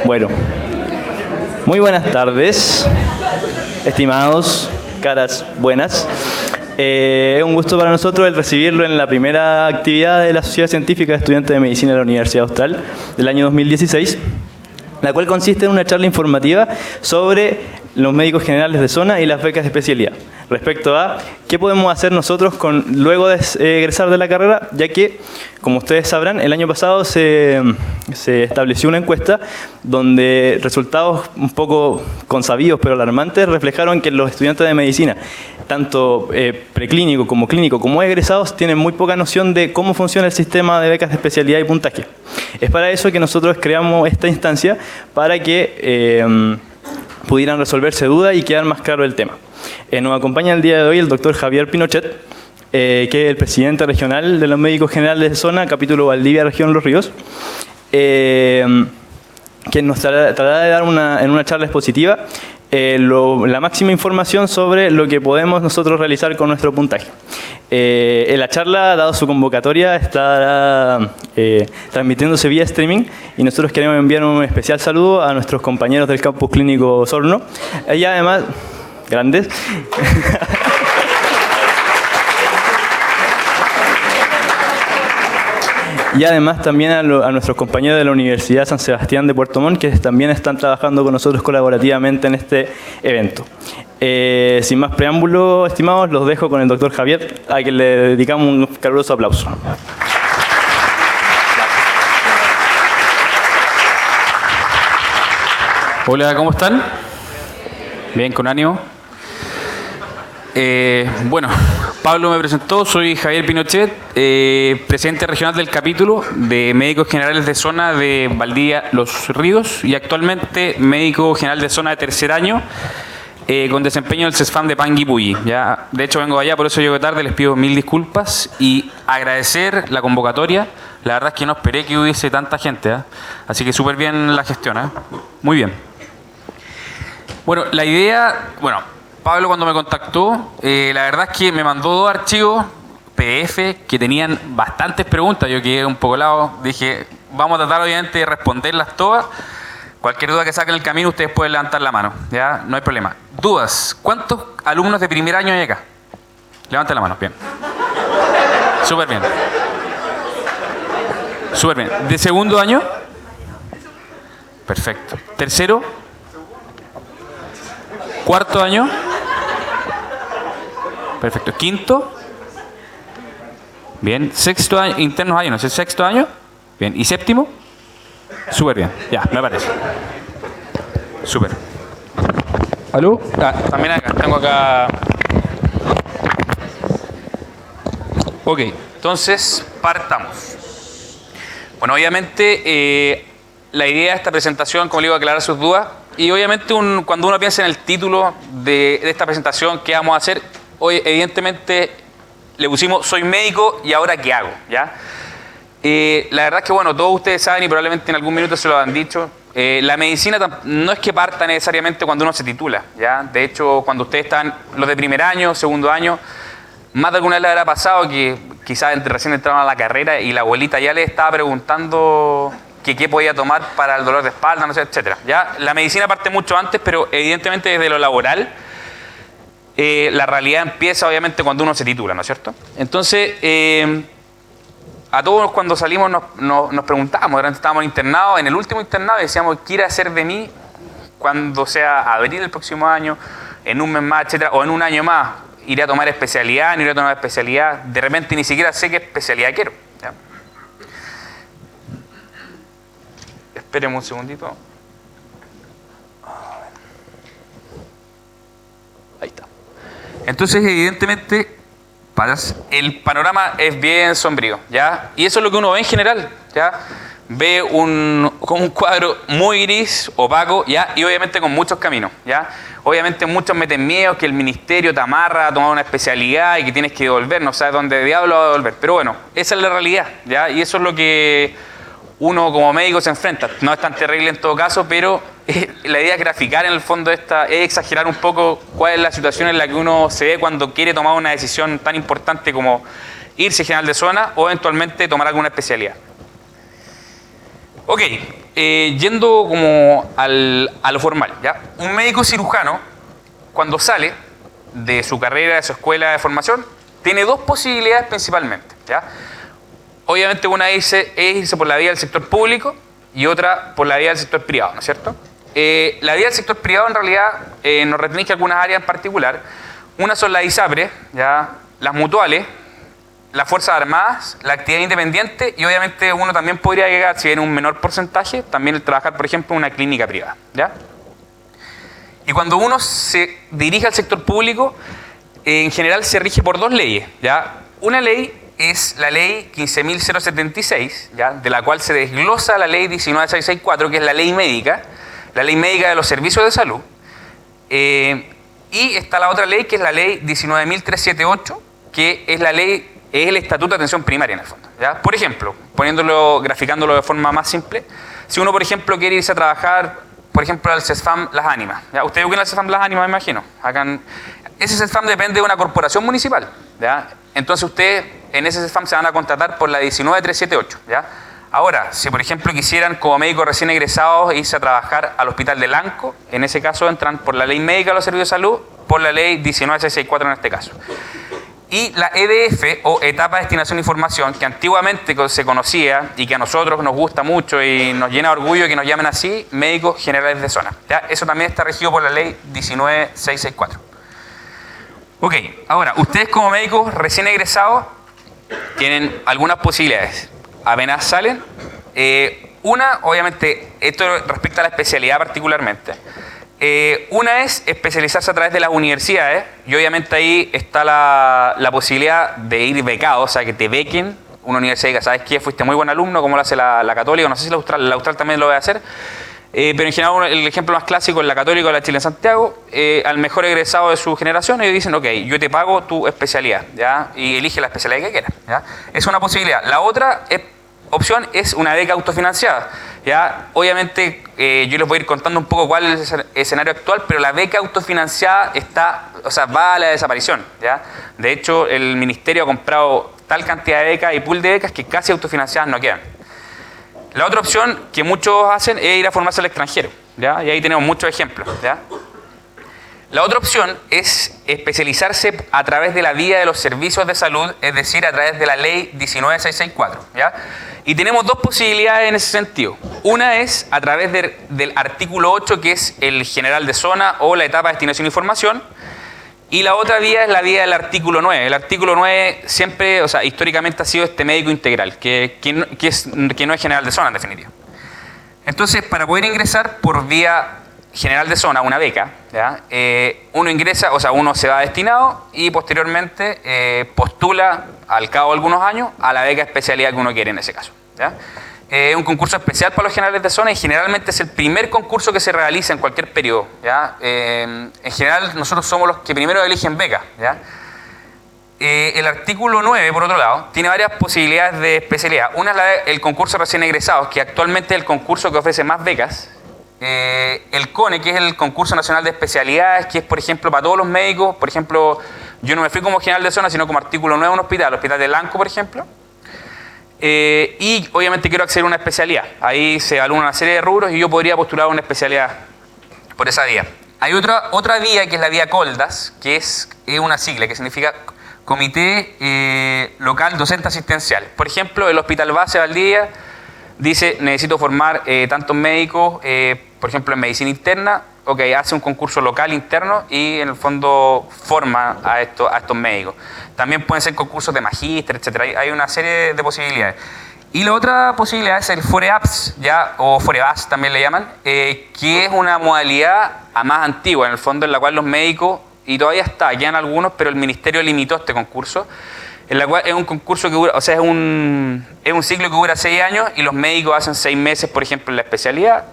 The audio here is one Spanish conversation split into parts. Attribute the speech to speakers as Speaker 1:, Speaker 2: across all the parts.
Speaker 1: Bueno, muy buenas tardes, estimados, caras buenas. Es un gusto para nosotros el recibirlo en la primera actividad de la Sociedad Científica de Estudiantes de Medicina de la Universidad Austral del año 2016, la cual consiste en una charla informativa sobre los médicos generales de zona y las becas de especialidad, respecto a qué podemos hacer nosotros luego de egresar de la carrera, ya que, como ustedes sabrán, el año pasado se estableció una encuesta donde resultados un poco consabidos pero alarmantes reflejaron que los estudiantes de medicina, tanto preclínico como egresados, tienen muy poca noción de cómo funciona el sistema de becas de especialidad y puntaje. Es para eso que nosotros creamos esta instancia, para que pudieran resolverse dudas y quedar más claro el tema. Nos acompaña el día de hoy el doctor Javier Pinochet, que es el presidente regional de los médicos generales de zona, capítulo Valdivia, región Los Ríos, que nos tratará de dar en una charla expositiva la máxima información sobre lo que podemos nosotros realizar con nuestro puntaje. En la charla, dado su convocatoria, estará transmitiéndose vía streaming, y nosotros queremos enviar un especial saludo a nuestros compañeros del Campus Clínico Osorno, y además, grandes, y además también a nuestros compañeros de la Universidad San Sebastián de Puerto Montt, que también están trabajando con nosotros colaborativamente en este evento. Sin más preámbulo, estimados, los dejo con el doctor Javier, a quien le dedicamos un caluroso aplauso.
Speaker 2: Hola, ¿cómo están? Bien, con ánimo. Bueno, Pablo me presentó, soy Javier Pinochet, presidente regional del capítulo de médicos generales de zona de Valdivia Los Ríos, y actualmente médico general de zona de tercer año, con desempeño en el CESFAM de Panguipulli. Ya, de hecho vengo allá, por eso llego tarde, les pido mil disculpas y agradecer la convocatoria. La verdad es que no esperé que hubiese tanta gente, así que súper bien la gestión, muy bien. Bueno, la idea, Pablo cuando me contactó, la verdad es que me mandó 2 archivos PDF que tenían bastantes preguntas. Yo quedé un poco helado, dije, vamos a tratar obviamente de responderlas todas. Cualquier duda que saquen en el camino, ustedes pueden levantar la mano, ¿ya? No hay problema. Dudas, ¿cuántos alumnos de primer año hay acá? Levanten la mano, bien. Súper bien. Súper bien. ¿De segundo año? Perfecto. ¿Tercero? ¿Cuarto año? Perfecto. ¿Quinto? Bien. ¿Sexto año? ¿Internos hay, no sé? ¿Sexto año? Bien. ¿Y séptimo? Súper bien. Ya, me parece. Súper. ¿Aló? También acá. Tengo acá... Ok. Entonces, partamos. Bueno, obviamente, la idea de esta presentación, como le digo, aclarar sus dudas. Y obviamente cuando uno piensa en el título de esta presentación, ¿qué vamos a hacer? Hoy, evidentemente, le pusimos soy médico y ahora ¿qué hago? ¿Ya? La verdad es que, todos ustedes saben y probablemente en algún minuto se lo han dicho, la medicina no es que parta necesariamente cuando uno se titula, ¿ya? De hecho, cuando ustedes están, los de primer año, segundo año, más de alguna vez les habrá pasado que quizás recién entraron a la carrera y la abuelita ya les estaba preguntando que qué podía tomar para el dolor de espalda, no sé, etcétera. ¿Ya? La medicina parte mucho antes, pero evidentemente desde lo laboral, la realidad empieza obviamente cuando uno se titula, ¿no es cierto? Entonces, a todos cuando salimos nos preguntábamos, durante estábamos internados, en el último internado decíamos, ¿qué irá a hacer de mí cuando sea abril del próximo año, en un mes más, etcétera, o en un año más? ¿Iré a tomar especialidad? ¿No iré a tomar especialidad? De repente ni siquiera sé qué especialidad quiero. ¿Ya? Espérenme un segundito. Ahí está. Entonces, evidentemente, el panorama es bien sombrío, ¿ya? Y eso es lo que uno ve en general, ¿ya? Ve un cuadro muy gris, opaco, ¿ya? Y obviamente con muchos caminos, ¿ya? Obviamente muchos meten miedo que el ministerio te amarra a tomar una especialidad y que tienes que devolver, no sabes dónde diablo va a devolver. Pero bueno, esa es la realidad, ¿ya? Y eso es lo que uno como médico se enfrenta. No es tan terrible en todo caso, pero la idea es graficar en el fondo es exagerar un poco cuál es la situación en la que uno se ve cuando quiere tomar una decisión tan importante como irse general de zona o eventualmente tomar alguna especialidad. Ok, yendo como a lo formal, ¿ya? Un médico cirujano, cuando sale de su carrera, de su escuela de formación, tiene dos posibilidades principalmente, ¿ya? Obviamente una es irse por la vía del sector público y otra por la vía del sector privado, ¿no es cierto? La vía del sector privado en realidad nos restringe algunas áreas en particular. Una son las ISAPRES, ¿ya? Las mutuales, las Fuerzas Armadas, la actividad independiente y obviamente uno también podría llegar, si bien un menor porcentaje, también el trabajar, por ejemplo, en una clínica privada, ¿ya? Y cuando uno se dirige al sector público, en general se rige por dos leyes, ¿ya? Una ley es la ley 15.076, ¿ya? De la cual se desglosa la ley 19.664, que es la ley médica de los servicios de salud. Y está la otra ley, que es la ley 19.378, que es es el Estatuto de Atención Primaria en el fondo, ¿ya? Por ejemplo, graficándolo de forma más simple, si uno, por ejemplo, quiere irse a trabajar, por ejemplo, al CESFAM Las Ánimas, ¿ya? Ustedes ubican al CESFAM Las Ánimas, me imagino. Ese CESFAM depende de una corporación municipal, ¿ya? Entonces ustedes en ese CESFAM se van a contratar por la 19.378, ¿ya? Ahora, si por ejemplo quisieran como médicos recién egresados irse a trabajar al Hospital de Lanco, en ese caso entran por la Ley Médica de los Servicios de Salud, por la Ley 19.664 en este caso. Y la EDF, o Etapa de Destinación y Formación, que antiguamente se conocía y que a nosotros nos gusta mucho y nos llena de orgullo que nos llamen así, médicos generales de zona, ¿ya? Eso también está regido por la Ley 19.664. Ok, ahora, ustedes como médicos recién egresados tienen algunas posibilidades. Apenas salen, una, obviamente, esto respecto a la especialidad particularmente. Una es especializarse a través de las universidades y obviamente ahí está la posibilidad de ir becado, o sea, que te bequen una universidad y diga, ¿sabes qué? Fuiste muy buen alumno, como lo hace la Católica, no sé si la Austral también lo va a hacer. Pero en general el ejemplo más clásico es la Católica o la Chile en Santiago, al mejor egresado de su generación, ellos dicen, ok, yo te pago tu especialidad, ¿ya? Y elige la especialidad que quieras, ¿ya? Es una posibilidad. La otra opción es una beca autofinanciada, ¿ya? Obviamente yo les voy a ir contando un poco cuál es el escenario actual, pero la beca autofinanciada va a la desaparición, ¿ya? De hecho, el ministerio ha comprado tal cantidad de becas y pool de becas que casi autofinanciadas no quedan. La otra opción que muchos hacen es ir a formarse al extranjero, ¿ya? Y ahí tenemos muchos ejemplos, ¿ya? La otra opción es especializarse a través de la vía de los servicios de salud, es decir, a través de la ley 19.664, ¿ya? Y tenemos dos posibilidades en ese sentido. Una es a través del artículo 8, que es el general de zona o la etapa de destinación y formación. Y la otra vía es la vía del artículo 9. El artículo 9 siempre, históricamente ha sido este médico integral, que no es general de zona en definitiva. Entonces, para poder ingresar por vía general de zona, una beca, ¿ya? Uno ingresa, uno se va destinado y posteriormente postula al cabo de algunos años a la beca de especialidad que uno quiere en ese caso, ¿ya? Es un concurso especial para los generales de zona y generalmente es el primer concurso que se realiza en cualquier periodo, ¿ya? En general nosotros somos los que primero eligen becas, ¿ya? El artículo 9, por otro lado, tiene varias posibilidades de especialidad. Una es el concurso recién egresados, que actualmente es el concurso que ofrece más becas. El CONE, que es el concurso nacional de especialidades, que es, por ejemplo, para todos los médicos. Por ejemplo, yo no me fui como general de zona, sino como artículo 9 a un hospital, el Hospital de Lanco, por ejemplo. Y obviamente quiero acceder a una especialidad. Ahí se evalúa una serie de rubros y yo podría postular una especialidad por esa vía. Hay otra vía que es la vía COLDAS, que es una sigla que significa Comité Local Docente Asistencial. Por ejemplo, el Hospital Base Valdivia dice, necesito formar tantos médicos, por ejemplo, en medicina interna. Ok, hace un concurso local interno y en el fondo forma a estos médicos. También pueden ser concursos de magíster, etcétera. Hay una serie de posibilidades. Y la otra posibilidad es el FOREAPS, ¿ya? O FOREBAS también le llaman, que es una modalidad más antigua, en el fondo, en la cual los médicos, y todavía quedan algunos, pero el ministerio limitó este concurso, en la cual es un concurso que dura, es un ciclo que dura 6 años y los médicos hacen 6 meses, por ejemplo, en la especialidad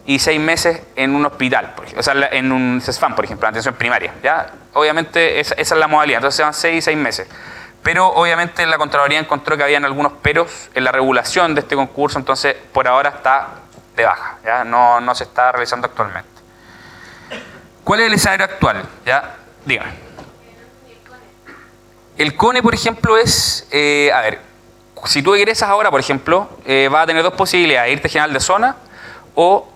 Speaker 2: y 6 meses en un hospital, en un CESFAM, por ejemplo, en atención primaria, ¿ya? Obviamente esa es la modalidad, entonces se van 6 y 6 meses. Pero obviamente la Contraloría encontró que habían algunos peros en la regulación de este concurso, entonces por ahora está de baja, ¿ya? No se está realizando actualmente. ¿Cuál es el escenario actual? ¿Ya? Dígame. El CONE, por ejemplo, es, si tú egresas ahora, por ejemplo, vas a tener dos posibilidades, irte general de zona o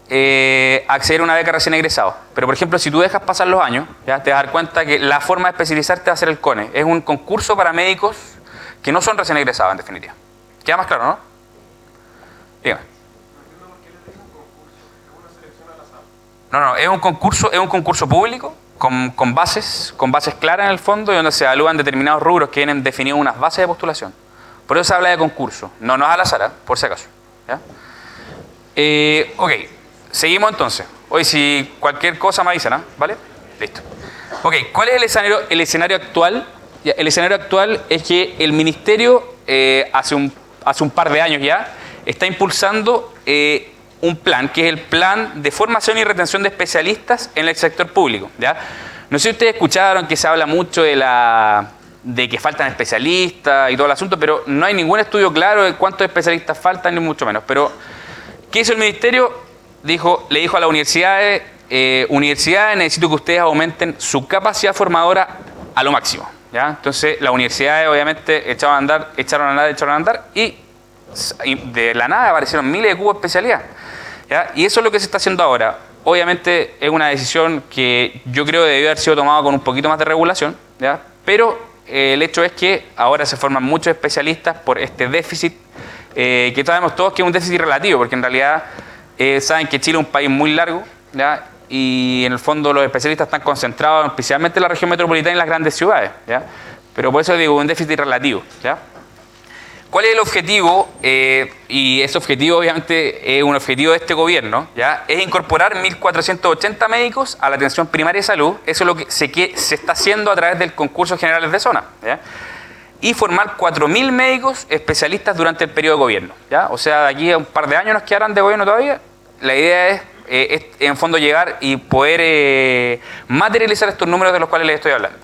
Speaker 2: acceder a una beca recién egresado. Pero, por ejemplo, si tú dejas pasar los años, ¿ya? Te vas a dar cuenta que la forma de especializarte va a ser el CONE. Es un concurso para médicos que no son recién egresados, en definitiva. ¿Queda más claro, no? Dígame. No, es un concurso público con bases claras en el fondo y donde se evalúan determinados rubros que vienen definidos unas bases de postulación. Por eso se habla de concurso. No es al azar, por si acaso. ¿Ya? Ok, seguimos entonces. Hoy si cualquier cosa me avisan, ¿no? ¿Vale? Listo. Ok, ¿cuál es el escenario actual? El escenario actual es que el ministerio hace un par de años ya está impulsando un plan, que es el plan de formación y retención de especialistas en el sector público. ¿Ya? No sé si ustedes escucharon que se habla mucho de que faltan especialistas y todo el asunto, pero no hay ningún estudio claro de cuántos especialistas faltan, ni mucho menos. Pero, ¿qué hizo el ministerio? Le dijo a las universidades, necesito que ustedes aumenten su capacidad formadora a lo máximo. ¿Ya? Entonces, las universidades obviamente echaron a andar y de la nada aparecieron miles de cupos de especialidad. ¿Ya? Y eso es lo que se está haciendo ahora. Obviamente es una decisión que yo creo debió haber sido tomada con un poquito más de regulación, ¿ya? Pero el hecho es que ahora se forman muchos especialistas por este déficit, que sabemos todos que es un déficit relativo, porque en realidad saben que Chile es un país muy largo, ¿ya? Y en el fondo los especialistas están concentrados especialmente en la región metropolitana y en las grandes ciudades, ¿ya? Pero por eso digo un déficit relativo, ¿ya? ¿Cuál es el objetivo? Y ese objetivo obviamente es un objetivo de este gobierno, ¿ya? Es incorporar 1.480 médicos a la atención primaria de salud. Eso es lo que se está haciendo a través del concurso generales de zona, ¿ya? Y formar 4.000 médicos especialistas durante el periodo de gobierno, ¿ya? O sea, de aquí a un par de años nos quedarán de gobierno todavía. La idea es en fondo llegar y poder materializar estos números de los cuales les estoy hablando.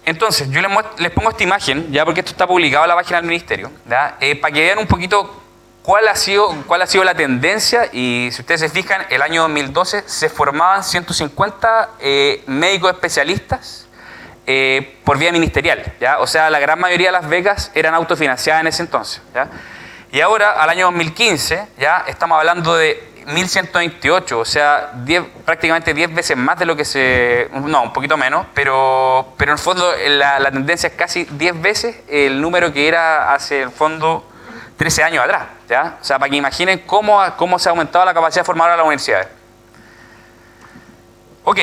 Speaker 2: Entonces, yo les pongo esta imagen, ya porque esto está publicado en la página del ministerio, para que vean un poquito cuál ha sido la tendencia. Y si ustedes se fijan, el año 2012 se formaban 150 médicos especialistas por vía ministerial, ¿ya? O sea, la gran mayoría de las becas eran autofinanciadas en ese entonces, ¿ya? Y ahora, al año 2015, ya estamos hablando de 1.128, o sea, prácticamente 10 veces más de lo que no, un poquito menos, pero en el fondo la tendencia es casi 10 veces el número que era hace, en el fondo, 13 años atrás, ¿ya? O sea, para que imaginen cómo se ha aumentado la capacidad formadora de las universidades. Ok,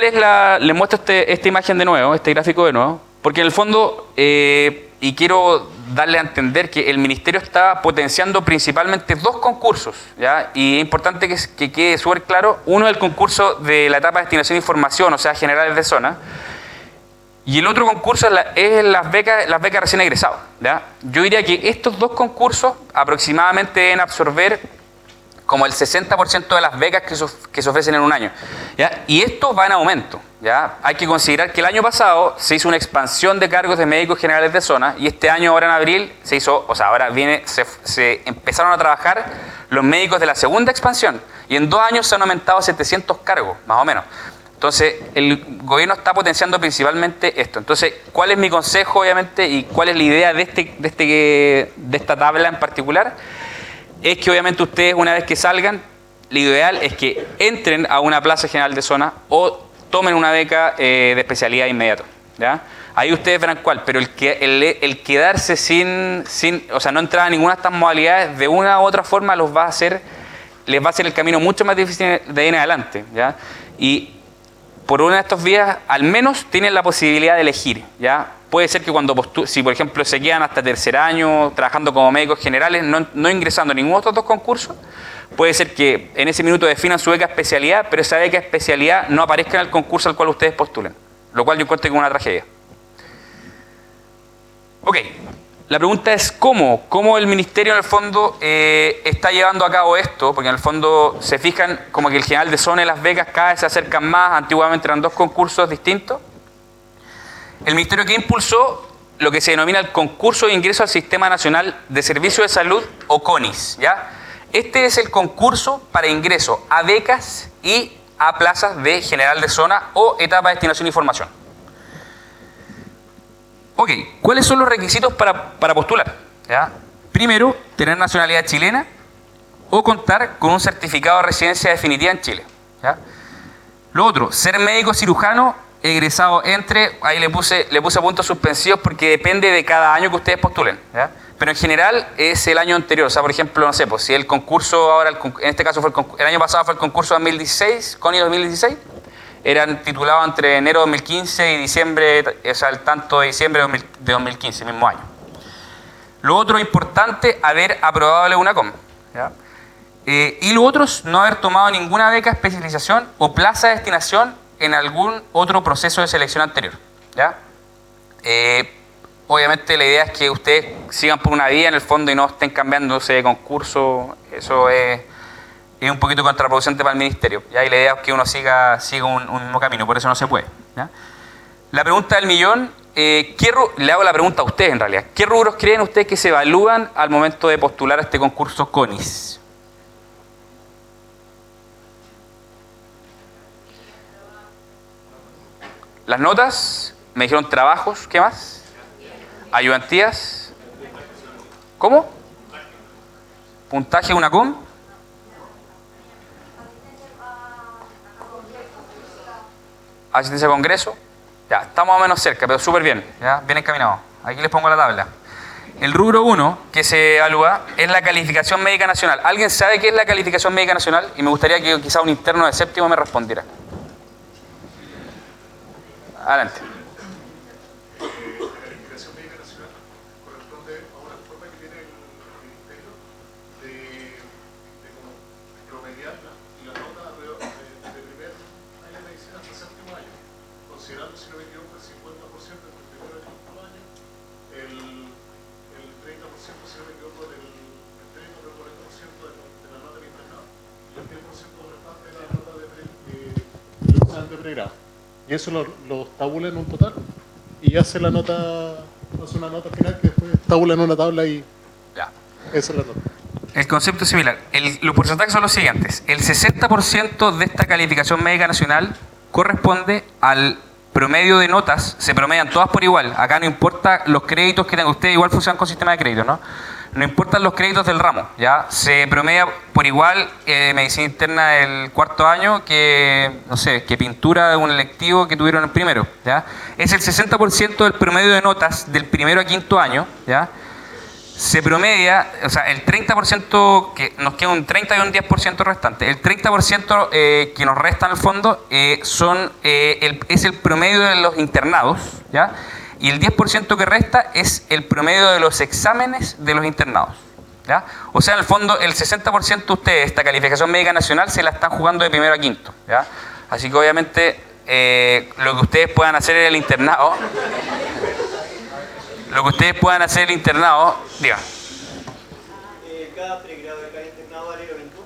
Speaker 2: les muestro esta imagen de nuevo, este gráfico de nuevo, porque en el fondo, y quiero darle a entender que el ministerio está potenciando principalmente dos concursos, ¿ya? Y es importante que quede súper claro. Uno es el concurso de la etapa de destinación de información, o sea, generales de zona, y el otro concurso es las becas recién egresados, ¿ya? Yo diría que estos dos concursos aproximadamente deben absorber como el 60% de las becas que se ofrecen en un año, ¿ya? Y esto va en aumento, ¿ya? Hay que considerar que el año pasado se hizo una expansión de cargos de médicos generales de zona y este año, ahora en abril, se empezaron a trabajar los médicos de la segunda expansión y en 2 años se han aumentado 700 cargos, más o menos. Entonces, el gobierno está potenciando principalmente esto. Entonces, ¿cuál es mi consejo, obviamente, y cuál es la idea de esta tabla en particular? Es que obviamente ustedes, una vez que salgan, lo ideal es que entren a una plaza general de zona o tomen una beca de especialidad inmediato, ¿ya? Ahí ustedes verán cuál, pero el quedarse o sea, no entrar a ninguna de estas modalidades, de una u otra forma les va a hacer el camino mucho más difícil de ahí en adelante, ¿ya? Y por una de estas vías, al menos tienen la posibilidad de elegir, ¿ya? Puede ser que si por ejemplo se quedan hasta tercer año trabajando como médicos generales, no ingresando a ninguno de estos dos concursos, puede ser que en ese minuto definan su beca especialidad, pero esa beca especialidad no aparezca en el concurso al cual ustedes postulen, lo cual yo encuentro que es una tragedia. Ok, la pregunta es ¿cómo el ministerio en el fondo está llevando a cabo esto? Porque en el fondo se fijan como que el general de zona y las becas cada vez se acercan más. Antiguamente eran dos concursos distintos. El ministerio que impulsó lo que se denomina el concurso de ingreso al Sistema Nacional de Servicios de Salud, o CONIS, ¿ya? Este es el concurso para ingreso a becas y a plazas de general de zona o etapa de destinación y formación. Ok, ¿cuáles son los requisitos para postular? ¿Ya? Primero, tener nacionalidad chilena o contar con un certificado de residencia definitiva en Chile. ¿Ya? Lo otro, ser médico cirujano egresado entre, ahí le puse puntos suspensivos porque depende de cada año que ustedes postulen. ¿Ya? Pero en general es el año anterior. O sea, por ejemplo, no sé, pues si el concurso ahora, en este caso fue el año pasado fue el concurso 2016, CONI 2016, eran titulados entre enero de 2015 y diciembre, o sea, el tanto de diciembre de 2015, mismo año. Lo otro importante, haber aprobado la UNACOM. ¿Ya? Y lo otro es no haber tomado ninguna beca, especialización o plaza de destinación en algún otro proceso de selección anterior. ¿Ya? Obviamente la idea es que ustedes sigan por una vía en el fondo y no estén cambiándose de concurso. Eso es un poquito contraproducente para el ministerio. ¿Ya? Y la idea es que uno siga un mismo camino, por eso no se puede. ¿Ya? La pregunta del millón, le hago la pregunta a ustedes en realidad. ¿Qué rubros creen ustedes que se evalúan al momento de postular a este concurso CONIS? Las notas, me dijeron trabajos, ¿qué más? Ayudantías. ¿Cómo? Puntaje UNACOM. Asistencia a congreso. Ya, estamos más o menos cerca, pero súper bien, ya, bien encaminados. Aquí les pongo la tabla. El rubro 1 que se evalúa es la calificación médica nacional. ¿Alguien sabe qué es la calificación médica nacional? Y me gustaría que quizá un interno de séptimo me respondiera. Adelante.
Speaker 3: La calificación médica nacional corresponde a una forma que tiene el Ministerio de como promediarla y la nota de primer año de medicina hasta séptimo año, considerando, si no me equivoco, el 50% entre el primero y el quinto año, el 30%, si no me equivoco, del 30 o del 40% de la nota de internado y el 10% restante de la nota de pregrado. Y eso lo tabula en un total y hace una nota final que después tabula en una tabla y
Speaker 2: ya.
Speaker 3: Esa es la nota.
Speaker 2: El concepto es similar. Los porcentajes son los siguientes. El 60% de esta calificación médica nacional corresponde al promedio de notas. Se promedian todas por igual. Acá no importa los créditos que tengan. Ustedes igual funcionan con sistema de créditos, ¿no? No importan los créditos del ramo, ¿ya? Se promedia por igual medicina interna del cuarto año que, no sé, que pintura de un electivo que tuvieron el primero, ¿ya? Es el 60% del promedio de notas del primero a quinto año, ¿ya? Se promedia, o sea, el 30%, que nos queda un 30 y un 10% restante. El 30% que nos resta en el fondo es el promedio de los internados, ¿ya? Y el 10% que resta es el promedio de los exámenes de los internados. ¿Ya? O sea, en el fondo, el 60% de ustedes, esta calificación médica nacional, se la están jugando de primero a quinto. ¿Ya? Así que obviamente, lo que ustedes puedan hacer en el internado, diga.
Speaker 4: ¿Cada pregrado de cada internado vale lo mismo?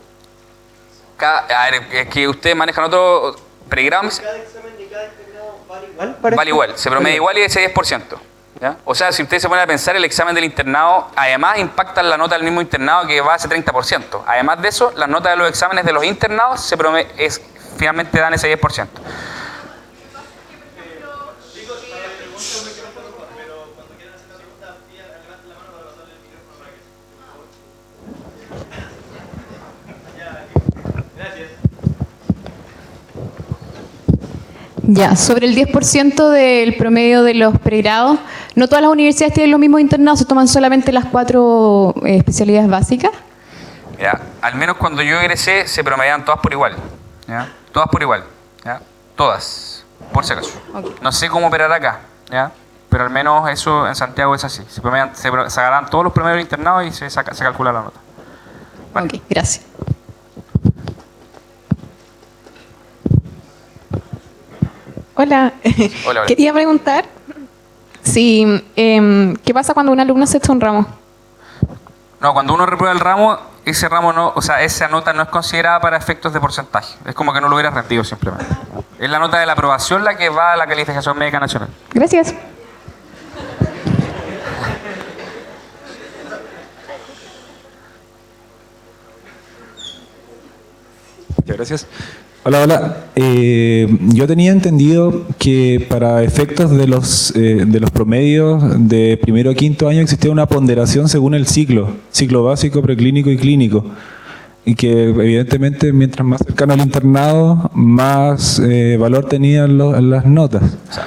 Speaker 2: A ver, es que ustedes manejan otro pregrado.
Speaker 4: ¿Cada examen de cada internado vale igual?
Speaker 2: Vale igual, se promedia igual y ese 10%. ¿Ya? O sea, si ustedes se ponen a pensar, el examen del internado, además impacta la nota del mismo internado que va a ese 30%. Además de eso, las notas de los exámenes de los internados finalmente dan ese 10%.
Speaker 5: Ya, sobre el 10% del promedio de los pregrados, no todas las universidades tienen los mismos internados, se toman solamente las 4 especialidades básicas.
Speaker 2: Mira, al menos cuando yo egresé se promediaban todas por igual. ¿Ya? Todas por igual. ¿Ya? Todas, por si acaso.
Speaker 5: Okay.
Speaker 2: No sé cómo operar acá, ¿ya? Pero al menos eso en Santiago es así. Se agarran todos los promedios del internado y se calcula la nota. Vale.
Speaker 5: Ok, gracias.
Speaker 6: Hola.
Speaker 2: Hola.
Speaker 6: Quería preguntar si ¿qué pasa cuando un alumno acepta un ramo?
Speaker 2: No, cuando uno reprueba el ramo, ese ramo no, o sea, esa nota no es considerada para efectos de porcentaje. Es como que no lo hubieras rendido simplemente. Es la nota de la aprobación la que va a la calificación médica nacional.
Speaker 6: Gracias.
Speaker 7: Muchas gracias. Hola, hola. Yo tenía entendido que para efectos de los promedios de primero a quinto año existía una ponderación según el ciclo básico, preclínico y clínico. Y que evidentemente mientras más cercano al internado, más valor tenían las notas.
Speaker 2: O sea,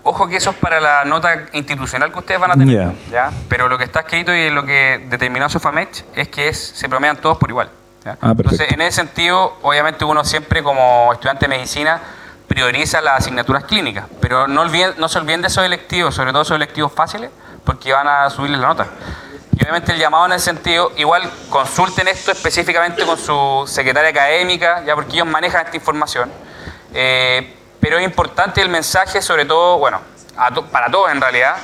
Speaker 2: ojo que eso es para la nota institucional que ustedes van a tener. ¿Ya? Pero lo que está escrito y lo que determinó Sofamech es que se promedian todos por igual. ¿Ya? Entonces, en ese sentido, obviamente uno siempre como estudiante de medicina prioriza las asignaturas clínicas, pero no se olviden de esos electivos, sobre todo esos electivos fáciles, porque van a subirles la nota. Y obviamente el llamado en ese sentido, igual consulten esto específicamente con su secretaria académica, ya porque ellos manejan esta información. Pero es importante el mensaje, sobre todo, bueno, para todos en realidad,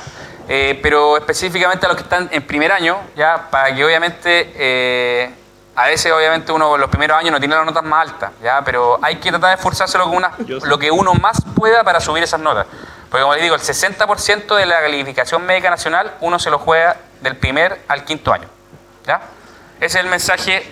Speaker 2: pero específicamente a los que están en primer año, ya para que obviamente, a veces obviamente uno en los primeros años no tiene las notas más altas, ya, pero hay que tratar de esforzarse lo que uno más pueda para subir esas notas. Porque como les digo, el 60% de la calificación médica nacional uno se lo juega del primer al quinto año. ¿Ya? Ese es el mensaje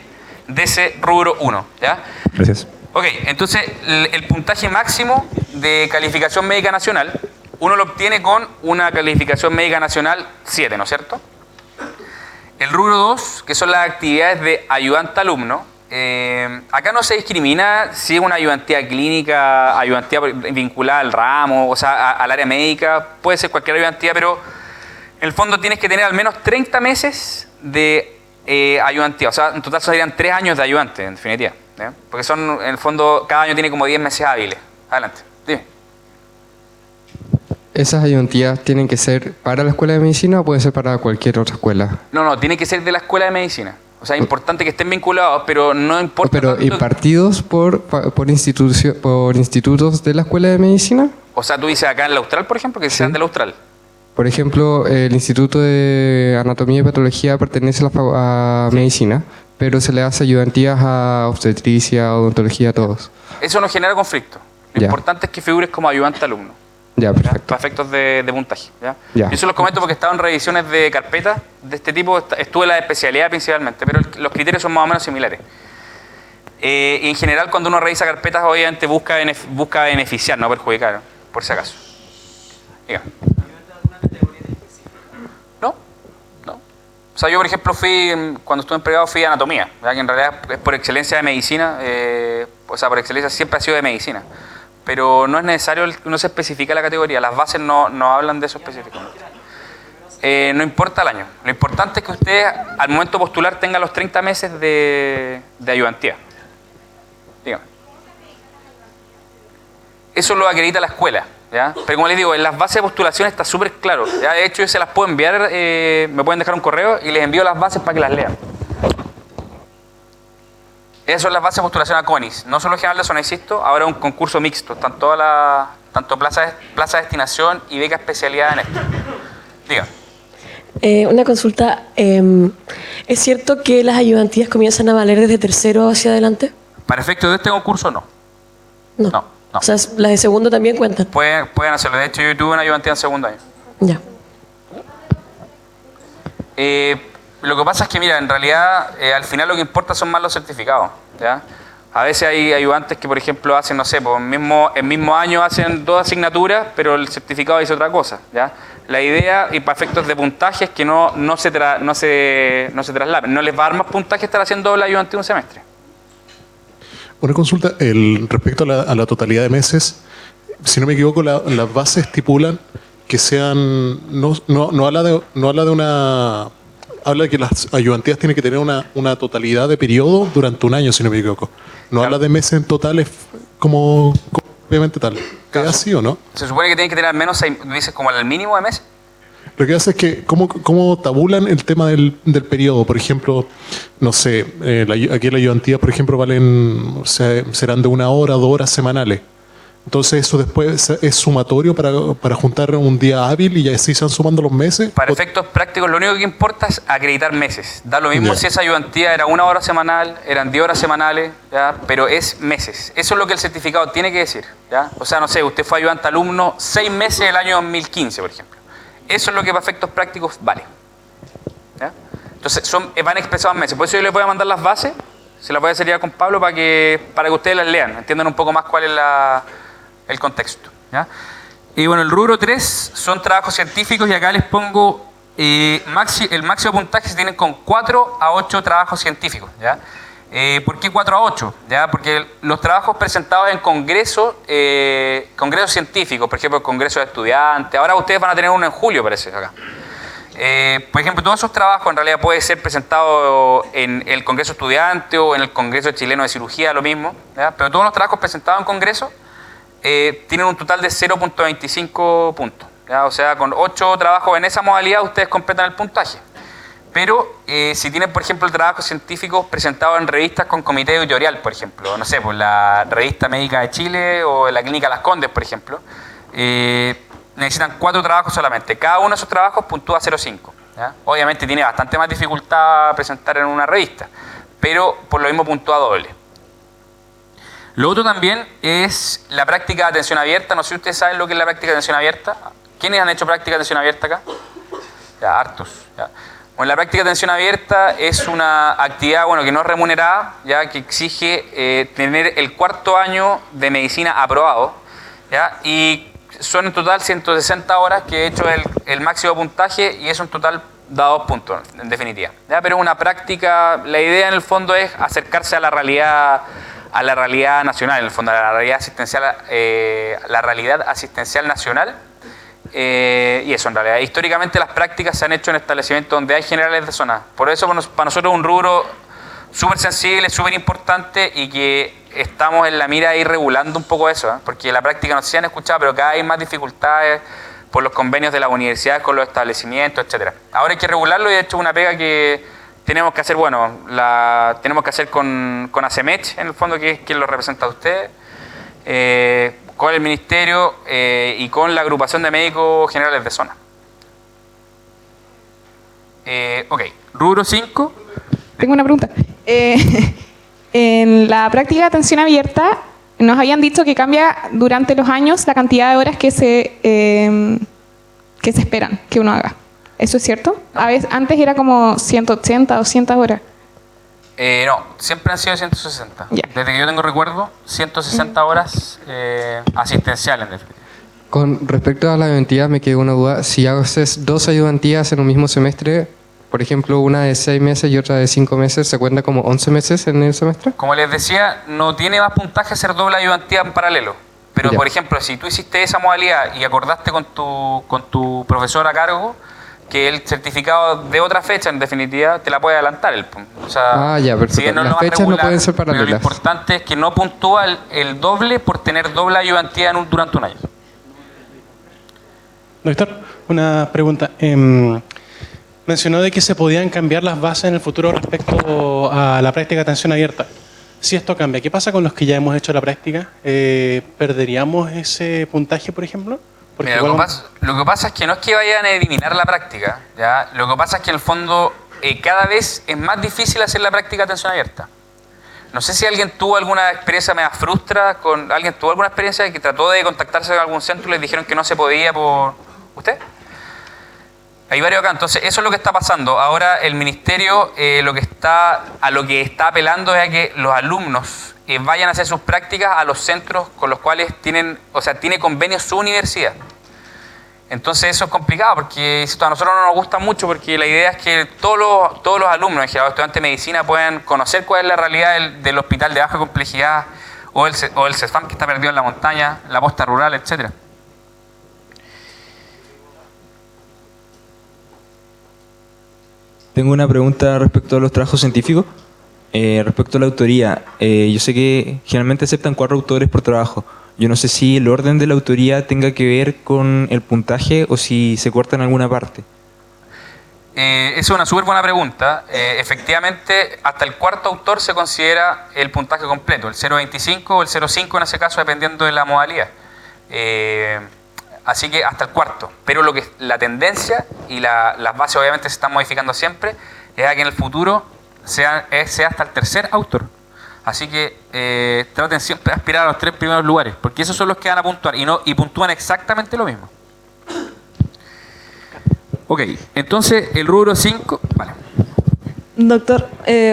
Speaker 2: de ese rubro 1. ¿Ya?
Speaker 7: Gracias.
Speaker 2: Ok, entonces el puntaje máximo de calificación médica nacional uno lo obtiene con una calificación médica nacional 7, ¿no es cierto? El rubro 2, que son las actividades de ayudante alumno, acá no se discrimina si es una ayudantía clínica, ayudantía vinculada al ramo, o sea, al área médica, puede ser cualquier ayudantía, pero en el fondo tienes que tener al menos 30 meses de ayudantía, o sea, en total serían 3 años de ayudante, en definitiva, ¿ya? Porque son, en el fondo, cada año tiene como 10 meses hábiles. Adelante, dime.
Speaker 8: ¿Esas ayudantías tienen que ser para la escuela de medicina o puede ser para cualquier otra escuela?
Speaker 2: No, tiene que ser de la escuela de medicina. O sea, es importante que estén vinculados, pero no importa.
Speaker 8: Pero impartidos por institutos de la escuela de medicina.
Speaker 2: O sea, tú dices acá en la Austral, por ejemplo, que sean de la Austral.
Speaker 8: Por ejemplo, el Instituto de Anatomía y Patología pertenece a medicina, pero se le hace ayudantías a obstetricia, odontología, a todos.
Speaker 2: Eso no genera conflicto. Lo importante es que figures como ayudante alumno.
Speaker 8: Ya, perfecto.
Speaker 2: Para efectos de puntaje. ¿Ya?
Speaker 8: Ya.
Speaker 2: Yo se los comento porque he estado en revisiones de carpetas de este tipo, estuve en la especialidad principalmente, pero los criterios son más o menos similares. Y en general, cuando uno revisa carpetas, obviamente busca beneficiar, no perjudicar, por si acaso. Diga. No. O sea, yo, por ejemplo, cuando estuve en pregrado, fui a anatomía, ¿ya? Que en realidad es por excelencia de medicina, o sea, por excelencia siempre ha sido de medicina. Pero no es necesario, no se especifica la categoría, las bases no hablan de eso específicamente. No importa el año, lo importante es que usted al momento de postular tenga los 30 meses de ayudantía. Dígame. Eso lo acredita la escuela, ¿ya? Pero como les digo, en las bases de postulación está súper claro, ¿ya? De hecho yo se las puedo enviar, me pueden dejar un correo y les envío las bases para que las lean. Esas son las bases de postulación a CONIS. No solo general de zona, insisto, ahora un concurso mixto. Están todas tanto plaza de destinación y beca especialidad en esto. Diga.
Speaker 9: Una consulta. ¿Es cierto que las ayudantías comienzan a valer desde tercero hacia adelante?
Speaker 2: Para efectos de este concurso, no. No.
Speaker 9: O sea, las de segundo también cuentan.
Speaker 2: Pueden hacerlo. De hecho, yo tuve una ayudantía en segundo año.
Speaker 9: Ya.
Speaker 2: Lo que pasa es que, mira, en realidad, al final lo que importa son más los certificados, ¿ya? A veces hay ayudantes que, por ejemplo, hacen, no sé, pues, el mismo año hacen 2 asignaturas, pero el certificado dice otra cosa, ¿ya? La idea, y para efectos de puntaje, es que no se traslapen. No les va a dar más puntaje estar haciendo doble ayudante un semestre.
Speaker 3: Una consulta, respecto a la totalidad de meses, si no me equivoco, las bases estipulan que sean, no habla de una... Habla de que las ayudantías tienen que tener una totalidad de periodo durante un año, si no me equivoco. No habla de meses en totales como obviamente tal. ¿Es así o no?
Speaker 2: Se supone que tienen que tener al menos 6, dices, como el mínimo de meses.
Speaker 3: Lo que hace es que, ¿cómo tabulan el tema del periodo? Por ejemplo, no sé, aquí las ayudantías, por ejemplo, serán de 1 hora, 2 horas semanales. Entonces eso después es sumatorio para juntar un día hábil y así se van sumando los meses.
Speaker 2: Para efectos prácticos, lo único que importa es acreditar meses. Da lo mismo si esa ayudantía era 1 hora semanal, eran 10 horas semanales, ¿ya? Pero es meses. Eso es lo que el certificado tiene que decir, ¿ya? O sea, no sé, usted fue ayudante alumno 6 meses del año 2015, por ejemplo. Eso es lo que para efectos prácticos vale, ¿ya? Entonces van expresados en meses. Por eso yo les voy a mandar las bases Se las voy a hacer ya con Pablo para que ustedes las lean, entiendan un poco más cuál es el contexto. ¿Ya? Y bueno, el rubro 3 son trabajos científicos y acá les pongo el máximo puntaje se tienen con 4 a 8 trabajos científicos. ¿Ya? ¿Por qué 4 a 8? ¿Ya? Porque los trabajos presentados en congresos científicos, por ejemplo, el Congreso de Estudiantes, ahora ustedes van a tener uno en julio, parece, acá. Por ejemplo, todos esos trabajos en realidad pueden ser presentados en el Congreso Estudiante o en el Congreso Chileno de Cirugía, lo mismo, ¿ya? Pero todos los trabajos presentados en Congreso tienen un total de 0.25 puntos, ¿ya? O sea, con 8 trabajos en esa modalidad ustedes completan el puntaje. Pero si tienen, por ejemplo, el trabajo científico presentado en revistas con comité editorial, por ejemplo, no sé, pues la Revista Médica de Chile o la Clínica Las Condes, por ejemplo, necesitan 4 trabajos solamente. Cada uno de esos trabajos puntúa 0.5. Obviamente tiene bastante más dificultad presentar en una revista, pero por lo mismo puntúa doble. Lo otro también es la práctica de atención abierta. No sé si ustedes saben lo que es la práctica de atención abierta. ¿Quiénes han hecho práctica de atención abierta acá? Ya, hartos. Ya. Bueno, la práctica de atención abierta es una actividad que no es remunerada, ya que exige tener el 4º año de medicina aprobado, ¿ya? Y son en total 160 horas que he hecho el máximo puntaje y eso en total da 2 puntos, en definitiva. ¿Ya? Pero es una práctica, la idea en el fondo es acercarse a la realidad nacional, en el fondo, a la realidad asistencial nacional. Y eso, en realidad, históricamente las prácticas se han hecho en establecimientos donde hay generales de zona. Por eso para nosotros es un rubro súper sensible, súper importante y que estamos en la mira de ir regulando un poco eso, porque la práctica no sé si han escuchado, pero cada vez hay más dificultades por los convenios de las universidades con los establecimientos, etcétera. Ahora hay que regularlo y de hecho es una pega que tenemos que hacer, tenemos que hacer con ACEMECH, en el fondo, que es quien lo representa a ustedes, con el Ministerio y con la agrupación de médicos generales de zona. Ok, rubro 5.
Speaker 6: Tengo una pregunta. En la práctica de atención abierta nos habían dicho que cambia durante los años la cantidad de horas que se esperan que uno haga. ¿Eso es cierto? A veces, antes era como 180, 200 horas.
Speaker 2: No, siempre han sido 160.
Speaker 6: Yeah.
Speaker 2: Desde que yo tengo recuerdo, 160 horas asistenciales.
Speaker 8: Con respecto a la ayudantía, me quedó una duda. Si haces 2 ayudantías en un mismo semestre, por ejemplo, una de 6 meses y otra de 5 meses, ¿se cuenta como 11 meses en el semestre?
Speaker 2: Como les decía, no tiene más puntaje hacer doble ayudantía en paralelo. Pero, por ejemplo, si tú hiciste esa modalidad y acordaste con tu profesor a cargo, que el certificado de otra fecha, en definitiva, te la puede adelantar. O sea,
Speaker 8: perfecto.
Speaker 2: Si no
Speaker 8: las fechas regular, no pueden ser paralelas.
Speaker 2: Pero lo importante es que no puntúa el doble por tener doble ayudantía durante un año.
Speaker 10: Doctor, una pregunta. Mencionó de que se podían cambiar las bases en el futuro respecto a la práctica de atención abierta. Si esto cambia, ¿qué pasa con los que ya hemos hecho la práctica? ¿Perderíamos ese puntaje, por ejemplo?
Speaker 2: Mira, lo que pasa es que no es que vayan a eliminar la práctica, ¿ya? Lo que pasa es que en el fondo cada vez es más difícil hacer la práctica de atención abierta. No sé si alguien tuvo alguna experiencia media frustra, alguien tuvo alguna experiencia de que trató de contactarse con algún centro y les dijeron que no se podía por... ¿Usted? Hay varios acá, entonces eso es lo que está pasando. Ahora el ministerio lo que está apelando es a que los alumnos vayan a hacer sus prácticas a los centros con los cuales tiene convenio su universidad. Entonces eso es complicado porque esto a nosotros no nos gusta mucho porque la idea es que todos los alumnos, en general estudiantes de medicina, puedan conocer cuál es la realidad del hospital de baja complejidad o el CEFAM que está perdido en la montaña, la posta rural, etcétera.
Speaker 11: Tengo una pregunta respecto a los trabajos científicos. Respecto a la autoría, yo sé que generalmente aceptan 4 autores por trabajo. Yo no sé si el orden de la autoría tenga que ver con el puntaje o si se corta en alguna parte.
Speaker 2: Esa es una súper buena pregunta. Efectivamente, hasta el 4º autor se considera el puntaje completo, el 0.25 o el 0.5 en ese caso, dependiendo de la modalidad. Así que hasta el 4º. Pero la tendencia y las bases obviamente se están modificando siempre, es a que en el futuro sea hasta el 3er autor. Así que traten siempre de aspirar a los 3 primeros lugares, porque esos son los que van a puntuar y puntúan exactamente lo mismo. Ok, entonces el rubro 5, vale.
Speaker 12: Doctor,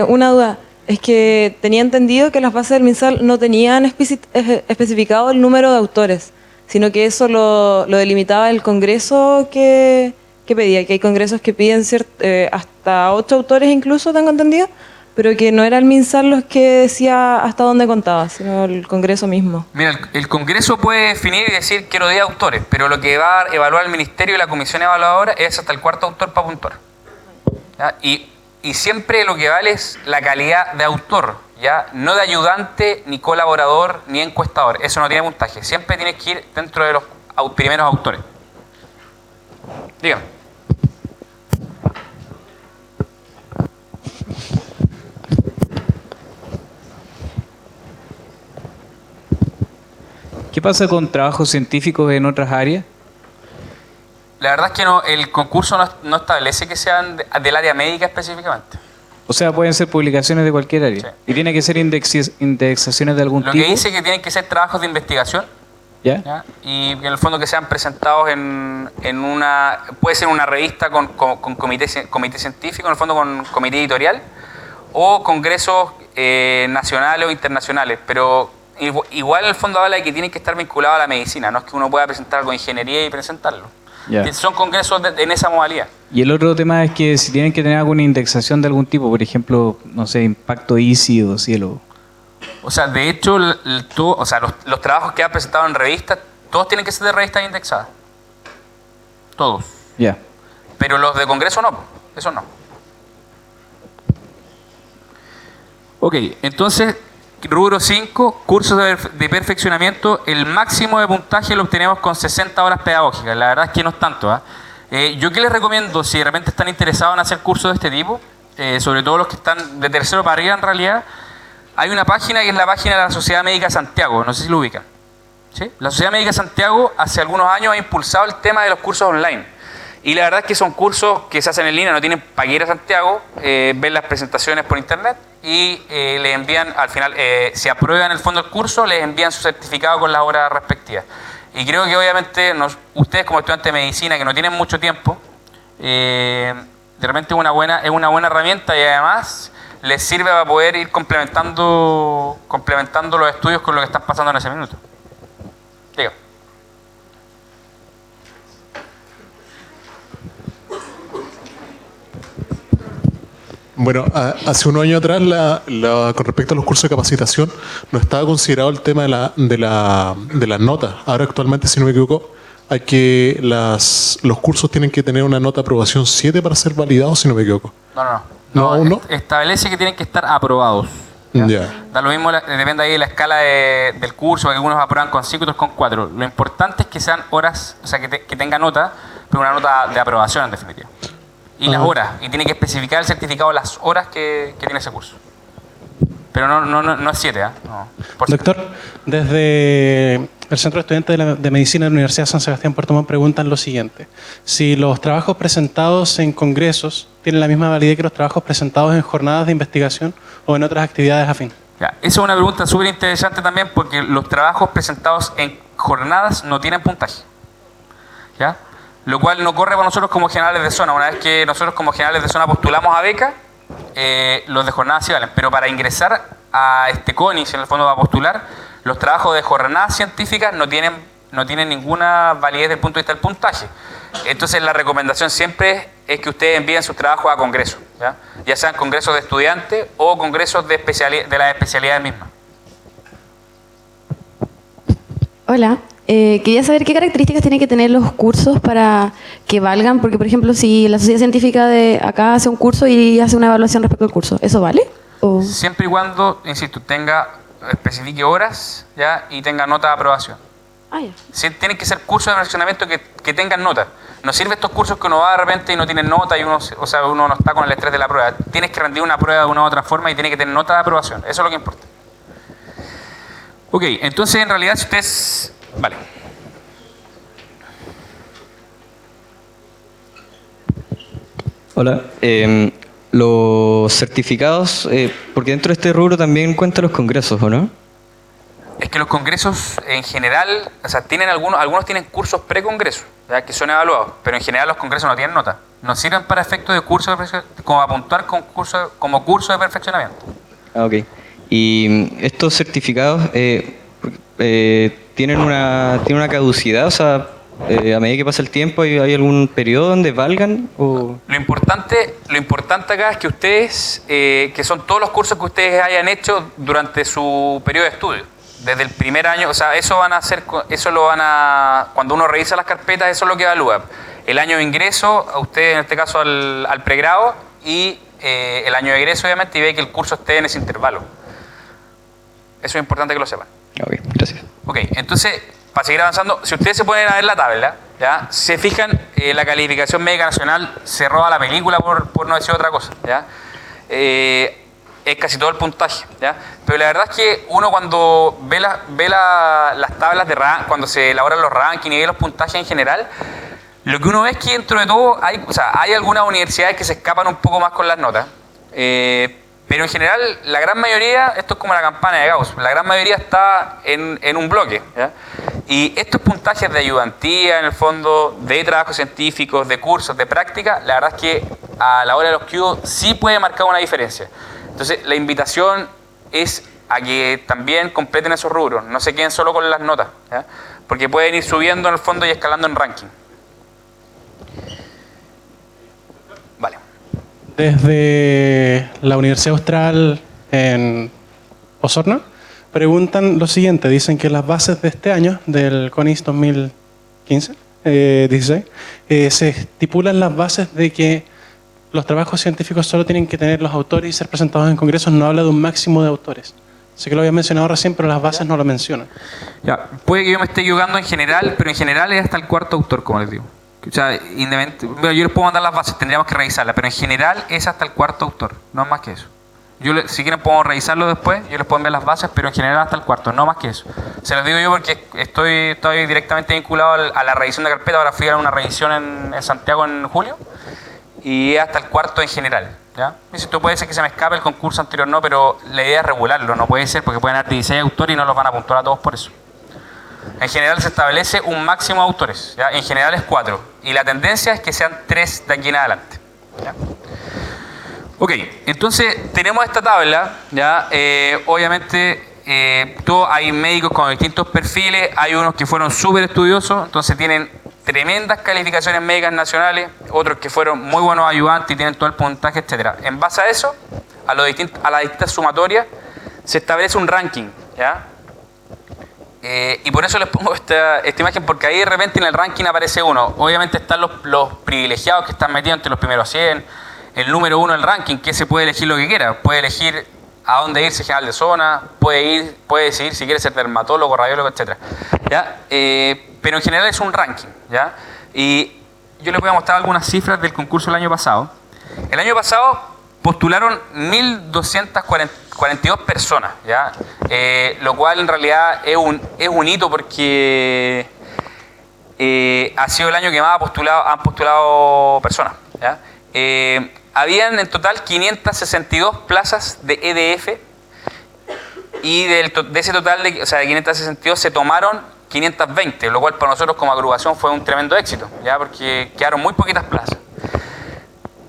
Speaker 12: una duda. Es que tenía entendido que las bases del MinSal no tenían especificado el número de autores, sino que eso lo delimitaba el Congreso que pedía, que hay congresos que piden hasta 8 autores incluso, tengo entendido, pero que no era el MinSal los que decía hasta dónde contaba, sino el Congreso mismo.
Speaker 2: Mira, el Congreso puede definir y decir quiero 10 autores, pero lo que va a evaluar el Ministerio y la Comisión Evaluadora es hasta el 4º autor para puntuar. ¿Ya? Y siempre lo que vale es la calidad de autor, ¿ya? No de ayudante, ni colaborador, ni encuestador. Eso no tiene puntaje. Siempre tienes que ir dentro de los primeros autores. Dígame.
Speaker 13: ¿Qué pasa con trabajos científicos en otras áreas?
Speaker 2: La verdad es que no, el concurso no establece que sean del área médica específicamente.
Speaker 13: O sea, pueden ser publicaciones de cualquier área. Sí. ¿Y tiene que ser indexaciones de algún tipo?
Speaker 2: Lo que dice que tienen que ser trabajos de investigación.
Speaker 13: ¿Ya?
Speaker 2: Y en el fondo que sean presentados en una... Puede ser una revista con comité científico, en el fondo con comité editorial, o congresos nacionales o internacionales. Pero igual en el fondo habla de que tienen que estar vinculados a la medicina. No es que uno pueda presentar algo de ingeniería y presentarlo.
Speaker 13: Ya.
Speaker 2: Son congresos en esa modalidad.
Speaker 13: Y el otro tema es que si tienen que tener alguna indexación de algún tipo, por ejemplo, no sé, Impacto ICI o Cielo.
Speaker 2: O sea, de hecho, los trabajos que han presentado en revistas, todos tienen que ser de revistas indexadas. Todos.
Speaker 13: Ya.
Speaker 2: Pero los de congreso no, eso no. Ok, entonces, rubro 5, cursos de perfeccionamiento. El máximo de puntaje lo obtenemos con 60 horas pedagógicas. La verdad es que no es tanto. Yo que les recomiendo, si de repente están interesados en hacer cursos de este tipo, sobre todo los que están de tercero para arriba en realidad, hay una página que es la página de la Sociedad Médica Santiago, no sé si lo ubican. ¿Sí? La Sociedad Médica Santiago hace algunos años ha impulsado el tema de los cursos online. Y la verdad es que son cursos que se hacen en línea, no tienen para ir a Santiago, ven las presentaciones por internet y les envían, al final, si aprueban el fondo del curso, les envían su certificado con las horas respectivas. Y creo que obviamente ustedes como estudiantes de medicina que no tienen mucho tiempo, de repente es una buena herramienta y además les sirve para poder ir complementando los estudios con lo que están pasando en ese minuto. Diga.
Speaker 3: Bueno, hace unos años atrás, con respecto a los cursos de capacitación, no estaba considerado el tema de las notas. Ahora actualmente, si no me equivoco, los cursos tienen que tener una nota de aprobación 7 para ser validados, si no me equivoco.
Speaker 2: No,
Speaker 3: ¿Aún no?
Speaker 2: Establece que tienen que estar aprobados.
Speaker 3: Ya.
Speaker 2: Da lo mismo, depende ahí de la escala del curso, que algunos aprueban con 5 y otros con 4. Lo importante es que sean horas, o sea, que tenga nota, pero una nota de aprobación en definitiva. Y las horas, y tiene que especificar el certificado las horas que tiene ese curso. Pero no es 7, no.
Speaker 10: Doctor, desde el Centro de Estudiantes de Medicina de la Universidad San Sebastián Puerto Montt preguntan lo siguiente: si los trabajos presentados en congresos tienen la misma validez que los trabajos presentados en jornadas de investigación o en otras actividades afín.
Speaker 2: Ya, esa es una pregunta súper interesante también porque los trabajos presentados en jornadas no tienen puntaje. ¿Ya? Lo cual no corre para nosotros como generales de zona. Una vez que nosotros como generales de zona postulamos a beca, los de jornada sí valen. Pero para ingresar a este CONICE, en el fondo para postular, los trabajos de jornadas científicas no tienen ninguna validez desde el punto de vista del puntaje. Entonces la recomendación siempre es que ustedes envíen sus trabajos a congresos, ya sean congresos de estudiantes o congresos de las especialidades mismas.
Speaker 14: Hola. Quería saber qué características tienen que tener los cursos para que valgan, porque por ejemplo si la sociedad científica de acá hace un curso y hace una evaluación respecto al curso, ¿eso vale? ¿O?
Speaker 2: Siempre y cuando, insisto, especifique horas y tenga nota de aprobación. Sí, tienen que ser cursos de perfeccionamiento que tengan nota. No sirve estos cursos que uno va de repente y no tiene nota y uno no está con el estrés de la prueba. Tienes que rendir una prueba de una u otra forma y tiene que tener nota de aprobación. Eso es lo que importa. Ok, entonces en realidad si ustedes... Vale.
Speaker 15: Hola. Los certificados, porque dentro de este rubro también cuentan los congresos, ¿o no?
Speaker 2: Es que los congresos en general, o sea, tienen algunos tienen cursos pre-congresos, que son evaluados, pero en general los congresos no tienen nota. No sirven para efectos de curso como apuntar como curso de perfeccionamiento.
Speaker 15: Ah, ok. ¿Y estos certificados tienen una caducidad? O sea, a medida que pasa el tiempo, ¿hay algún periodo donde valgan? O...
Speaker 2: Lo importante acá es que ustedes, que son todos los cursos que ustedes hayan hecho durante su periodo de estudio, desde el primer año, o sea, cuando uno revisa las carpetas, eso es lo que evalúa. El año de ingreso, a ustedes en este caso al pregrado, y el año de egreso, obviamente, y ve que el curso esté en ese intervalo. Eso es importante que lo sepan.
Speaker 15: Ok, gracias.
Speaker 2: Ok, entonces, para seguir avanzando, si ustedes se ponen a ver la tabla, ¿ya? Se fijan, la calificación médica nacional se roba la película por no decir otra cosa, ¿ya? Es casi todo el puntaje, ¿ya? Pero la verdad es que uno cuando ve las tablas de ranking, cuando se elaboran los rankings y ve los puntajes en general, lo que uno ve es que dentro de todo hay algunas universidades que se escapan un poco más con las notas, pero en general la gran mayoría, esto es como la campana de Gauss, la gran mayoría está en un bloque, ¿ya? Y estos puntajes de ayudantía, en el fondo, de trabajos científicos, de cursos, de práctica, la verdad es que a la hora de los QO sí puede marcar una diferencia. Entonces la invitación es a que también completen esos rubros, no se queden solo con las notas, ¿ya? Porque pueden ir subiendo en el fondo y escalando en ranking. Vale.
Speaker 10: Desde la Universidad Austral en Osorno preguntan lo siguiente, dicen que las bases de este año, del CONIS 2016, se estipulan las bases de que los trabajos científicos solo tienen que tener los autores y ser presentados en congresos, no habla de un máximo de autores. Sé que lo había mencionado recién, pero las bases no lo mencionan.
Speaker 2: Ya, puede que yo me esté equivocando en general, pero en general es hasta el cuarto autor, como les digo. O sea, yo les puedo mandar las bases, tendríamos que revisarlas, pero en general es hasta el cuarto autor, no es más que eso. Si quieren podemos revisarlo después, yo les puedo enviar las bases, pero en general hasta el cuarto, no más que eso. Se los digo yo porque estoy directamente vinculado a la revisión de carpeta. Ahora fui a una revisión en Santiago en julio y es hasta el cuarto en general, ¿ya? Y si esto puede ser que se me escape el concurso anterior, no, pero la idea es regularlo, no puede ser porque pueden haber 16 autores y no los van a puntuar a todos por eso. En general se establece un máximo de autores, ¿ya? En general es 4 y la tendencia es que sean 3 de aquí en adelante, ¿ya? Ok, entonces tenemos esta tabla, ¿ya? Obviamente hay médicos con distintos perfiles, hay unos que fueron súper estudiosos, entonces tienen tremendas calificaciones médicas nacionales, otros que fueron muy buenos ayudantes y tienen todo el puntaje, etcétera. En base a eso, a las distintas sumatorias, se establece un ranking, ¿ya? Y por eso les pongo esta imagen, porque ahí de repente en el ranking aparece uno. Obviamente están los privilegiados que están metidos entre los primeros 100, el número 1 del ranking, que se puede elegir lo que quiera. Puede elegir a dónde irse, general de zona, puede decidir si quiere ser dermatólogo, radiólogo, etc. ¿Ya? Pero en general es un ranking, ¿ya? Y yo les voy a mostrar algunas cifras del concurso del año pasado. El año pasado postularon 1.242 personas, ¿ya? Lo cual en realidad es un hito porque ha sido el año que más han postulado personas, ¿ya? Habían en total 562 plazas de EDF y de ese total de 562 se tomaron 520, lo cual para nosotros como agrupación fue un tremendo éxito, ¿ya? Porque quedaron muy poquitas plazas.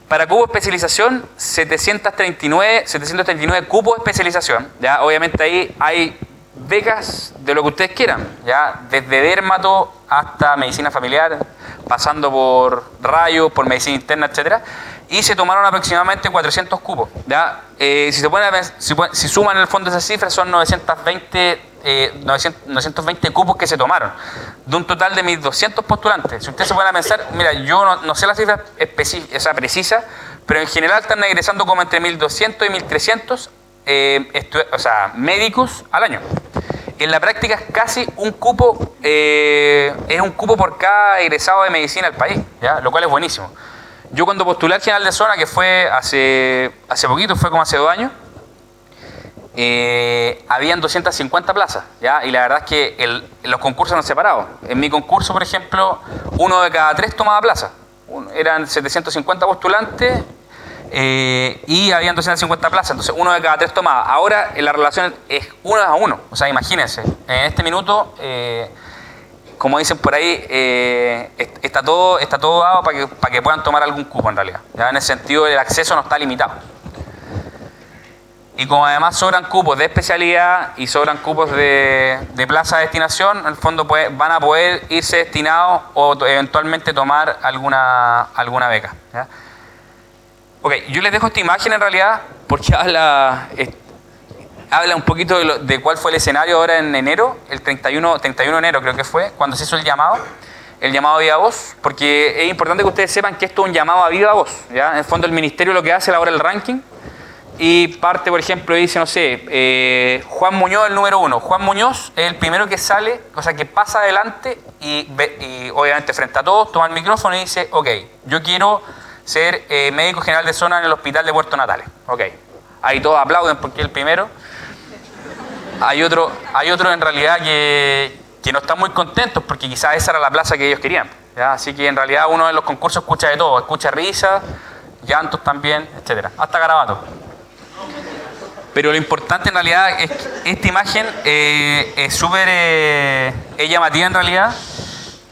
Speaker 2: Para cupo de especialización, 739 cupos de especialización, ¿ya? Obviamente ahí hay becas de lo que ustedes quieran, ¿ya? Desde dermato hasta medicina familiar, pasando por rayos, por medicina interna, etcétera. Y se tomaron aproximadamente 400 cupos, ¿ya? Si suman en el fondo esas cifras, son 920 cupos que se tomaron, de un total de 1.200 postulantes. Si ustedes se pueden pensar, mira, yo no sé la cifra precisa, pero en general están egresando como entre 1.200 y 1.300 médicos al año. En la práctica es casi un cupo, es un cupo por cada egresado de medicina al país, ¿ya? Lo cual es buenísimo. Yo cuando postulé al general de zona, que fue hace poquito, fue como hace 2 años, habían 250 plazas, ¿ya? Y la verdad es que los concursos eran separados. En mi concurso, por ejemplo, 1 de cada 3 tomaba plaza. Eran 750 postulantes y habían 250 plazas, entonces 1 de cada 3 tomaba. Ahora la relación es 1 a 1, o sea, imagínense, en este minuto, como dicen por ahí, está todo dado para que puedan tomar algún cupo en realidad, ¿ya? En ese sentido el acceso no está limitado. Y como además sobran cupos de especialidad y sobran cupos de plaza de destinación, en el fondo van a poder irse destinados o eventualmente tomar alguna beca. ¿Ya? Ok, yo les dejo esta imagen en realidad porque habla un poquito de cuál fue el escenario ahora en enero, el 31 de enero creo que fue, cuando se hizo el llamado a viva voz, porque es importante que ustedes sepan que esto es un llamado a viva voz. ¿Ya? En el fondo el ministerio lo que hace es elaborar el ranking y parte, por ejemplo, dice, no sé, Juan Muñoz el número 1. Juan Muñoz es el primero que sale, o sea, que pasa adelante y obviamente frente a todos toma el micrófono y dice, ok, yo quiero ser médico general de zona en el hospital de Puerto Natales. Ok, ahí todos aplauden porque es el primero. Hay otro en realidad que no están muy contentos porque quizás esa era la plaza que ellos querían. ¿Ya? Así que en realidad uno en los concursos escucha de todo, escucha risas, llantos también, etcétera, hasta garabatos. Pero lo importante en realidad es que esta imagen es súper llamativa en realidad,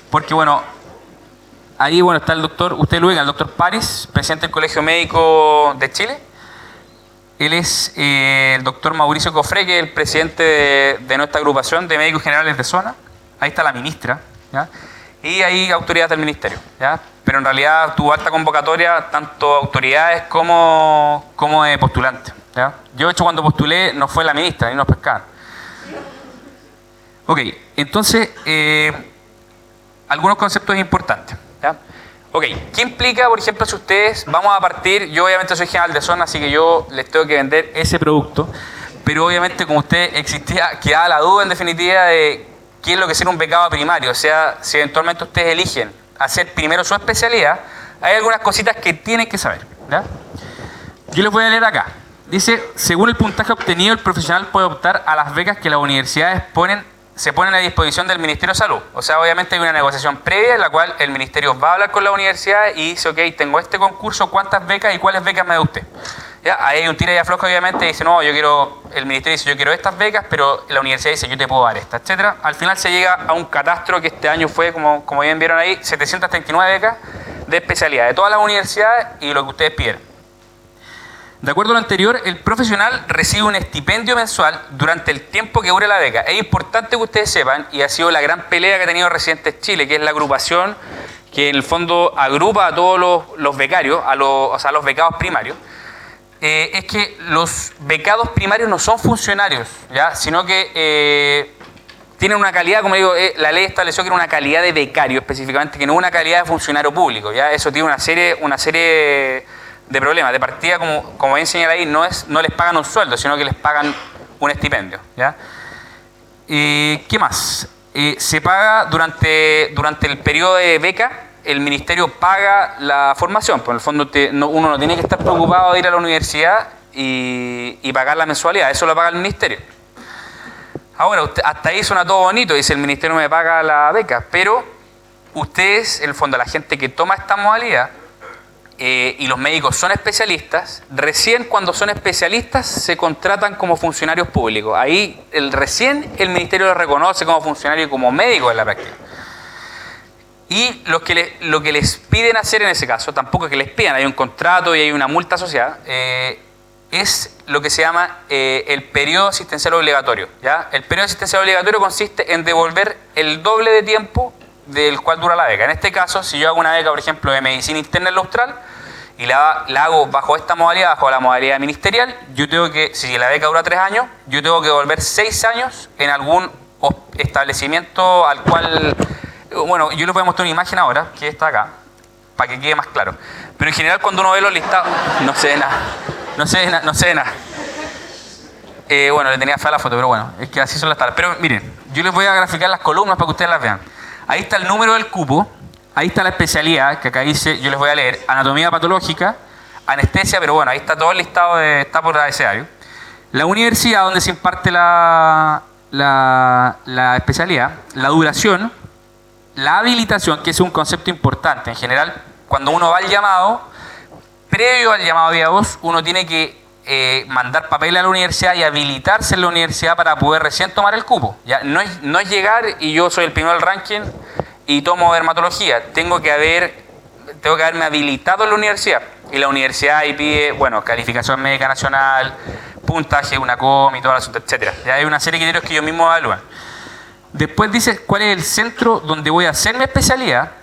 Speaker 2: porque bueno, ahí bueno está el doctor, usted lo ubica, el doctor París, presidente del Colegio Médico de Chile. Él es el doctor Mauricio Cofré, que es el presidente de nuestra agrupación de médicos generales de zona. Ahí está la ministra, ¿ya? Y hay autoridades del ministerio, ¿ya? Pero en realidad tuvo alta convocatoria, tanto autoridades como postulantes, ¿ya? Yo, de hecho, cuando postulé, no fue la ministra, ni nos pescaban. Ok, entonces, algunos conceptos importantes, ¿ya? Ok, ¿qué implica, por ejemplo, si ustedes, vamos a partir, yo obviamente soy general de zona, así que yo les tengo que vender ese producto, pero obviamente como usted quedaba la duda en definitiva de qué es lo que es ser un becado primario, o sea, si eventualmente ustedes eligen hacer primero su especialidad, hay algunas cositas que tienen que saber, ¿ya? Yo les voy a leer acá. Dice, según el puntaje obtenido, el profesional puede optar a las becas que las universidades se ponen a disposición del Ministerio de Salud. O sea, obviamente hay una negociación previa en la cual el Ministerio va a hablar con la universidad y dice, ok, tengo este concurso, ¿cuántas becas y cuáles becas me da usted? ¿Ya? Ahí hay un tira y afloja, obviamente, y dice, no, el Ministerio dice, yo quiero estas becas, pero la universidad dice, yo te puedo dar esta, etcétera. Al final se llega a un catastro que este año fue, como bien vieron ahí, 739 becas de especialidad de todas las universidades y lo que ustedes pidieron. De acuerdo a lo anterior, el profesional recibe un estipendio mensual durante el tiempo que dure la beca. Es importante que ustedes sepan, y ha sido la gran pelea que ha tenido Residentes Chile, que es la agrupación que en el fondo agrupa a todos los becarios, o sea, a los becados primarios, es que los becados primarios no son funcionarios, ¿ya? Sino que tienen una calidad, como digo, la ley estableció que era una calidad de becario específicamente, que no una calidad de funcionario público, ¿ya? Eso tiene una serie de problemas. De partida, como bien señala ahí, no les pagan un sueldo, sino que les pagan un estipendio, ¿ya? ¿Qué más? Se paga durante el periodo de beca, el ministerio paga la formación, pues en el fondo uno no tiene que estar preocupado de ir a la universidad y pagar la mensualidad, eso lo paga el ministerio. Ahora, hasta ahí suena todo bonito, dice el ministerio me paga la beca, pero ustedes, en el fondo, la gente que toma esta modalidad, y los médicos son especialistas, recién cuando son especialistas se contratan como funcionarios públicos. Ahí recién el ministerio los reconoce como funcionarios y como médicos en la práctica. Y lo que les piden hacer en ese caso, tampoco es que les pidan, hay un contrato y hay una multa asociada, es lo que se llama el periodo asistencial obligatorio, ¿ya? El periodo asistencial obligatorio consiste en devolver el doble de tiempo del cual dura la beca. En este caso, si yo hago una beca, por ejemplo, de medicina interna en la Austral y la hago bajo esta modalidad, bajo la modalidad ministerial, yo tengo que, si la beca dura 3 años, yo tengo que devolver 6 años en algún establecimiento al cual, bueno, yo les voy a mostrar una imagen ahora, que está acá, para que quede más claro. Pero en general cuando uno ve los listados, no se ve nada. Bueno, le tenía fe a la foto, pero bueno, es que así son las tablas. Pero miren, yo les voy a graficar las columnas para que ustedes las vean. Ahí está el número del cupo, ahí está la especialidad, que acá dice, yo les voy a leer, anatomía patológica, anestesia, pero bueno, ahí está todo el listado, está por abecedario. La universidad donde se imparte la especialidad, la duración, la habilitación, que es un concepto importante. En general, cuando uno va al llamado, previo al llamado vía voz, uno tiene que mandar papel a la universidad y habilitarse en la universidad para poder recién tomar el cupo. ¿Ya? No es llegar y yo soy el primero del ranking y tomo dermatología. Tengo que tengo que haberme habilitado en la universidad. Y la universidad ahí pide, bueno, calificación médica nacional, puntaje, una COM y todo el asunto, etc. Ya hay una serie de criterios que ellos mismos evalúan. Después dice cuál es el centro donde voy a hacer mi especialidad,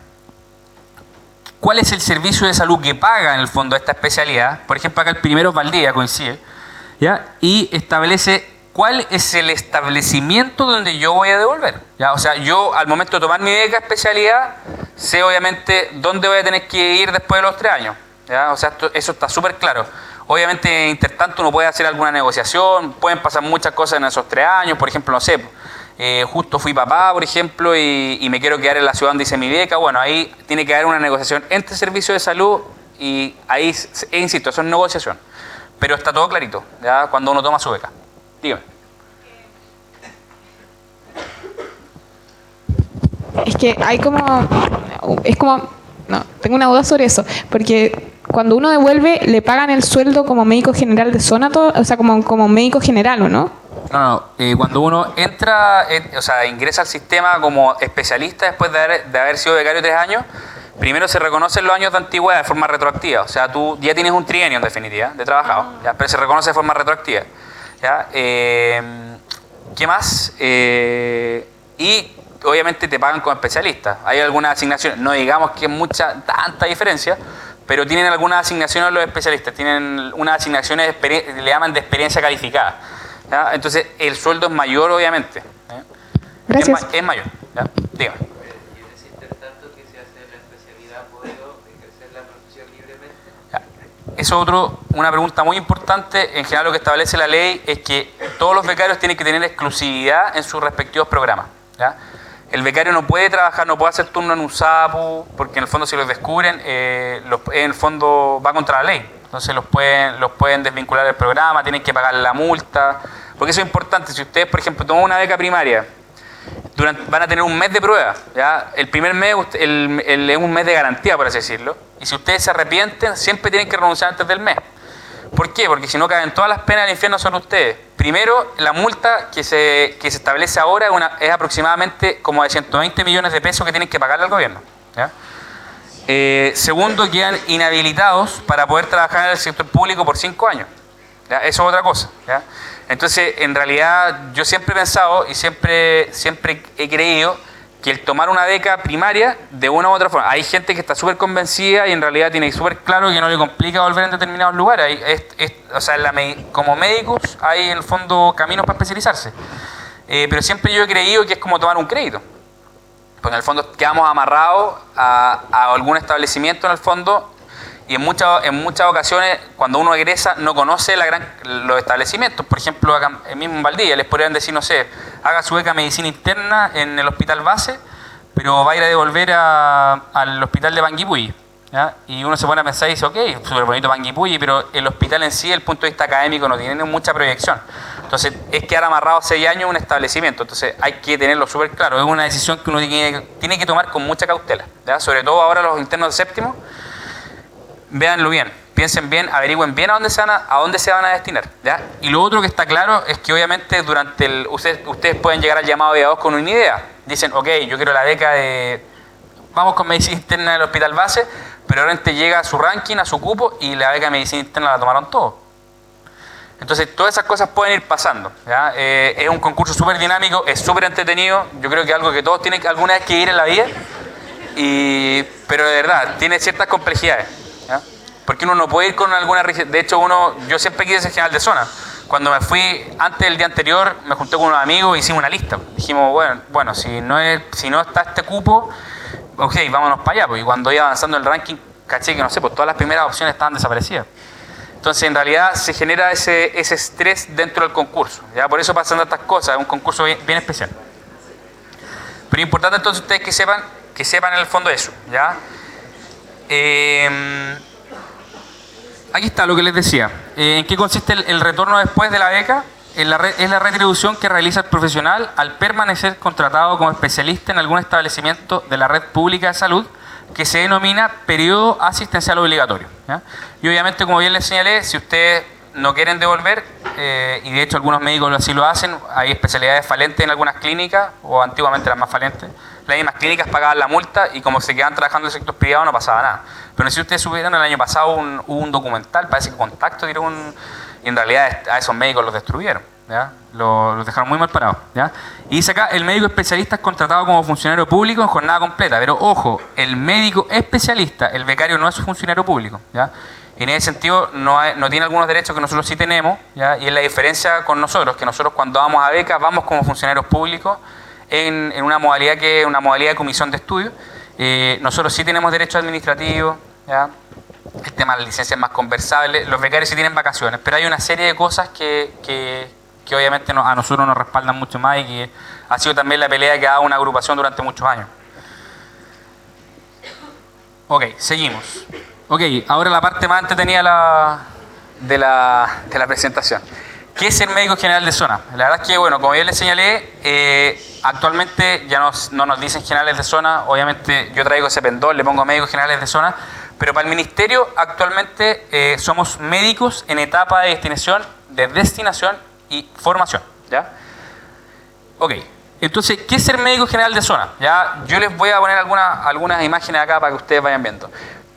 Speaker 2: cuál es el servicio de salud que paga en el fondo esta especialidad. Por ejemplo, acá el primero es Valdivia, coincide, ¿ya? Y establece cuál es el establecimiento donde yo voy a devolver, ¿ya? O sea, yo al momento de tomar mi beca especialidad sé obviamente dónde voy a tener que ir después de los 3 años, ¿ya? O sea, eso está súper claro. Obviamente, intertanto, uno puede hacer alguna negociación, pueden pasar muchas cosas en esos 3 años, por ejemplo, no sé, justo fui papá, por ejemplo, y me quiero quedar en la ciudad donde hice mi beca. Bueno, ahí tiene que haber una negociación entre servicios de salud y ahí, insisto, eso es negociación. Pero está todo clarito, ¿ya? Cuando uno toma su beca. Dígame.
Speaker 6: Es que hay no, tengo una duda sobre eso, porque cuando uno devuelve, le pagan el sueldo como médico general de zona, o sea, como médico general, ¿o no?
Speaker 2: No, cuando uno entra, o sea, ingresa al sistema como especialista después de haber sido becario 3 años, primero se reconocen los años de antigüedad de forma retroactiva. O sea, tú ya tienes un trienio en definitiva de trabajado, ¿ya? Pero se reconoce de forma retroactiva, ¿ya? ¿Qué más? Y obviamente te pagan como especialista. Hay algunas asignaciones, no digamos que es tanta diferencia, pero tienen algunas asignaciones los especialistas, tienen unas asignaciones, le llaman de experiencia calificada, ¿ya? Entonces el sueldo es mayor, obviamente, ¿eh?
Speaker 6: Gracias.
Speaker 2: Es mayor, ¿ya? Dígame. Eso es una pregunta muy importante. En general lo que establece la ley es que todos los becarios tienen que tener exclusividad en sus respectivos programas, ¿ya? El becario no puede trabajar, no puede hacer turno en un SAPU, porque en el fondo si los descubren, en el fondo va contra la ley. Entonces los pueden desvincular del programa, tienen que pagar la multa, porque eso es importante. Si ustedes, por ejemplo, toman una beca primaria, van a tener un mes de prueba, ¿ya? El primer mes es un mes de garantía, por así decirlo, y si ustedes se arrepienten, siempre tienen que renunciar antes del mes. ¿Por qué? Porque si no caen todas las penas del infierno son ustedes. Primero, la multa que se establece ahora es aproximadamente como de 120 millones de pesos que tienen que pagarle al gobierno, ¿ya? Segundo, quedan inhabilitados para poder trabajar en el sector público por 5 años, ¿ya? Eso es otra cosa, ¿ya? Entonces, en realidad, yo siempre he pensado y siempre he creído que el tomar una beca primaria, de una u otra forma, hay gente que está súper convencida y en realidad tiene súper claro que no le complica volver en determinados lugares. O sea, como médicos hay en el fondo caminos para especializarse. Pero siempre yo he creído que es como tomar un crédito. Porque en el fondo quedamos amarrados a algún establecimiento en el fondo. Y en muchas ocasiones, cuando uno egresa, no conoce los establecimientos. Por ejemplo, acá mismo en Valdivia, les podrían decir, no sé, haga su beca de medicina interna en el hospital base, pero va a ir a devolver al hospital de Panguipulli, ¿ya? Y uno se pone a pensar y dice, ok, súper bonito Panguipulli, pero el hospital en sí, desde el punto de vista académico, no tiene mucha proyección. Entonces, es quedar amarrado 6 años un establecimiento. Entonces, hay que tenerlo súper claro. Es una decisión que uno tiene que tomar con mucha cautela, ¿ya? Sobre todo ahora los internos de séptimo. Véanlo bien, piensen bien, averigüen bien a dónde se van a destinar, ¿ya? Y lo otro que está claro es que obviamente ustedes pueden llegar al llamado de A2 con una idea. Dicen, ok, yo quiero la beca vamos con medicina interna del hospital base, pero realmente llega a su ranking, a su cupo, y la beca de medicina interna la tomaron todos. Entonces, todas esas cosas pueden ir pasando, ¿ya? Es un concurso súper dinámico, es súper entretenido. Yo creo que es algo que todos tienen alguna vez que ir en la vida, pero de verdad, tiene ciertas complejidades, ¿ya? Porque uno no puede ir con alguna... De hecho, yo siempre quise ser general de zona. Cuando me fui, antes del día anterior, me junté con unos amigos e hicimos una lista. Dijimos, bueno, si no está este cupo, ok, vámonos para allá. Pues, y cuando iba avanzando el ranking, caché que, no sé, pues todas las primeras opciones estaban desaparecidas. Entonces, en realidad, se genera ese estrés dentro del concurso, ¿ya? Por eso pasan estas cosas, es un concurso bien especial. Pero es importante entonces ustedes que sepan en el fondo eso, ¿ya? Aquí está lo que les decía. ¿En qué consiste el retorno después de la beca? Es la retribución que realiza el profesional al permanecer contratado como especialista en algún establecimiento de la red pública de salud que se denomina periodo asistencial obligatorio, ¿ya? Y obviamente, como bien les señalé, si ustedes no quieren devolver, y de hecho algunos médicos así lo hacen, hay especialidades falentes en algunas clínicas, o antiguamente las más falentes, las mismas clínicas pagaban la multa y como se quedaban trabajando en el sector privado no pasaba nada. Pero no sé si ustedes supieron, el año pasado hubo un documental, parece que Contacto tiró y en realidad a esos médicos los destruyeron, ¿ya? Los dejaron muy mal parados, ¿ya? Y dice acá, el médico especialista es contratado como funcionario público en jornada completa, pero ojo, el médico especialista, el becario no es funcionario público, ¿ya? Y en ese sentido no tiene algunos derechos que nosotros sí tenemos, ¿ya? Y es la diferencia con nosotros, que nosotros cuando vamos a becas vamos como funcionarios públicos en una modalidad que es una modalidad de comisión de estudio. Nosotros sí tenemos derechos administrativos, ¿ya? El tema de las licencias es más conversable, los becarios sí tienen vacaciones, pero hay una serie de cosas que obviamente a nosotros nos respaldan mucho más y que ha sido también la pelea que ha dado una agrupación durante muchos años. Ok, seguimos. Ok, ahora la parte más entretenida de la presentación. ¿Qué es el médico general de zona? La verdad es que, bueno, como ya les señalé, actualmente ya no nos dicen generales de zona. Obviamente yo traigo ese pendón, le pongo médicos generales de zona, pero para el ministerio actualmente somos médicos en etapa de destinación y formación, ¿ya? Ok, entonces, ¿qué es ser médico general de zona? ¿Ya? Yo les voy a poner algunas imágenes acá para que ustedes vayan viendo.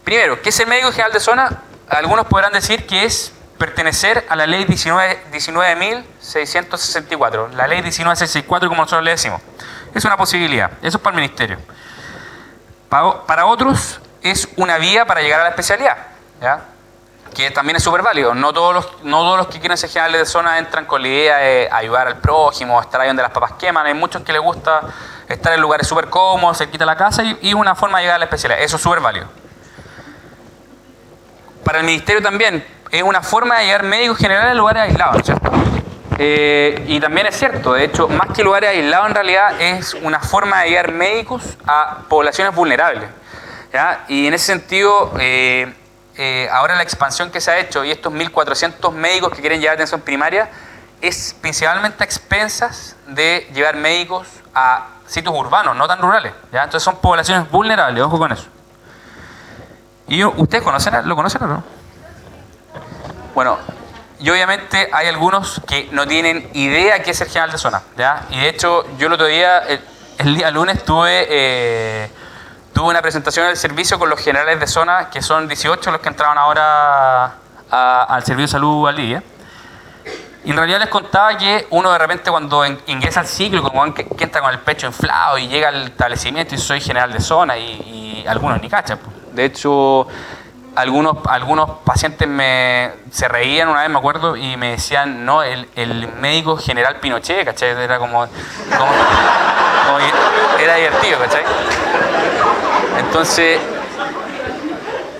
Speaker 2: Primero, ¿qué es el médico general de zona? Algunos podrán decir que es pertenecer a la ley 19.664, la ley 19.664 como nosotros le decimos. Es una posibilidad, eso es para el ministerio. Para otros es una vía para llegar a la especialidad, ¿ya? Que también es súper válido. No todos los que quieren ser generales de zona entran con la idea de ayudar al prójimo, estar ahí donde las papas queman. Hay muchos que les gusta estar en lugares súper cómodos, cerquita de la casa y una forma de llegar a la especialidad. Eso es súper válido. Para el ministerio también es una forma de llegar médicos generales a lugares aislados, ¿cierto? Y también es cierto, de hecho, más que lugares aislados en realidad es una forma de llegar médicos a poblaciones vulnerables, ¿ya? Y en ese sentido, ahora la expansión que se ha hecho y estos 1.400 médicos que quieren llevar atención primaria es principalmente a expensas de llevar médicos a sitios urbanos, no tan rurales, ¿ya? Entonces son poblaciones vulnerables, ojo con eso. ¿Y ustedes lo conocen o no? Bueno, y obviamente hay algunos que no tienen idea qué es el general de zona, ¿ya? Y de hecho, yo el otro día, el día lunes, tuve una presentación del servicio con los generales de zona, que son 18 los que entraban ahora al servicio de salud Valdivia. Y en realidad les contaba que uno de repente cuando ingresa al ciclo, como que entra con el pecho inflado y llega al establecimiento y soy general de zona y algunos ni cachan. De hecho, algunos pacientes se reían una vez, me acuerdo, y me decían, no, el médico general Pinochet, ¿cachai? Era como era divertido, ¿cachai?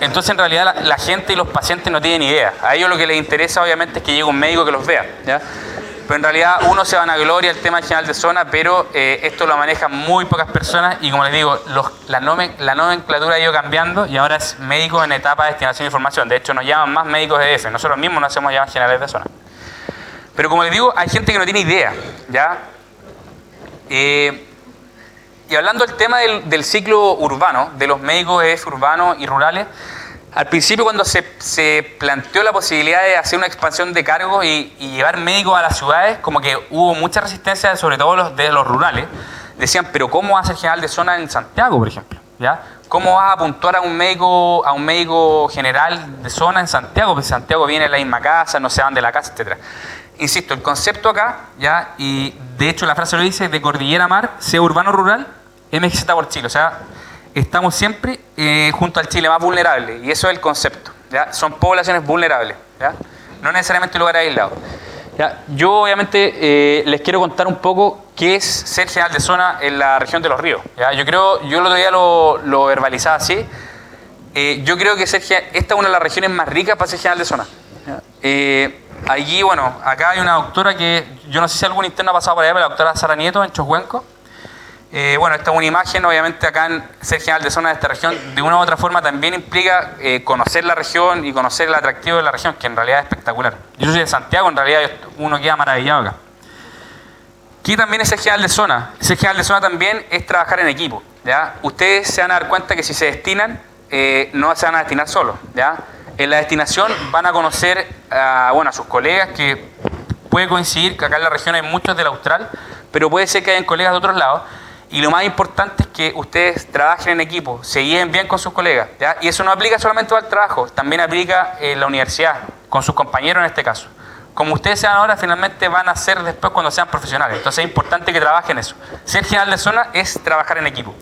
Speaker 2: Entonces en realidad la gente y los pacientes no tienen idea. A ellos lo que les interesa obviamente es que llegue un médico que los vea, ¿ya? Pero en realidad uno se vanagloria el tema general de zona, pero esto lo manejan muy pocas personas y como les digo, la nomenclatura ha ido cambiando y ahora es médico en etapa de destinación y formación. De hecho nos llaman más médicos de DF, nosotros mismos no hacemos llamar generales de zona. Pero como les digo, hay gente que no tiene idea, ¿ya? Y hablando del tema del ciclo urbano, de los médicos EF urbanos y rurales, al principio cuando se planteó la posibilidad de hacer una expansión de cargos y llevar médicos a las ciudades, como que hubo mucha resistencia, sobre todo de los rurales. Decían, pero ¿cómo vas a ser general de zona en Santiago, por ejemplo? ¿Ya? ¿Cómo vas a puntuar a un médico general de zona en Santiago? Porque Santiago viene en la misma casa, no se van de la casa, etcétera. Insisto, el concepto acá, ¿ya? Y de hecho la frase lo dice, de cordillera mar, sea urbano rural, MGZ por Chile. O sea, estamos siempre junto al Chile más vulnerable, y eso es el concepto, ¿ya? Son poblaciones vulnerables, ¿ya? No necesariamente lugares aislados, ¿ya? Yo obviamente les quiero contar un poco qué es ser general de zona en la región de Los Ríos, ¿ya? Yo el otro día lo verbalizaba así. Yo creo que esta es una de las regiones más ricas para ser general de zona, ¿ya? Allí, bueno, acá hay una doctora que, yo no sé si algún interno ha pasado por allá, pero la doctora Sara Nieto en Chocuenco. Bueno, esta es una imagen, obviamente acá en ser general de zona de esta región, de una u otra forma también implica conocer la región y conocer el atractivo de la región, que en realidad es espectacular. Yo soy de Santiago, en realidad uno queda maravillado acá. ¿Qué también es ser general de zona? Ser general de zona también es trabajar en equipo, ¿ya? Ustedes se van a dar cuenta que si se destinan, no se van a destinar solos, ¿ya? En la destinación van a conocer a sus colegas, que puede coincidir que acá en la región hay muchos del Austral, pero puede ser que hayan colegas de otros lados. Y lo más importante es que ustedes trabajen en equipo, se lleven bien con sus colegas, ¿ya? Y eso no aplica solamente al trabajo, también aplica en la universidad, con sus compañeros en este caso. Como ustedes sean ahora, finalmente van a ser después cuando sean profesionales. Entonces es importante que trabajen eso. Ser general de zona es trabajar en equipo.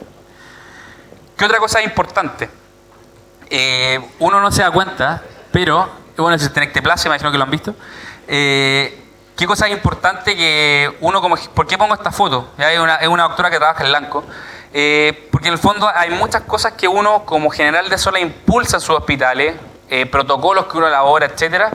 Speaker 2: ¿Qué otra cosa es importante? Uno no se da cuenta, pero, bueno, si tenés Plaza, imagino que lo han visto. ¿Qué cosa es importante que uno como... ¿Por qué pongo esta foto? ¿Ya? Es una doctora que trabaja en Lanco. Porque en el fondo hay muchas cosas que uno como general de zona impulsa en sus hospitales, protocolos que uno elabora, etcétera,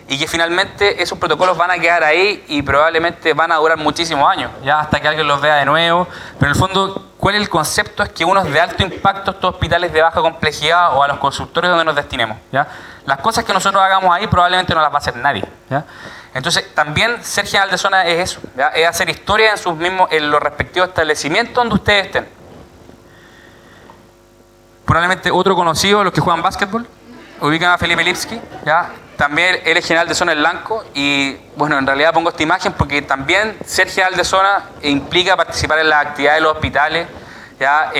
Speaker 2: y que finalmente esos protocolos van a quedar ahí y probablemente van a durar muchísimos años, ya hasta que alguien los vea de nuevo. Pero en el fondo, ¿cuál es el concepto? Es que unos de alto impacto, estos hospitales de baja complejidad o a los consultorios donde nos destinemos, ¿ya? Las cosas que nosotros hagamos ahí probablemente no las va a hacer nadie, ¿ya? Entonces, también ser general de zona es eso, ¿ya? Es hacer historia en los respectivos establecimientos donde ustedes estén. Probablemente otro conocido, los que juegan básquetbol, ubican a Felipe Lipski, ¿ya? También él es general de zona en Lanco y, bueno, en realidad pongo esta imagen porque también ser general de zona implica participar en las actividades de los hospitales, ¿ya?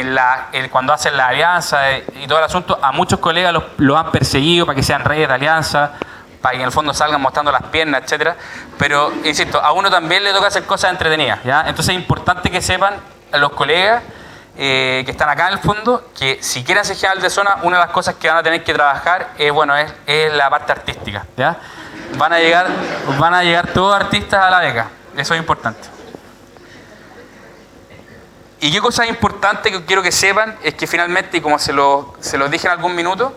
Speaker 2: Cuando hacen la alianza y todo el asunto. A muchos colegas los han perseguido para que sean reyes de alianza, para que en el fondo salgan mostrando las piernas, etcétera. Pero, insisto, a uno también le toca hacer cosas entretenidas, ¿ya? Entonces es importante que sepan a los colegas que están acá en el fondo, que si quieren ser general de zona, una de las cosas que van a tener que trabajar es la parte artística, ¿ya? Van a llegar todos artistas a la beca, eso es importante. Y qué cosa importante que quiero que sepan es que finalmente, y como se los dije en algún minuto,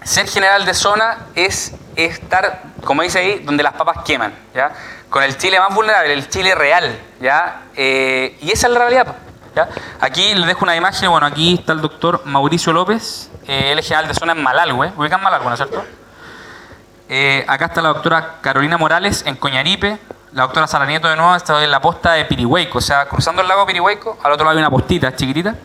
Speaker 2: ser general de zona es estar, como dice ahí, donde las papas queman, ¿ya? Con el Chile más vulnerable, el Chile real, ¿ya? Y esa es la realidad, ¿ya? Aquí les dejo una imagen. Bueno, aquí está el doctor Mauricio López, él es general de zona en Malalhue, ubican Malalhue, ¿no es cierto? Acá está la doctora Carolina Morales en Coñaripe, la doctora Sara Nieto de nuevo está en la posta de Pirihueco, o sea, cruzando el lago Pirihueco, al otro lado hay una postita chiquitita,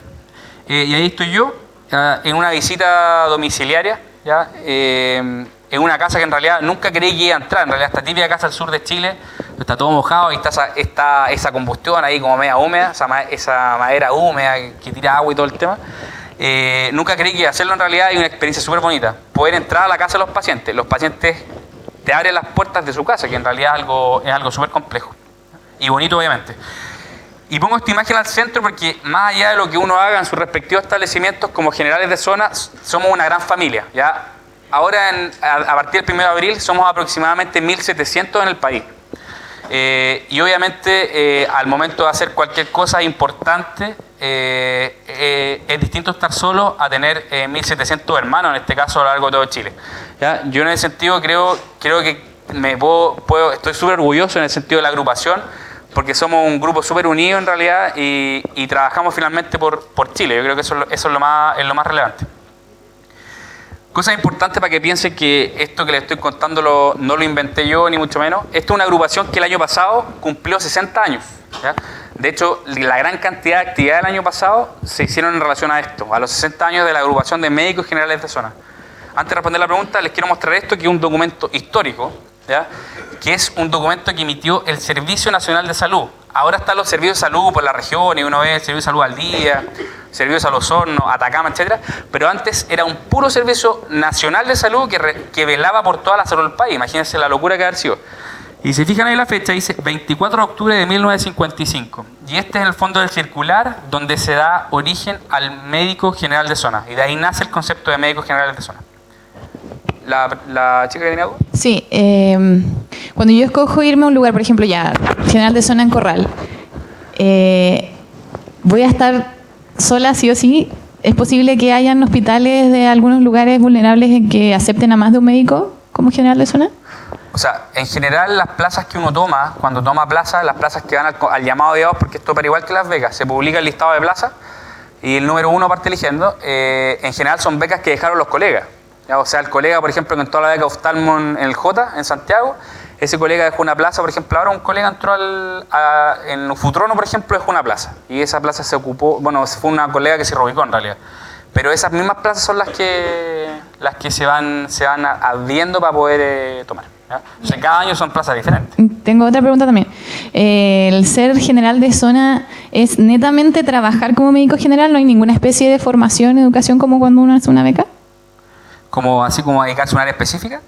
Speaker 2: y ahí estoy yo en una visita domiciliaria, ¿ya? En una casa que en realidad nunca creí que iba a entrar, en realidad esta típica casa del sur de Chile, está todo mojado y está esa combustión ahí como media húmeda, esa madera húmeda que tira agua y todo el tema. Nunca creí que iba a hacerlo en realidad, y una experiencia súper bonita. Poder entrar a la casa de los pacientes te abren las puertas de su casa, que en realidad es algo súper complejo y bonito obviamente. Y pongo esta imagen al centro porque más allá de lo que uno haga en sus respectivos establecimientos como generales de zona, somos una gran familia, ¿ya? Ahora, a partir del 1 de abril, somos aproximadamente 1.700 en el país. Y obviamente, al momento de hacer cualquier cosa importante, es distinto estar solo a tener 1.700 hermanos, en este caso a lo largo de todo Chile, ¿ya? Yo en ese sentido creo que estoy súper orgulloso en el sentido de la agrupación, porque somos un grupo súper unido en realidad y trabajamos finalmente por Chile. Yo creo que eso es lo más relevante. Cosas importantes para que piensen que esto que les estoy contando no lo inventé yo, ni mucho menos. Esta es una agrupación que el año pasado cumplió 60 años, ¿ya? De hecho, la gran cantidad de actividades del año pasado se hicieron en relación a esto, a los 60 años de la agrupación de médicos generales de zona. Antes de responder la pregunta, les quiero mostrar esto, que es un documento histórico, ¿ya? Que es un documento que emitió el Servicio Nacional de Salud. Ahora están los servicios de salud por la región, y uno ve el Servicio de Salud al Día, Servicio de Salud Osorno, Atacama, etc. Pero antes era un puro Servicio Nacional de Salud que velaba por toda la salud del país. Imagínense la locura que ha sido. Y si fijan ahí la fecha, dice 24 de octubre de 1955. Y este es el fondo del circular donde se da origen al médico general de zona. Y de ahí nace el concepto de médicos generales de zona. ¿La chica que tenía algo?
Speaker 5: Sí, cuando yo escojo irme a un lugar, por ejemplo, ya, general de zona en Corral, voy a estar sola sí o sí. ¿Es posible que hayan hospitales de algunos lugares vulnerables en que acepten a más de un médico como general de zona?
Speaker 2: O sea, en general las plazas que uno toma, cuando toma plaza, las plazas que van al llamado de dados, porque esto opera igual que Las Vegas, se publica el listado de plazas y el número 1 parte eligiendo, en general son becas que dejaron los colegas. ¿Ya? O sea, el colega, por ejemplo, que entró a la beca Oftalmo en el J, en Santiago, ese colega dejó una plaza, por ejemplo, ahora un colega entró en Futrono, por ejemplo, dejó una plaza. Y esa plaza se ocupó, bueno, fue una colega que se reubicó en realidad. Pero esas mismas plazas son las que se van adviendo para poder tomar. ¿ya? Entonces, cada año son plazas diferentes.
Speaker 5: Tengo otra pregunta también. ¿El ser general de zona es netamente trabajar como médico general? ¿No hay ninguna especie de formación, educación como cuando uno hace una beca?
Speaker 2: ¿Así como dedicarse a un área específica?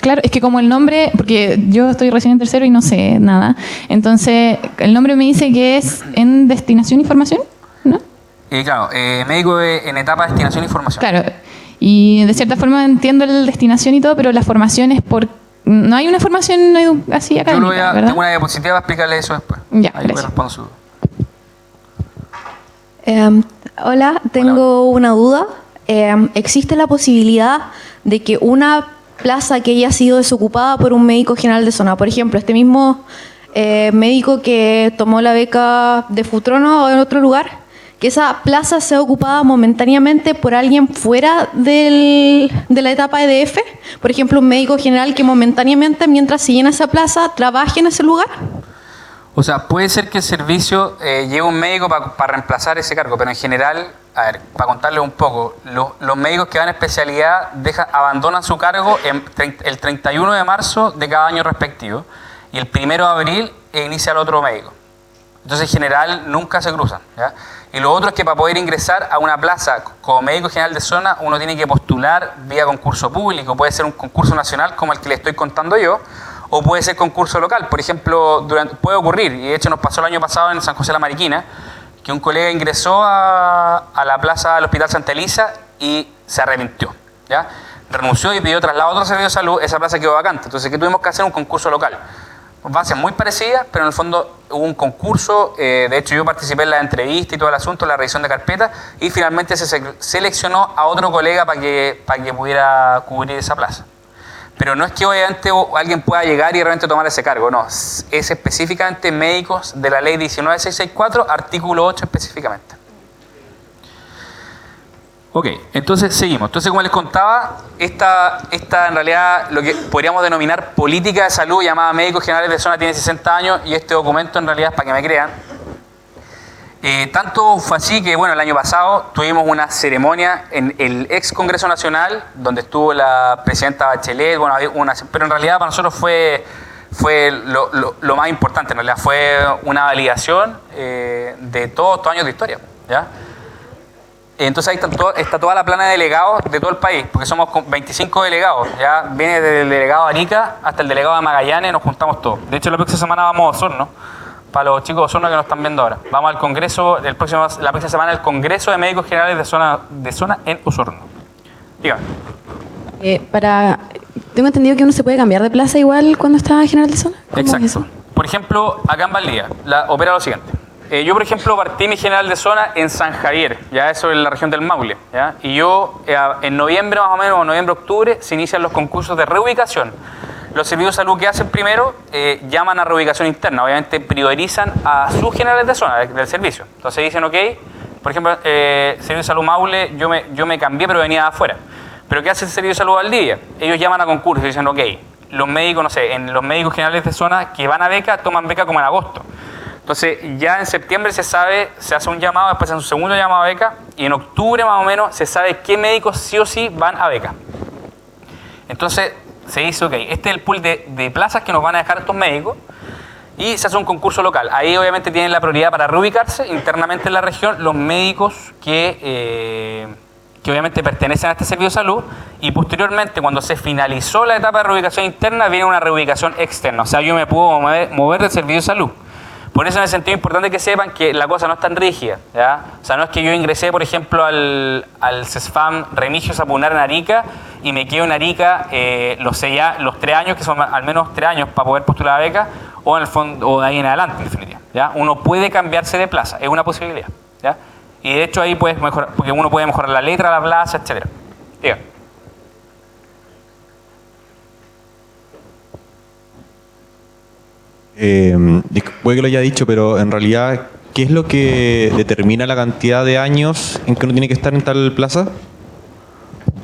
Speaker 5: Claro, es que como el nombre, porque yo estoy recién en tercero y no sé nada, entonces el nombre me dice que es en destinación y formación, ¿no?
Speaker 2: Claro, médico en etapa de destinación y formación.
Speaker 5: Claro, y de cierta forma entiendo la destinación y todo, pero la formación es por... No hay una formación así académica, ¿verdad?
Speaker 2: Tengo una diapositiva para explicarle eso después.
Speaker 5: Ya,
Speaker 2: ahí
Speaker 5: gracias.
Speaker 2: respondo su
Speaker 16: Hola, tengo una duda. ¿Existe la posibilidad de que una plaza que haya sido desocupada por un médico general de zona, por ejemplo, este mismo médico que tomó la beca de Futrono o en otro lugar, que esa plaza sea ocupada momentáneamente por alguien fuera de la etapa EDF? Por ejemplo, un médico general que momentáneamente, mientras se llena esa plaza, trabaje en ese lugar.
Speaker 2: O sea, puede ser que el servicio lleve un médico para reemplazar ese cargo, pero en general, a ver, para contarles un poco, los médicos que van a especialidad abandonan su cargo el 31 de marzo de cada año respectivo y el 1 de abril inicia el otro médico. Entonces, en general, nunca se cruzan, ¿ya? Y lo otro es que para poder ingresar a una plaza como médico general de zona, uno tiene que postular vía concurso público. Puede ser un concurso nacional como el que le estoy contando yo, o puede ser concurso local. Por ejemplo, puede ocurrir, y de hecho nos pasó el año pasado en San José de la Mariquina, que un colega ingresó a la plaza del Hospital Santa Elisa y se arrepintió, ¿ya? Renunció y pidió traslado a otro servicio de salud, esa plaza quedó vacante. Entonces, ¿qué tuvimos que hacer? Un concurso local. Bases muy parecidas, pero en el fondo hubo un concurso, de hecho yo participé en la entrevista y todo el asunto, la revisión de carpeta, y finalmente se seleccionó a otro colega para que pudiera cubrir esa plaza. Pero no es que obviamente alguien pueda llegar y realmente tomar ese cargo, no, es específicamente médicos de la ley 19664, artículo 8 específicamente. Ok, entonces seguimos. Entonces, como les contaba, esta en realidad lo que podríamos denominar política de salud llamada Médicos Generales de Zona tiene 60 años y este documento en realidad es para que me crean. Tanto fue así que, bueno, el año pasado tuvimos una ceremonia en el ex Congreso Nacional donde estuvo la presidenta Bachelet, bueno, pero en realidad para nosotros fue lo más importante, en realidad fue una validación de todos estos años de historia, ¿ya? Entonces ahí está toda la plana de delegados de todo el país, porque somos 25 delegados, ya viene desde el delegado de Arica hasta el delegado de Magallanes, nos juntamos todos. De hecho, la próxima semana vamos a Osorno, para los chicos de Osorno que nos están viendo ahora. Vamos al Congreso, la próxima semana el Congreso de Médicos Generales de zona en Osorno. Dígame.
Speaker 14: Tengo entendido que uno se puede cambiar de plaza igual cuando está general de zona.
Speaker 2: Exacto. Por ejemplo, acá en Valdivia, opera lo siguiente. Yo, por ejemplo, partí mi general de zona en San Javier, ya eso en la región del Maule, ¿ya? Y yo, en noviembre más o menos, noviembre-octubre, se inician los concursos de reubicación. Los servicios de salud que hacen primero llaman a reubicación interna, obviamente priorizan a sus generales de zona del servicio. Entonces dicen, ok, por ejemplo, Servicio de Salud Maule, yo me cambié pero venía de afuera. Pero ¿qué hace el Servicio de Salud Valdivia? Ellos llaman a concursos y dicen, ok, los médicos, no sé, en los médicos generales de zona que van a beca, toman beca como en agosto. Entonces, ya en septiembre se hace un llamado, después se hace un segundo llamado a beca, y en octubre más o menos se sabe qué médicos sí o sí van a beca. Entonces, se dice, ok, este es el pool de plazas que nos van a dejar estos médicos, y se hace un concurso local. Ahí obviamente tienen la prioridad para reubicarse internamente en la región los médicos que obviamente pertenecen a este servicio de salud, y posteriormente, cuando se finalizó la etapa de reubicación interna, viene una reubicación externa. O sea, yo me puedo mover del servicio de salud. Por eso en ese sentido es importante que sepan que la cosa no es tan rígida, ¿ya? O sea, no es que yo ingresé, por ejemplo, al CESFAM Remigio Sapunar en Arica y me quedo en Arica los 3 años, que son al menos 3 años para poder postular a beca, o en el fondo, o de ahí en adelante, en definitiva, ¿ya? Uno puede cambiarse de plaza, es una posibilidad, ¿ya? Y de hecho ahí puedes mejorar, porque uno puede mejorar la letra de la plaza, etcétera. Diga.
Speaker 17: Puede que lo haya dicho, pero en realidad, ¿qué es lo que determina la cantidad de años en que uno tiene que estar en tal plaza?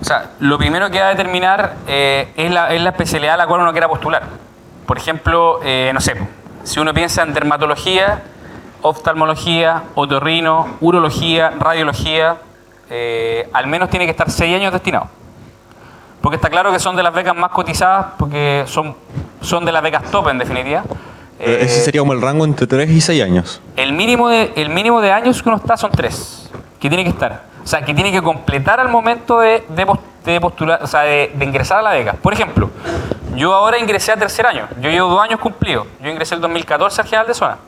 Speaker 2: O sea, lo primero que va a determinar es la especialidad a la cual uno quiera postular. Por ejemplo, no sé, si uno piensa en dermatología, oftalmología, otorrino, urología, radiología, al menos tiene que estar 6 años destinado. porque está claro que son de las becas más cotizadas, porque son de las becas top en definitiva.
Speaker 17: Pero ese sería como el rango entre 3 y 6 años.
Speaker 2: El mínimo de años que uno está son 3, que tiene que estar. O sea, que tiene que completar al momento de postular, o sea, de ingresar a la beca. Por ejemplo, yo ahora ingresé a tercer año, yo llevo 2 años cumplidos, yo ingresé el 2014 al General de Zona.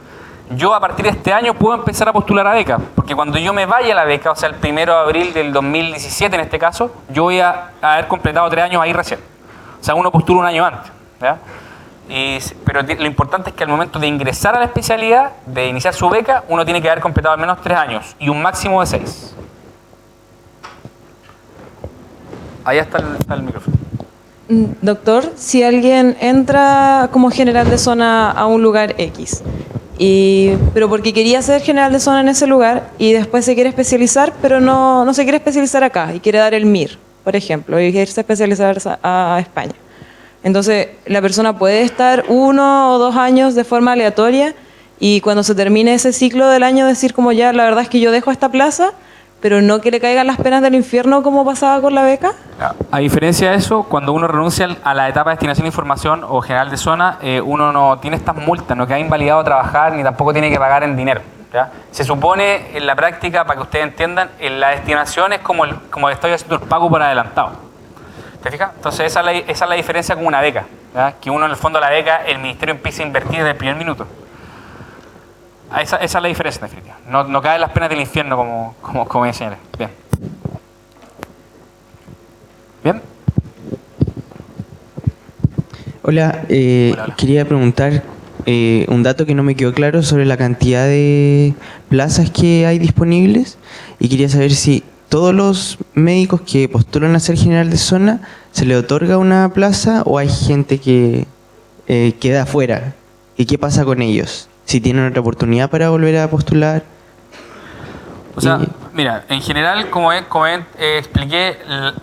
Speaker 2: Yo a partir de este año puedo empezar a postular a beca, porque cuando yo me vaya a la beca, o sea, el 1 de abril del 2017 en este caso, yo voy a haber completado 3 años ahí recién. O sea, uno postula un año antes, ¿ya? Pero lo importante es que al momento de ingresar a la especialidad, de iniciar su beca, uno tiene que haber completado al menos 3 años y un máximo de 6. Ahí está el micrófono.
Speaker 12: Doctor, si alguien entra como general de zona a un lugar X, pero porque quería ser general de zona en ese lugar y después se quiere especializar, pero no se quiere especializar acá y quiere dar el MIR, por ejemplo, y quiere especializar a España. Entonces, la persona puede estar 1 o 2 años de forma aleatoria y cuando se termine ese ciclo del año decir como ya, la verdad es que yo dejo esta plaza, pero no que le caigan las penas del infierno como pasaba con la beca.
Speaker 2: A diferencia de eso, cuando uno renuncia a la etapa de destinación de información o general de zona, uno no tiene estas multas, no queda invalidado a trabajar ni tampoco tiene que pagar en dinero, ¿ya? Se supone en la práctica, para que ustedes entiendan, en la destinación es como estoy haciendo el pago por adelantado. ¿Te fijas? Entonces esa es la diferencia con una beca, ¿ya? Que uno en el fondo la beca, el ministerio empieza a invertir desde el primer minuto. Esa es la diferencia, en definitiva. No caen las penas del infierno como me señalé. Bien. ¿Bien?
Speaker 18: Hola, quería preguntar un dato que no me quedó claro sobre la cantidad de plazas que hay disponibles y quería saber si todos los médicos que postulan a ser general de zona se le otorga una plaza o hay gente que queda afuera y qué pasa con ellos. Si tienen otra oportunidad para volver a postular.
Speaker 2: O sea, mira, en general, como expliqué,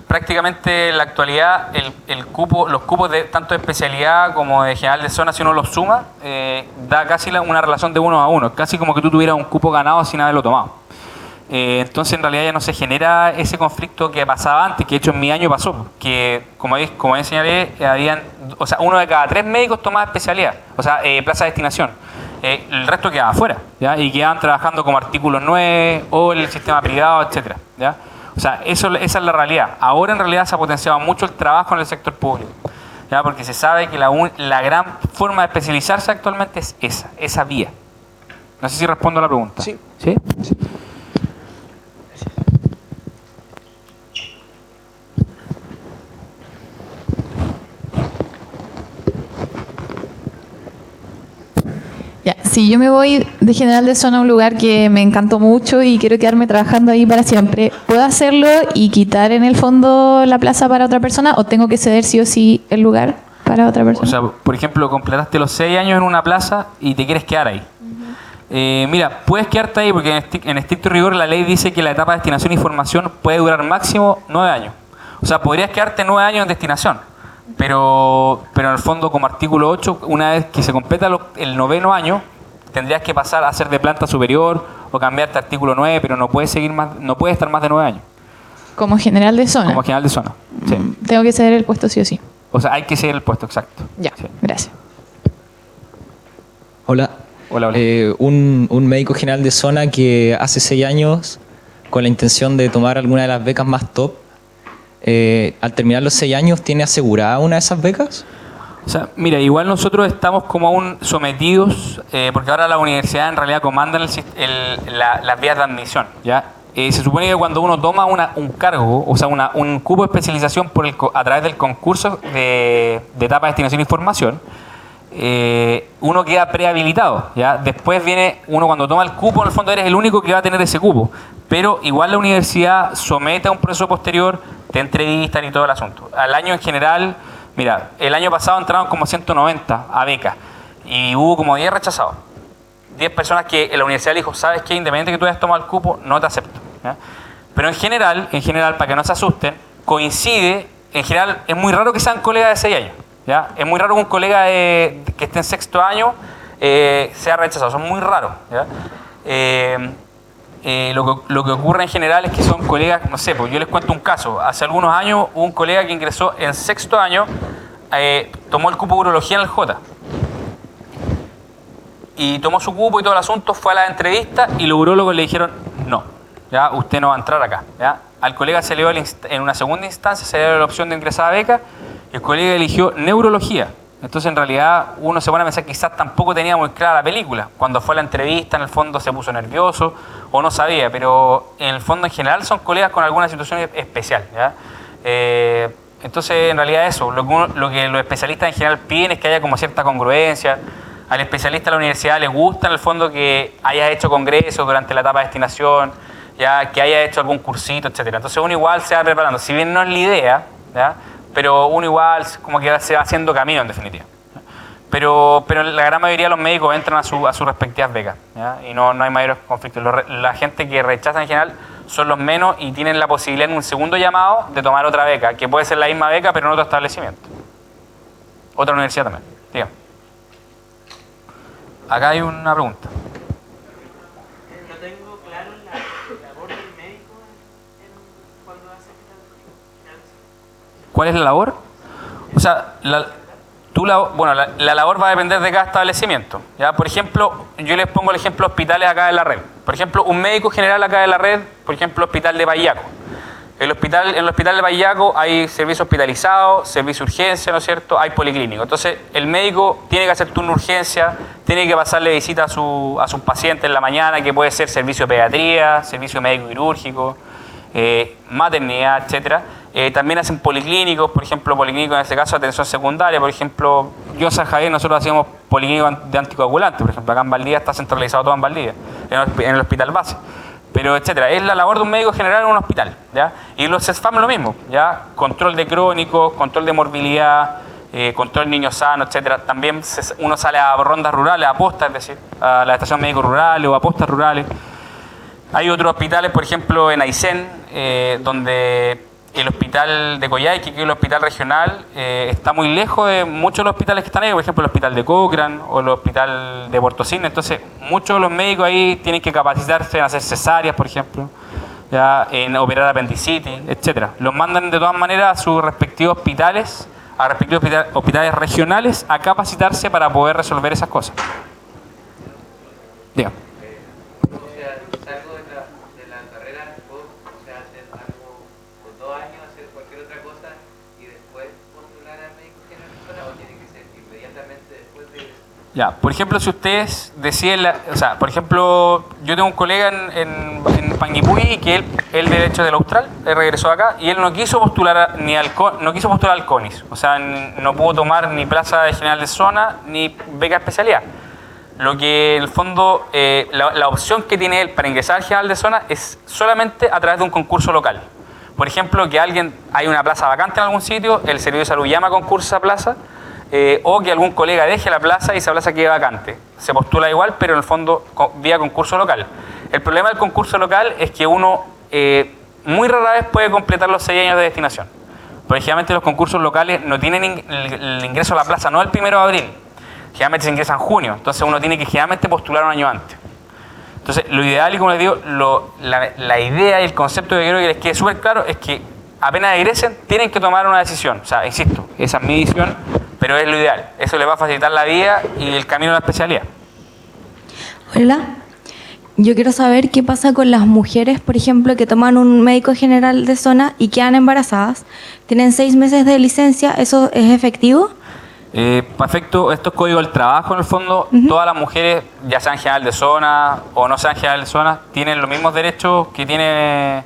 Speaker 2: prácticamente en la actualidad los cupos de tanto de especialidad como de general de zona, si uno los suma, da casi una relación de 1 a 1, casi como que tú tuvieras un cupo ganado sin haberlo tomado. Entonces en realidad ya no se genera ese conflicto que pasaba antes, que de hecho en mi año pasó, que como señalé, o sea, 1 de cada 3 médicos tomaba especialidad, o sea, plaza de destinación. El resto quedaba afuera, ¿ya? Y quedaban trabajando como artículo 9 o en el sistema privado, etcétera, ¿ya? O sea, esa es la realidad. Ahora en realidad se ha potenciado mucho el trabajo en el sector público, ¿ya? Porque se sabe que la gran forma de especializarse actualmente es esa vía. No sé si respondo a la pregunta. Sí. ¿Sí? Sí.
Speaker 5: Ya, si yo me voy de general de zona a un lugar que me encantó mucho y quiero quedarme trabajando ahí para siempre, ¿puedo hacerlo y quitar en el fondo la plaza para otra persona o tengo que ceder sí o sí el lugar para otra persona?
Speaker 2: O sea, por ejemplo, completaste los 6 años en una plaza y te quieres quedar ahí. Mira, puedes quedarte ahí porque en estricto rigor la ley dice que la etapa de destinación y formación puede durar máximo 9 años. O sea, podrías quedarte 9 años en destinación. Pero en el fondo, como artículo 8, una vez que se completa el 9º año, tendrías que pasar a ser de planta superior o cambiarte a artículo 9, pero no puedes estar más de 9 años.
Speaker 5: Como general de zona.
Speaker 2: Como general de zona, sí.
Speaker 5: Tengo que ceder el puesto sí o sí.
Speaker 2: O sea, hay que ceder el puesto, exacto.
Speaker 5: Ya, sí. Gracias.
Speaker 19: Hola.
Speaker 2: Hola.
Speaker 19: Un médico general de zona que hace 6 años, con la intención de tomar alguna de las becas más top, al terminar los 6 años, ¿tiene asegurada una de esas becas?
Speaker 2: O sea, mira, igual nosotros estamos como aún sometidos, porque ahora la universidad en realidad comanda las vías de admisión, ¿ya? Se supone que cuando uno toma un cargo, o sea, un cupo de especialización a través del concurso de etapa de destinación y formación, uno queda prehabilitado, ¿ya? Después viene uno cuando toma el cupo, en el fondo eres el único que va a tener ese cupo, pero igual la universidad somete a un proceso posterior, te entrevistan y todo el asunto. Al año en general, mira, el año pasado entraron como 190 a beca y hubo como 10 rechazados. 10 personas que la universidad le dijo, ¿sabes qué? Independiente que tú hayas tomado el cupo, no te acepto, ¿ya? Pero en general, para que no se asusten, coincide, en general es muy raro que sean colegas de 6 años, ¿ya? Es muy raro que un colega que esté en 6º año sea rechazado, son muy raros, ¿ya? lo que ocurre en general es que son colegas, no sé, pues yo les cuento un caso. Hace algunos años hubo un colega que ingresó en 6º año, tomó el cupo de urología en el J. Y tomó su cupo y todo el asunto, fue a la entrevista y los urólogos le dijeron, no, ya usted no va a entrar acá. ¿Ya? Al colega se le dio en una segunda instancia, se le dio la opción de ingresar a beca, y el colega eligió neurología. Entonces, en realidad, uno se pone a pensar que quizás tampoco tenía muy clara la película. Cuando fue a la entrevista, en el fondo se puso nervioso o no sabía, pero en el fondo, en general, son colegas con alguna situación especial. ¿Ya? Entonces, en realidad, eso, lo que los especialistas en general piden es que haya como cierta congruencia. Al especialista de la universidad le gusta, en el fondo, que haya hecho congresos durante la etapa de destinación, ya que haya hecho algún cursito, etcétera. Entonces, uno igual se va preparando. Si bien no es la idea, ¿ya? Pero uno igual como que se va haciendo camino, en definitiva. Pero la gran mayoría de los médicos entran a sus respectivas becas, ¿ya? Y no hay mayores conflictos. La gente que rechaza en general son los menos y tienen la posibilidad en un segundo llamado de tomar otra beca, que puede ser la misma beca pero en otro establecimiento. Otra universidad también. Dígame. Acá hay una pregunta.
Speaker 4: No tengo claro la labor del médico cuando hace
Speaker 2: ¿Cuál es la labor? O sea, la labor va a depender de cada establecimiento. ¿Ya? Por ejemplo, yo les pongo el ejemplo de hospitales acá de la red. Por ejemplo, un médico general acá de la red, por ejemplo, hospital de Payaco. En el hospital de Payaco hay servicio hospitalizado, servicio de urgencia, ¿no es cierto? Hay policlínico. Entonces, el médico tiene que hacer turno de urgencia, tiene que pasarle visita a sus pacientes en la mañana, que puede ser servicio de pediatría, servicio médico quirúrgico, maternidad, etcétera. También hacen policlínicos, por ejemplo, policlínicos en este caso atención secundaria. Por ejemplo, yo en San Javier nosotros hacíamos policlínico de anticoagulante, por ejemplo, acá en Valdivia está centralizado todo en Valdivia, en el hospital base. Pero, etcétera, es la labor de un médico general en un hospital, ¿ya? Y los CESFAM lo mismo, ¿ya? Control de crónicos, control de morbilidad, control de niños sanos, etcétera. También uno sale a rondas rurales, a postas, es decir, a la estación médico rurales o a postas rurales. Hay otros hospitales, por ejemplo, en Aysén, donde el hospital de Coyhaique, que es el hospital regional, está muy lejos de muchos de los hospitales que están ahí, por ejemplo, el hospital de Cochrane o el hospital de Puerto Cisne. Entonces, muchos de los médicos ahí tienen que capacitarse en hacer cesáreas, por ejemplo, ya, en operar apendicitis, etcétera. Los mandan de todas maneras a sus respectivos hospitales, a respectivos hospitales regionales, a capacitarse para poder resolver esas cosas. Diga. Ya, por ejemplo, si ustedes deciden, por ejemplo, yo tengo un colega en Panguipulli que él de hecho del Austral, él regresó acá y él no quiso postular al CONIS, o sea, no pudo tomar ni plaza de general de zona ni beca de especialidad. Lo que en el fondo, la opción que tiene él para ingresar al general de zona es solamente a través de un concurso local. Por ejemplo, que hay una plaza vacante en algún sitio, el Servicio de Salud llama a concurso a plaza, o que algún colega deje la plaza y esa plaza quede vacante. Se postula igual, pero en el fondo vía concurso local. El problema del concurso local es que uno muy rara vez puede completar los 6 años de destinación. Porque generalmente los concursos locales no tienen el ingreso a la plaza, no el 1 de abril. Generalmente se ingresa en junio, entonces uno tiene que generalmente postular un año antes. Entonces, lo ideal, y como les digo, la idea y el concepto que quiero que les quede súper claro es que apenas egresen, tienen que tomar una decisión. O sea, insisto, esa es mi decisión, pero es lo ideal. Eso les va a facilitar la vida y el camino a la especialidad.
Speaker 20: Hola. Yo quiero saber qué pasa con las mujeres, por ejemplo, que toman un médico general de zona y quedan embarazadas. Tienen 6 meses de licencia, ¿eso es efectivo?
Speaker 2: Perfecto, esto es código del trabajo en el fondo. Todas las mujeres, ya sean general de zona o no sean general de zona, tienen los mismos derechos que tienen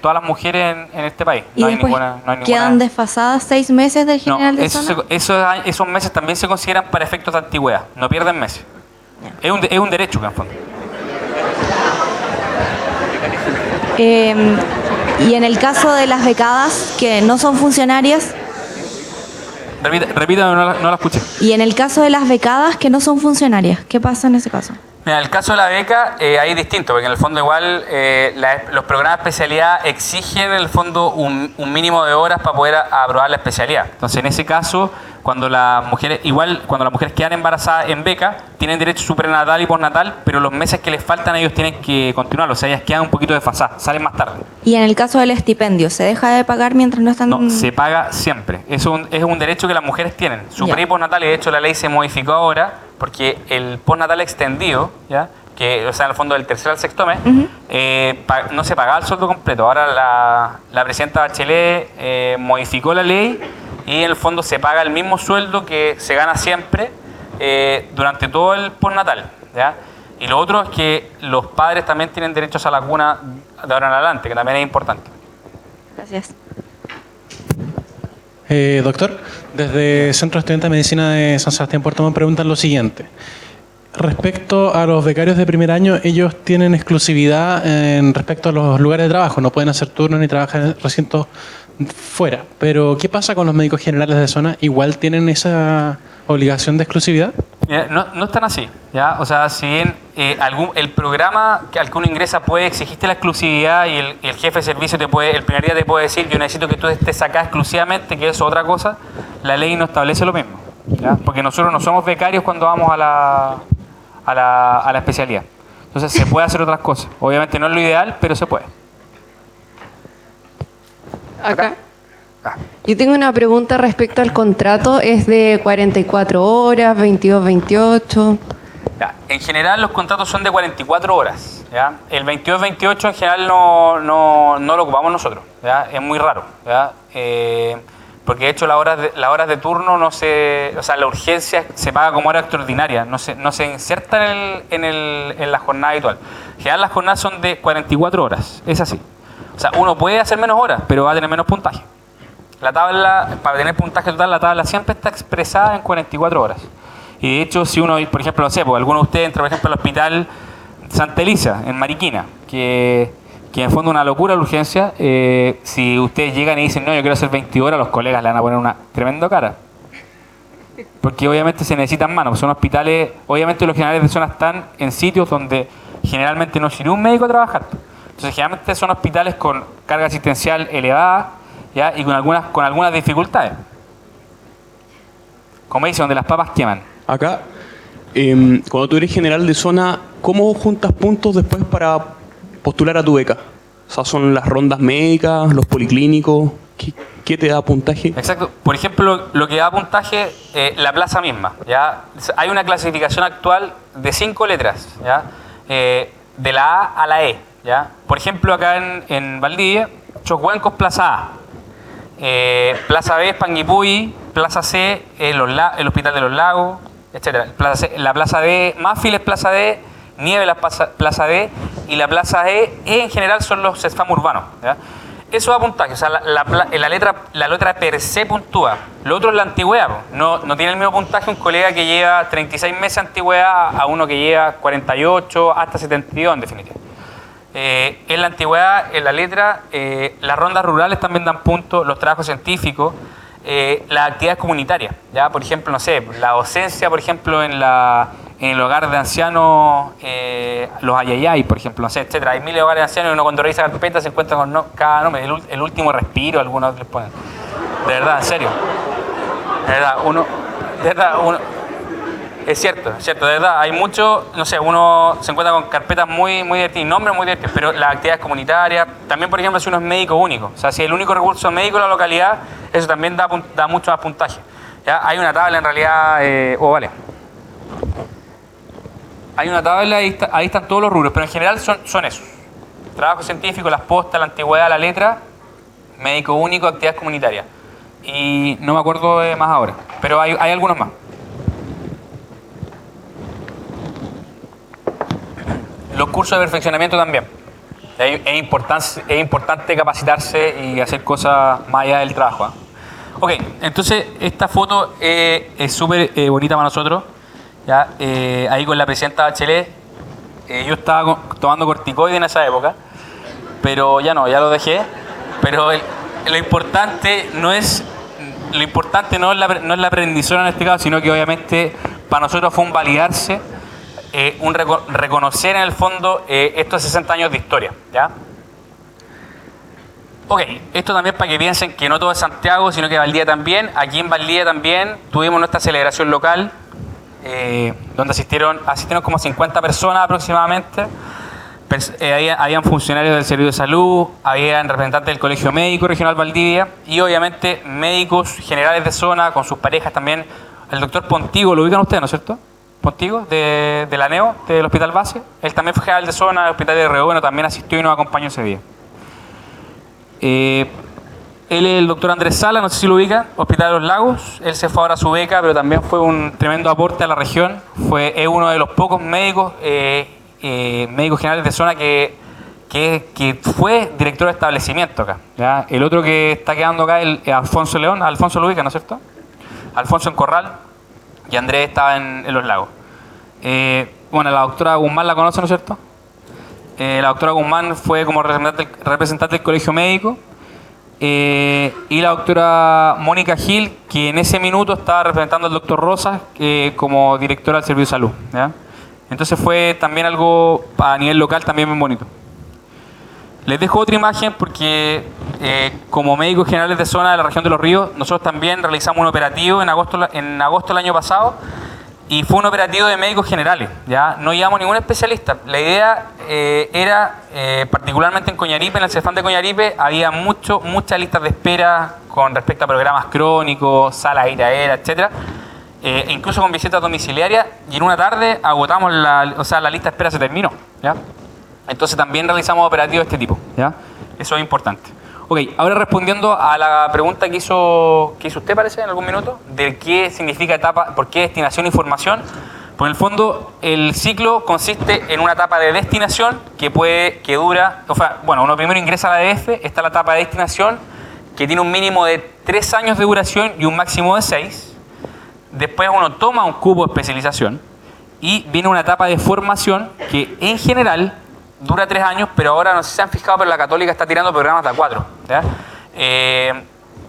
Speaker 2: todas las mujeres en este país.
Speaker 20: ¿Y después quedan desfasadas 6 meses del general de zona?
Speaker 2: Esos meses también se consideran para efectos de antigüedad, no pierden meses. Es un derecho en el fondo.
Speaker 20: Y en el caso de las becadas que no son funcionarias...
Speaker 2: Repítame, no la escuché.
Speaker 20: Y en el caso de las becadas que no son funcionarias, ¿qué pasa en ese caso?
Speaker 2: Mira, en el caso de la beca, ahí es distinto, porque en el fondo igual los programas de especialidad exigen en el fondo un mínimo de horas para poder aprobar la especialidad. Entonces, en ese caso, cuando las mujeres, igual cuando las mujeres quedan embarazadas en beca, tienen derecho su prenatal y postnatal, pero los meses que les faltan ellos tienen que continuarlo, o sea, ellas quedan un poquito desfasadas, salen más tarde.
Speaker 20: Y en el caso del estipendio, ¿se deja de pagar mientras no están...?
Speaker 2: No, se paga siempre. Es un derecho que las mujeres tienen. Su
Speaker 20: Ya.
Speaker 2: pre y postnatal, y de hecho la ley se modificó ahora, porque el postnatal extendido, ¿ya? Que, o sea, en el fondo del tercer al sexto mes, no se pagaba el sueldo completo. Ahora la presidenta Bachelet modificó la ley y en el fondo se paga el mismo sueldo que se gana siempre durante todo el postnatal, ¿ya? Y lo otro es que los padres también tienen derechos a la cuna de ahora en adelante, que también es importante.
Speaker 20: Gracias.
Speaker 10: Doctor, desde Centro de Estudiantes de Medicina de San Sebastián Puerto Montt preguntan lo siguiente. Respecto a los becarios de primer año, ellos tienen exclusividad en respecto a los lugares de trabajo, no pueden hacer turnos ni trabajar en recintos fuera. Pero, ¿qué pasa con los médicos generales de zona? ¿Igual tienen esa obligación de exclusividad?
Speaker 2: No están así, ¿ya? O sea, si bien el programa al que uno ingresa puede exigirte la exclusividad y el jefe de servicio el primer día te puede decir, yo necesito que tú estés acá exclusivamente, que eso es otra cosa, la ley no establece lo mismo, ¿ya? Porque nosotros no somos becarios cuando vamos a la especialidad. Entonces se puede hacer otras cosas. Obviamente no es lo ideal, pero se puede.
Speaker 21: Acá. Yo tengo una pregunta respecto al contrato. ¿Es de 44 horas, 22, 28?
Speaker 2: Ya, en general los contratos son de 44 horas. ¿Ya? El 22-28 en general no lo ocupamos nosotros. ¿Ya? Es muy raro. ¿Ya? Porque de hecho las horas de turno no se... O sea, la urgencia se paga como hora extraordinaria. No se inserta en la jornada habitual. En general las jornadas son de 44 horas. Es así. O sea, uno puede hacer menos horas, pero va a tener menos puntaje. La tabla, para tener puntaje total, la tabla siempre está expresada en 44 horas. Y de hecho, si uno, por ejemplo, no sé, pues, alguno de ustedes entra, por ejemplo, al hospital Santa Elisa, en Mariquina, que en el fondo es una locura la urgencia. Si ustedes llegan y dicen, no, yo quiero hacer 20 horas, los colegas le van a poner una tremenda cara. Porque obviamente se necesitan manos. Son hospitales, obviamente los generales de zona están en sitios donde generalmente no sirve un médico a trabajar. Entonces, generalmente son hospitales con carga asistencial elevada, ¿ya? Y con algunas dificultades. Como dice, donde las papas queman.
Speaker 22: Acá, cuando tú eres general de zona, ¿cómo juntas puntos después para postular a tu beca? O sea, ¿son las rondas médicas, los policlínicos? ¿Qué te da puntaje?
Speaker 2: Exacto. Por ejemplo, lo que da puntaje, la plaza misma, ¿ya? Hay una clasificación actual de 5 letras, ¿ya? De la A a la E, ¿ya? Por ejemplo, acá en Valdivia, Choshuancos, plaza A. Plaza B es Panguipulli, Plaza C es el Hospital de los Lagos, etc. La Plaza D, Mafil es Plaza D, Nieve la Plaza D y la Plaza E en general son los CESFAM urbanos, ¿ya? Eso da puntaje, o sea, la letra per se puntúa. Lo otro es la antigüedad, no tiene el mismo puntaje un colega que lleva 36 meses de antigüedad a uno que lleva 48 hasta 72 en definitiva. En la antigüedad, en la letra, las rondas rurales también dan puntos, los trabajos científicos, las actividades comunitarias, ¿ya? Por ejemplo, no sé, la docencia, por ejemplo, en el hogar de ancianos, los ayayay, por ejemplo, no sé, etcétera. Hay miles de hogares de ancianos y uno cuando revisa carpetas se encuentra con cada nombre, el último respiro, algunos les ponen. De verdad, en serio. De verdad, es cierto, de verdad, hay mucho, no sé, uno se encuentra con carpetas muy divertidas, nombres muy divertidos, pero las actividades comunitarias, también por ejemplo si uno es médico único, o sea, si es el único recurso médico de la localidad, eso también da mucho más puntaje. ¿Ya? Hay una tabla en realidad, vale. Hay una tabla, ahí están todos los rubros, pero en general son esos. Trabajo científico, las postas, la antigüedad, la letra, médico único, actividades comunitarias. Y no me acuerdo de más ahora, pero hay algunos más. Los cursos de perfeccionamiento también. Es importante capacitarse y hacer cosas más allá del trabajo, ¿eh? Ok, entonces esta foto es súper bonita para nosotros. ¿Ya? Ahí con la presidenta Bachelet. Yo estaba tomando corticoide en esa época, pero ya lo dejé. Pero lo importante no es la aprendizaje en este caso, sino que obviamente para nosotros fue un validarse. Un reconocer en el fondo estos 60 años de historia, ¿ya? Ok, esto también para que piensen que no todo es Santiago, sino que Valdivia también. Aquí en Valdivia también tuvimos nuestra celebración local, donde asistieron como 50 personas aproximadamente. Habían funcionarios del Servicio de Salud, habían representantes del Colegio Médico Regional Valdivia y obviamente médicos generales de zona con sus parejas también. El doctor Pontigo, lo ubican ustedes, ¿no es cierto? Pontigo, de la NEO, del Hospital Base. Él también fue general de zona, del Hospital de Río Bueno, también asistió y nos acompañó ese día. Él es el doctor Andrés Sala, no sé si lo ubican, Hospital de los Lagos. Él se fue ahora a su beca, pero también fue un tremendo aporte a la región. Es uno de los pocos médicos generales de zona que fue director de establecimiento acá. ¿Ya? El otro que está quedando acá es Alfonso León. Alfonso lo ubica, ¿no es cierto? Alfonso en Corral y Andrés estaba en Los Lagos. Bueno, la doctora Guzmán la conoce, ¿no es cierto? La doctora Guzmán fue como representante del Colegio Médico. Y la doctora Mónica Gil, que en ese minuto estaba representando al doctor Rosas como directora del Servicio de Salud. ¿Ya? Entonces fue también algo a nivel local también muy bonito. Les dejo otra imagen porque como médicos generales de zona de la región de Los Ríos, nosotros también realizamos un operativo en agosto del año pasado y fue un operativo de médicos generales. ¿Ya? No llevamos ningún especialista. La idea era, particularmente en Coñaripe, en el CEFAM de Coñaripe, había muchas listas de espera con respecto a programas crónicos, salas de iraera, etcétera. Incluso con visitas domiciliarias, y en una tarde agotamos la lista de espera se terminó. ¿Ya? Entonces también realizamos operativos de este tipo. ¿Ya? Eso es importante. Ok, ahora respondiendo a la pregunta que hizo usted, parece, en algún minuto, de qué significa etapa, por qué destinación y formación. Pues en el fondo el ciclo consiste en una etapa de destinación que dura, uno primero ingresa a la DF, está la etapa de destinación que tiene un mínimo de 3 años de duración y un máximo de 6. Después uno toma un cupo de especialización y viene una etapa de formación que en general dura 3 años, pero ahora no sé si se han fijado, pero la Católica está tirando programas de a 4. ¿Ya?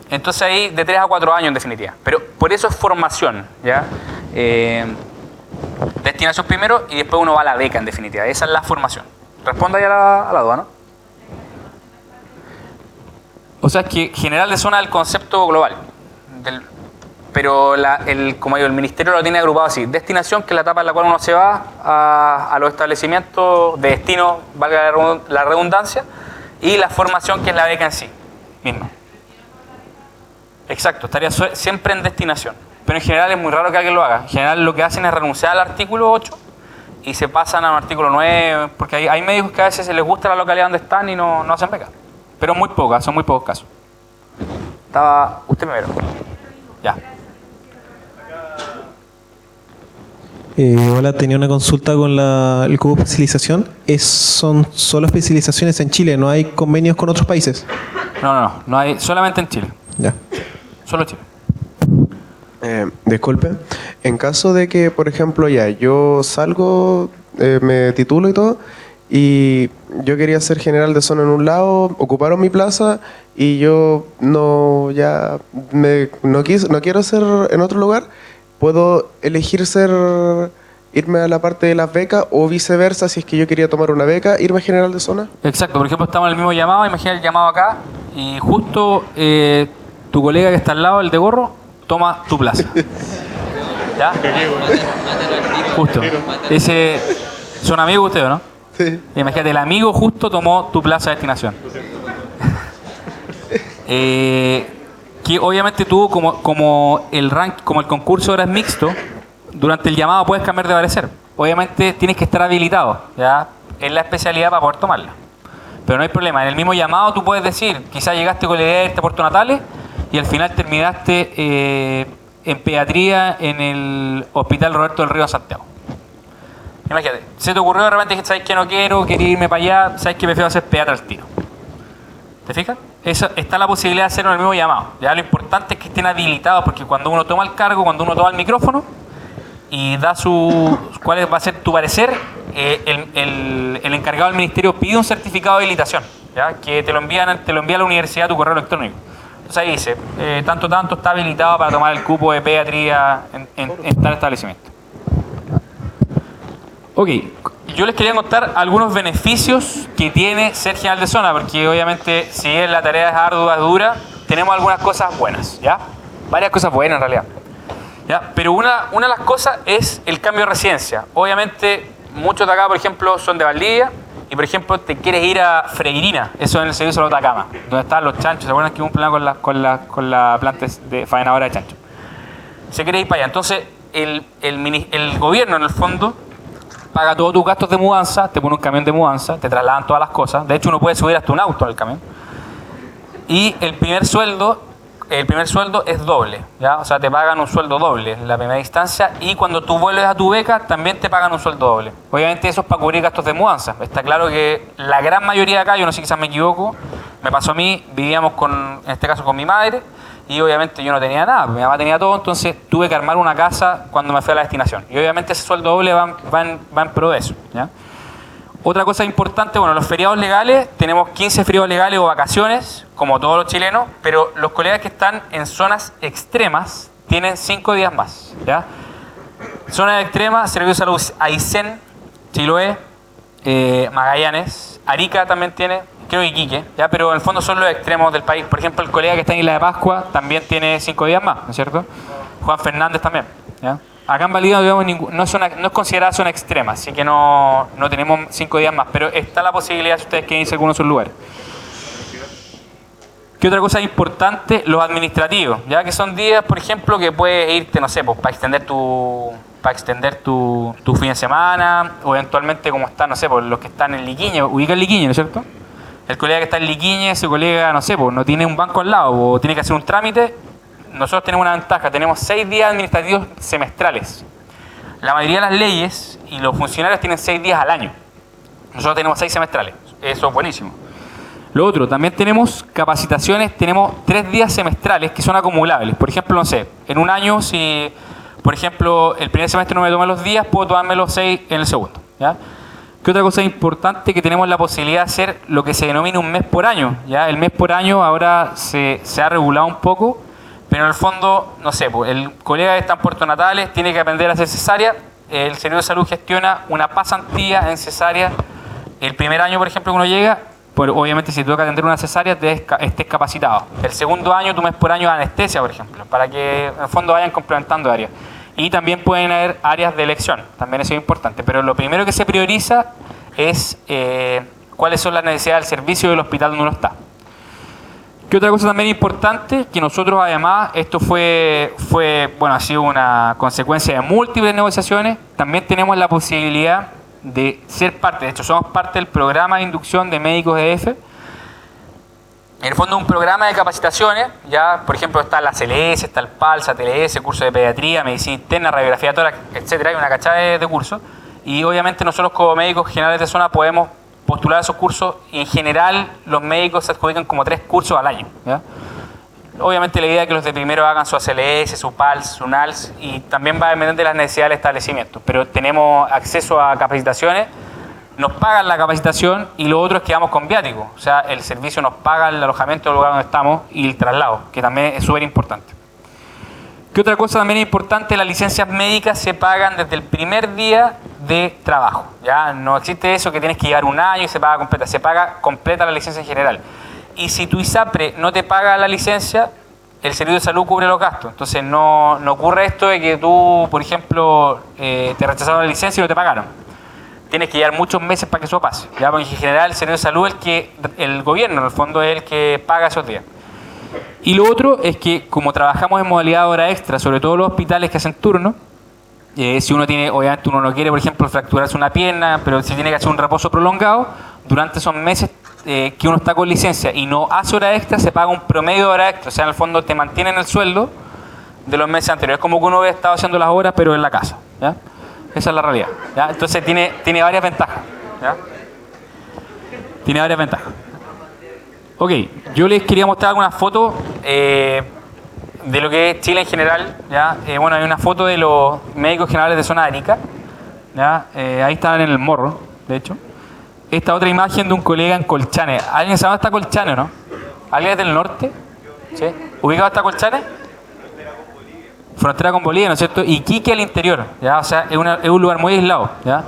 Speaker 2: Entonces ahí de 3 a 4 años en definitiva. Pero por eso es formación. ¿Ya? Destinación primero y después uno va a la beca en definitiva. Esa es la formación. Responda ahí a la duda, ¿no? O sea, es que general de zona es el concepto global. Pero como digo, el ministerio lo tiene agrupado así. Destinación, que es la etapa en la cual uno se va a los establecimientos de destino, valga la redundancia, y la formación, que es la beca en sí misma. Exacto, estaría siempre en destinación. Pero en general es muy raro que alguien lo haga. En general lo que hacen es renunciar al artículo 8 y se pasan al artículo 9, porque hay médicos que a veces les gusta la localidad donde están y no hacen beca. Pero son muy pocos casos. Estaba usted primero. Ya.
Speaker 1: Hola, tenía una consulta con el cupo de especialización. ¿Son solo especializaciones en Chile? ¿No hay convenios con otros países?
Speaker 2: No hay, solamente en Chile.
Speaker 1: Ya.
Speaker 2: Solo Chile.
Speaker 7: Disculpe, en caso de que, por ejemplo, yo salgo, me titulo y todo, y yo quería ser general de zona en un lado, ocuparon mi plaza y yo no quiero ser en otro lugar, ¿puedo elegir irme a la parte de las becas o viceversa, si es que yo quería tomar una beca, irme a general de zona?
Speaker 2: Exacto, por ejemplo, estamos en el mismo llamado, imagina el llamado acá y justo tu colega que está al lado, el de gorro, toma tu plaza. ¿Ya? Justo. ¿Son amigos ustedes, no?
Speaker 7: Sí.
Speaker 2: Imagínate, el amigo justo tomó tu plaza de destinación. Que obviamente tú, como el concurso ahora es mixto, durante el llamado puedes cambiar de parecer. Obviamente tienes que estar habilitado, ¿ya? Es la especialidad para poder tomarla. Pero no hay problema. En el mismo llamado tú puedes decir, quizás llegaste con la idea de irte a Puerto Natales y al final terminaste en pediatría en el Hospital Roberto del Río de Santiago. Imagínate, se te ocurrió de repente que sabes que no quiero irme para allá, sabes que prefiero hacer pediatra al tiro. ¿Te fijas? Está la posibilidad de hacerlo en el mismo llamado. Ya lo importante es que estén habilitados, porque cuando uno toma el cargo, cuando uno toma el micrófono y da cuál va a ser tu parecer, el encargado del ministerio pide un certificado de habilitación, ¿ya? Que te lo envía a la universidad a tu correo electrónico. Entonces ahí dice, tanto está habilitado para tomar el cupo de pediatría en tal establecimiento. Ok, yo les quería contar algunos beneficios que tiene ser general de zona, porque obviamente si bien la tarea es ardua, dura, tenemos algunas cosas buenas, ¿ya? Varias cosas buenas en realidad. ¿Ya? Pero una de las cosas es el cambio de residencia. Obviamente muchos de acá, por ejemplo, son de Valdivia y, por ejemplo, te quieres ir a Freirina, eso en el servicio de la Atacama, donde están los chanchos. ¿Se acuerdan que hubo un problema con la planta de faenadora de chanchos? Se quiere ir para allá. Entonces, el gobierno, en el fondo, paga todos tus gastos de mudanza, te pone un camión de mudanza, te trasladan todas las cosas. De hecho, uno puede subir hasta un auto en el camión. Y el primer sueldo es doble, ¿ya? O sea, te pagan un sueldo doble en la primera instancia, y cuando tú vuelves a tu beca también te pagan un sueldo doble. Obviamente eso es para cubrir gastos de mudanza. Está claro que la gran mayoría de acá, yo no sé, quizás me equivoco, me pasó a mí, vivíamos en este caso con mi madre, y obviamente yo no tenía nada, mi mamá tenía todo, entonces tuve que armar una casa cuando me fui a la destinación. Y obviamente ese sueldo doble va en pro de eso, ¿ya? Otra cosa importante, bueno, los feriados legales, tenemos 15 feriados legales o vacaciones, como todos los chilenos, pero los colegas que están en zonas extremas tienen 5 días más, ¿ya? Zonas extremas, Servicio de Salud Aysén, Chiloé, Magallanes, Arica también tiene, creo que Iquique, ¿ya? Pero en el fondo son los extremos del país. Por ejemplo, el colega que está en Isla de Pascua también tiene 5 días más, ¿no es cierto? Juan Fernández también, ¿ya? Acá en Valdivia no es considerada zona extrema, así que no tenemos 5 días más, pero está la posibilidad si ustedes quieren irse a alguno de esos lugares. ¿Qué otra cosa importante? Los administrativos, ya que son días, por ejemplo, que puedes irte, no sé, pues, para extender tu fin de semana, o eventualmente como están, no sé, pues, los que están en Liquiñe, ubican Liquiñe, ¿no es cierto? El colega que está en Liquiñe, ese colega, no sé, pues, no tiene un banco al lado, o tiene que hacer un trámite. Nosotros tenemos una ventaja, tenemos 6 días administrativos semestrales. La mayoría de las leyes y los funcionarios tienen 6 días al año. Nosotros tenemos 6 semestrales. Eso es buenísimo. Lo otro, también tenemos capacitaciones, tenemos 3 días semestrales que son acumulables. Por ejemplo, no sé, en un año, si por ejemplo el primer semestre no me tomé los días, puedo tomarme los 6 en el segundo, ¿ya? ¿Qué otra cosa importante? Que tenemos la posibilidad de hacer lo que se denomina un mes por año, ¿ya? El mes por año ahora se ha regulado un poco, pero en el fondo, no sé, pues, el colega que está en Puerto Natales tiene que aprender a hacer cesárea. El Servicio de Salud gestiona una pasantía en cesárea el primer año, por ejemplo, que uno llega. Pues, obviamente, si te toca atender una cesárea, estés capacitado. El segundo año, tu mes por año de anestesia, por ejemplo, para que en el fondo vayan complementando áreas. Y también pueden haber áreas de elección, también eso es importante. Pero lo primero que se prioriza es cuáles son las necesidades del servicio del hospital donde uno está. ¿Qué otra cosa también importante? Que nosotros, además, esto ha sido una consecuencia de múltiples negociaciones, también tenemos la posibilidad de ser parte, de hecho somos parte del programa de inducción de médicos EF. En el fondo, un programa de capacitaciones, ya por ejemplo está la CLS, está el PALSA, TLS, curso de pediatría, medicina interna, radiografía tórax, etcétera, hay una cachada de cursos, y obviamente nosotros como médicos generales de zona podemos postular esos cursos, y en general los médicos se adjudican como 3 cursos al año, ¿ya? Obviamente la idea es que los de primero hagan su ACLS, su PALS, su NALS, y también va a depender de las necesidades del establecimiento. Pero tenemos acceso a capacitaciones, nos pagan la capacitación, y lo otro es que vamos con viáticos. O sea, el servicio nos paga el alojamiento del lugar donde estamos y el traslado, que también es súper importante. ¿Qué otra cosa también es importante? Las licencias médicas se pagan desde el primer día de trabajo. Ya no existe eso que tienes que llevar un año y se paga completa la licencia en general. Y si tu ISAPRE no te paga la licencia, el Servicio de Salud cubre los gastos. Entonces no ocurre esto de que tú, por ejemplo, te rechazaron la licencia y no te pagaron. Tienes que llevar muchos meses para que eso pase, ¿ya? Porque en general el Servicio de Salud el gobierno, en el fondo, es el que paga esos días. Y lo otro es que, como trabajamos en modalidad de hora extra, sobre todo los hospitales que hacen turno, si uno tiene, obviamente uno no quiere, por ejemplo, fracturarse una pierna, pero si tiene que hacer un reposo prolongado, durante esos meses que uno está con licencia y no hace hora extra, se paga un promedio de hora extra. O sea, en el fondo te mantienen el sueldo de los meses anteriores. Es como que uno hubiera estado haciendo las horas, pero en la casa, ¿ya? Esa es la realidad, ¿ya? Entonces tiene varias ventajas, ¿ya? Tiene varias ventajas. Ok, yo les quería mostrar algunas fotos de lo que es Chile en general, ¿ya? Bueno, hay una foto de los médicos generales de zona de Arica, ¿ya? Ahí están en el morro, de hecho. Esta otra imagen de un colega en Colchane. ¿Alguien sabe dónde está Colchane, no? ¿Alguien es del norte? ¿Sí? ¿Ubicado está Colchane? Frontera con Bolivia, ¿no es cierto? Y Iquique al interior, ¿ya? O sea, es un lugar muy aislado, ¿ya?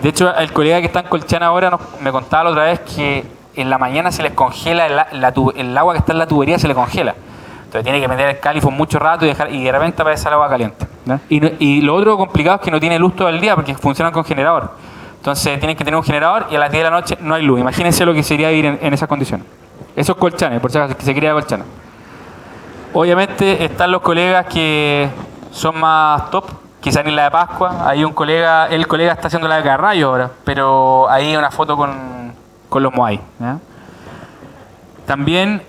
Speaker 2: De hecho, el colega que está en Colchana ahora me contaba la otra vez que en la mañana se les congela el agua que está en la tubería, se le congela. Entonces tiene que meter el califón mucho rato y de repente aparece el agua caliente, ¿no? Y lo otro complicado es que no tiene luz todo el día porque funcionan con generador. Entonces tienen que tener un generador y a las 10 de la noche no hay luz. Imagínense lo que sería vivir en esas condiciones. Eso es Colchane, por si acaso, que se cría Colchana. Obviamente están los colegas que son más top, quizá en Isla de Pascua. Hay un colega, el colega está haciendo la beca de Rayo ahora, pero ahí hay una foto con los Moai, ¿ya? También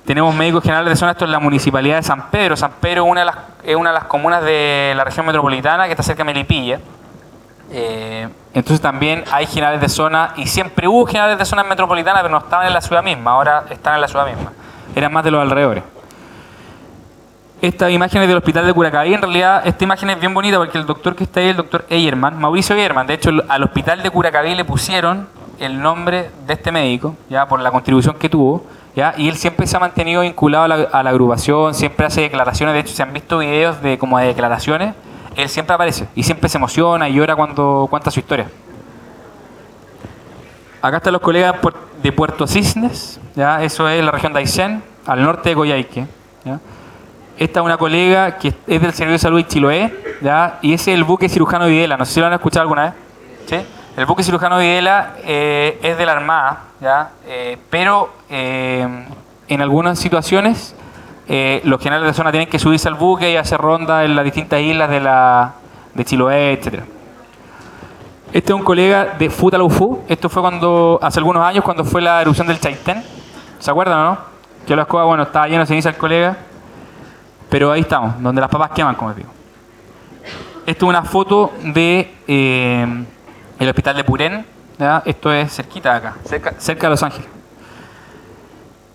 Speaker 2: tenemos médicos generales de zona, esto es la municipalidad de San Pedro. San Pedro es una de las comunas de la región metropolitana que está cerca de Melipilla. Entonces también hay generales de zona, y siempre hubo generales de zona metropolitana, pero no estaban en la ciudad misma, ahora están en la ciudad misma. Eran más de los alrededores. Esta imagen es del hospital de Curacaví. En realidad, esta imagen es bien bonita porque el doctor que está ahí es el doctor Eyerman, Mauricio Eyerman. De hecho, al hospital de Curacaví le pusieron el nombre de este médico, ya por la contribución que tuvo, ya, y él siempre se ha mantenido vinculado a la agrupación, siempre hace declaraciones. De hecho, se han visto videos de declaraciones. Él siempre aparece y siempre se emociona y llora cuando cuenta su historia. Acá están los colegas de Puerto Cisnes, ¿ya? Eso es la región de Aysén, al norte de Coyhaique, ¿ya? Esta es una colega que es del Servicio de Salud de Chiloé, ¿ya? Y ese es el buque cirujano Videla. No sé si lo han escuchado alguna vez. ¿Sí? El buque cirujano Videla es de la Armada, ¿ya? Pero en algunas situaciones los generales de zona tienen que subirse al buque y hacer rondas en las distintas islas de Chiloé, etc. Este es un colega de Futaleufú. Esto fue hace algunos años, cuando fue la erupción del Chaitén. ¿Se acuerdan o no? Que la escoba, bueno, estaba lleno de ceniza el colega. Pero ahí estamos, donde las papas queman, como les digo. Esto es una foto de el hospital de Purén, ¿ya? Esto es cerquita de acá, cerca de Los Ángeles.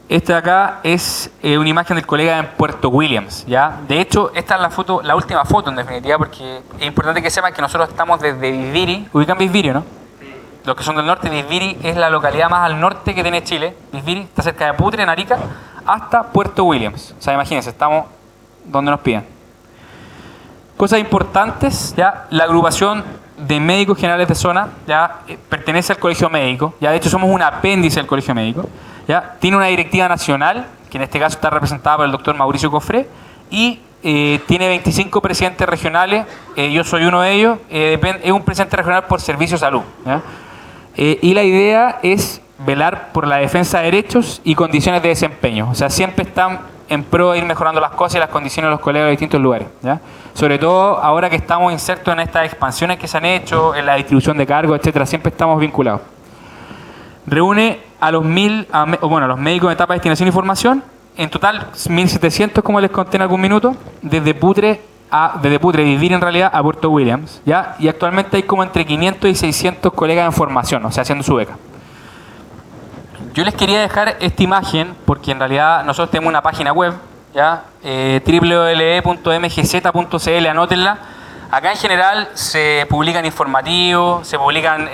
Speaker 2: Este de acá es una imagen del colega en Puerto Williams, ¿ya? De hecho, esta es la última foto, en definitiva, porque es importante que sepan que nosotros estamos desde Visviri. Ubican Visviri, ¿no? Los que son del norte, Visviri es la localidad más al norte que tiene Chile. Visviri está cerca de Putre, en Arica, hasta Puerto Williams. O sea, imagínense, estamos donde nos piden. Cosas importantes, ya, la agrupación de médicos generales de zona, ya, pertenece al colegio médico, ya, de hecho somos un apéndice del colegio médico, ya, tiene una directiva nacional, que en este caso está representada por el doctor Mauricio Cofré, y tiene 25 presidentes regionales, yo soy uno de ellos, es un presidente regional por servicio de salud, ¿ya? Y la idea es velar por la defensa de derechos y condiciones de desempeño, o sea, siempre están en pro de ir mejorando las cosas y las condiciones de los colegas de distintos lugares, ¿ya? Sobre todo ahora que estamos insertos en estas expansiones que se han hecho, en la distribución de cargos, etcétera, siempre estamos vinculados. Reúne a los los médicos de etapa de destinación y formación, en total 1.700, como les conté en algún minuto, desde Putre, Vivir en realidad, a Puerto Williams, ¿ya? Y actualmente hay como entre 500 y 600 colegas en formación, o sea, haciendo su beca. Yo les quería dejar esta imagen porque en realidad nosotros tenemos una página web, ¿ya? www.mgz.cl, anótenla. Acá en general se publican informativos, se publican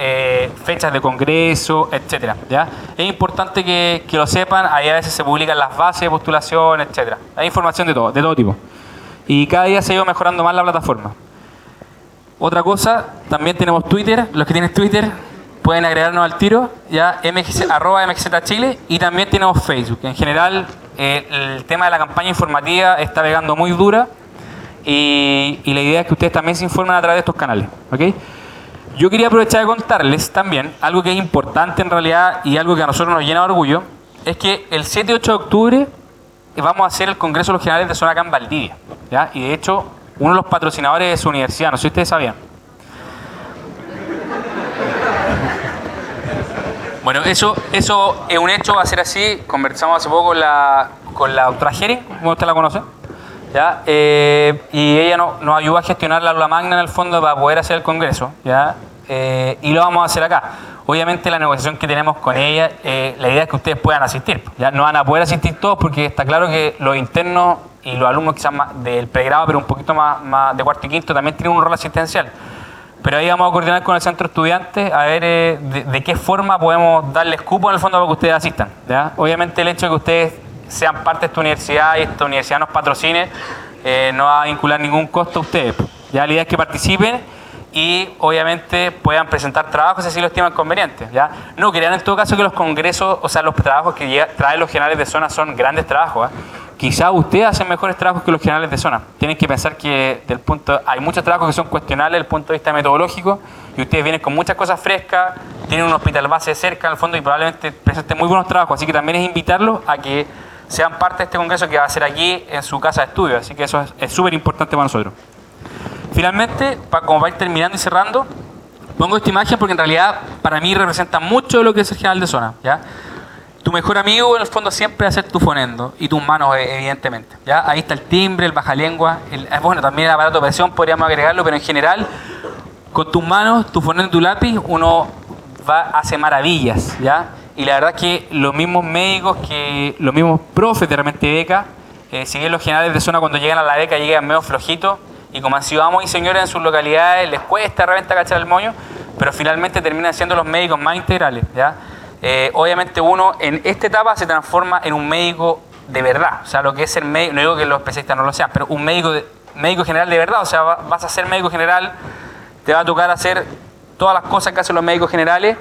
Speaker 2: fechas de congreso, etcétera, ¿ya? Es importante que lo sepan. Ahí a veces se publican las bases de postulación, etcétera. Hay información de todo tipo. Y cada día se ha ido mejorando más la plataforma. Otra cosa, también tenemos Twitter. Los que tienen Twitter pueden agregarnos al tiro, ya, @mgzchile, y también tenemos Facebook. En general, el tema de la campaña informativa está pegando muy dura y la idea es que ustedes también se informen a través de estos canales, ¿ok? Yo quería aprovechar de contarles también algo que es importante en realidad y algo que a nosotros nos llena de orgullo, es que el 7 y 8 de octubre vamos a hacer el Congreso de los Generales de Zona acá en Valdivia, ¿ya? Y de hecho, uno de los patrocinadores de su universidad, no sé si ustedes sabían. Bueno, eso es un hecho, va a ser así. Conversamos hace poco con la doctora Hering, como usted la conoce, ¿ya? Y ella nos ayudó a gestionar la aula magna en el fondo para poder hacer el congreso, ¿ya? Y lo vamos a hacer acá. Obviamente la negociación que tenemos con ella, la idea es que ustedes puedan asistir, ¿ya? No van a poder asistir todos porque está claro que los internos y los alumnos quizás más del pregrado, pero un poquito más de cuarto y quinto, también tienen un rol asistencial. Pero ahí vamos a coordinar con el centro de estudiantes a ver de qué forma podemos darles cupo en el fondo para que ustedes asistan, ¿ya? Obviamente el hecho de que ustedes sean parte de esta universidad y esta universidad nos patrocine no va a vincular ningún costo a ustedes, ¿ya? La idea es que participen y obviamente puedan presentar trabajos si así lo estiman conveniente, ¿ya? No crean en todo caso que los congresos, o sea, los trabajos que traen los generales de zona son grandes trabajos, ¿eh? Quizá ustedes hacen mejores trabajos que los generales de zona. Tienen que pensar que hay muchos trabajos que son cuestionables desde el punto de vista metodológico y ustedes vienen con muchas cosas frescas, tienen un hospital base cerca en el fondo y probablemente presenten muy buenos trabajos, así que también es invitarlos a que sean parte de este congreso que va a ser aquí en su casa de estudio, así que eso es súper importante para nosotros. Finalmente, como va a ir terminando y cerrando, pongo esta imagen porque en realidad para mí representa mucho de lo que es el general de zona, ¿ya? Tu mejor amigo en el fondo siempre va a ser tu fonendo y tus manos, evidentemente, ¿ya? Ahí está el timbre, el bajalengua, bueno, también el aparato de presión podríamos agregarlo, pero en general con tus manos, tu fonendo y tu lápiz uno hace maravillas, ¿ya? Y la verdad que los mismos médicos, los mismos profes de repente beca, si bien los generales de zona cuando llegan a la beca llegan medio flojitos, y como han sido amos y señores en sus localidades, les cuesta de repente agachar el moño, pero finalmente terminan siendo los médicos más integrales, ¿ya? Obviamente uno en esta etapa se transforma en un médico de verdad, o sea, lo que es ser médico, no digo que los especialistas no lo sean, pero un médico general de verdad, o sea, vas a ser médico general, te va a tocar hacer todas las cosas que hacen los médicos generales,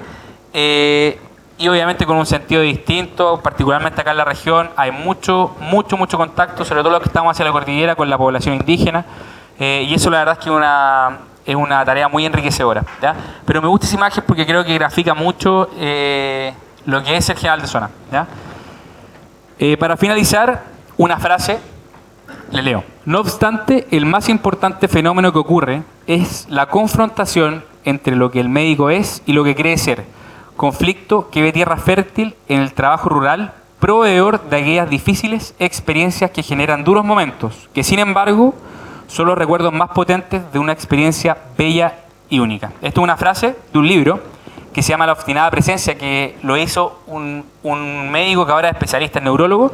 Speaker 2: y obviamente con un sentido distinto, particularmente acá en la región, hay mucho contacto, sobre todo los que estamos hacia la cordillera con la población indígena, y eso la verdad es que es una tarea muy enriquecedora, ¿ya? Pero me gusta esa imagen porque creo que grafica mucho lo que es el general de zona, ¿ya? Para finalizar, una frase, le leo. No obstante, el más importante fenómeno que ocurre es la confrontación entre lo que el médico es y lo que cree ser. Conflicto que ve tierra fértil en el trabajo rural, proveedor de aquellas difíciles experiencias que generan duros momentos, que sin embargo son los recuerdos más potentes de una experiencia bella y única. Esta es una frase de un libro que se llama La obstinada presencia, que lo hizo un médico que ahora es especialista en neurólogo,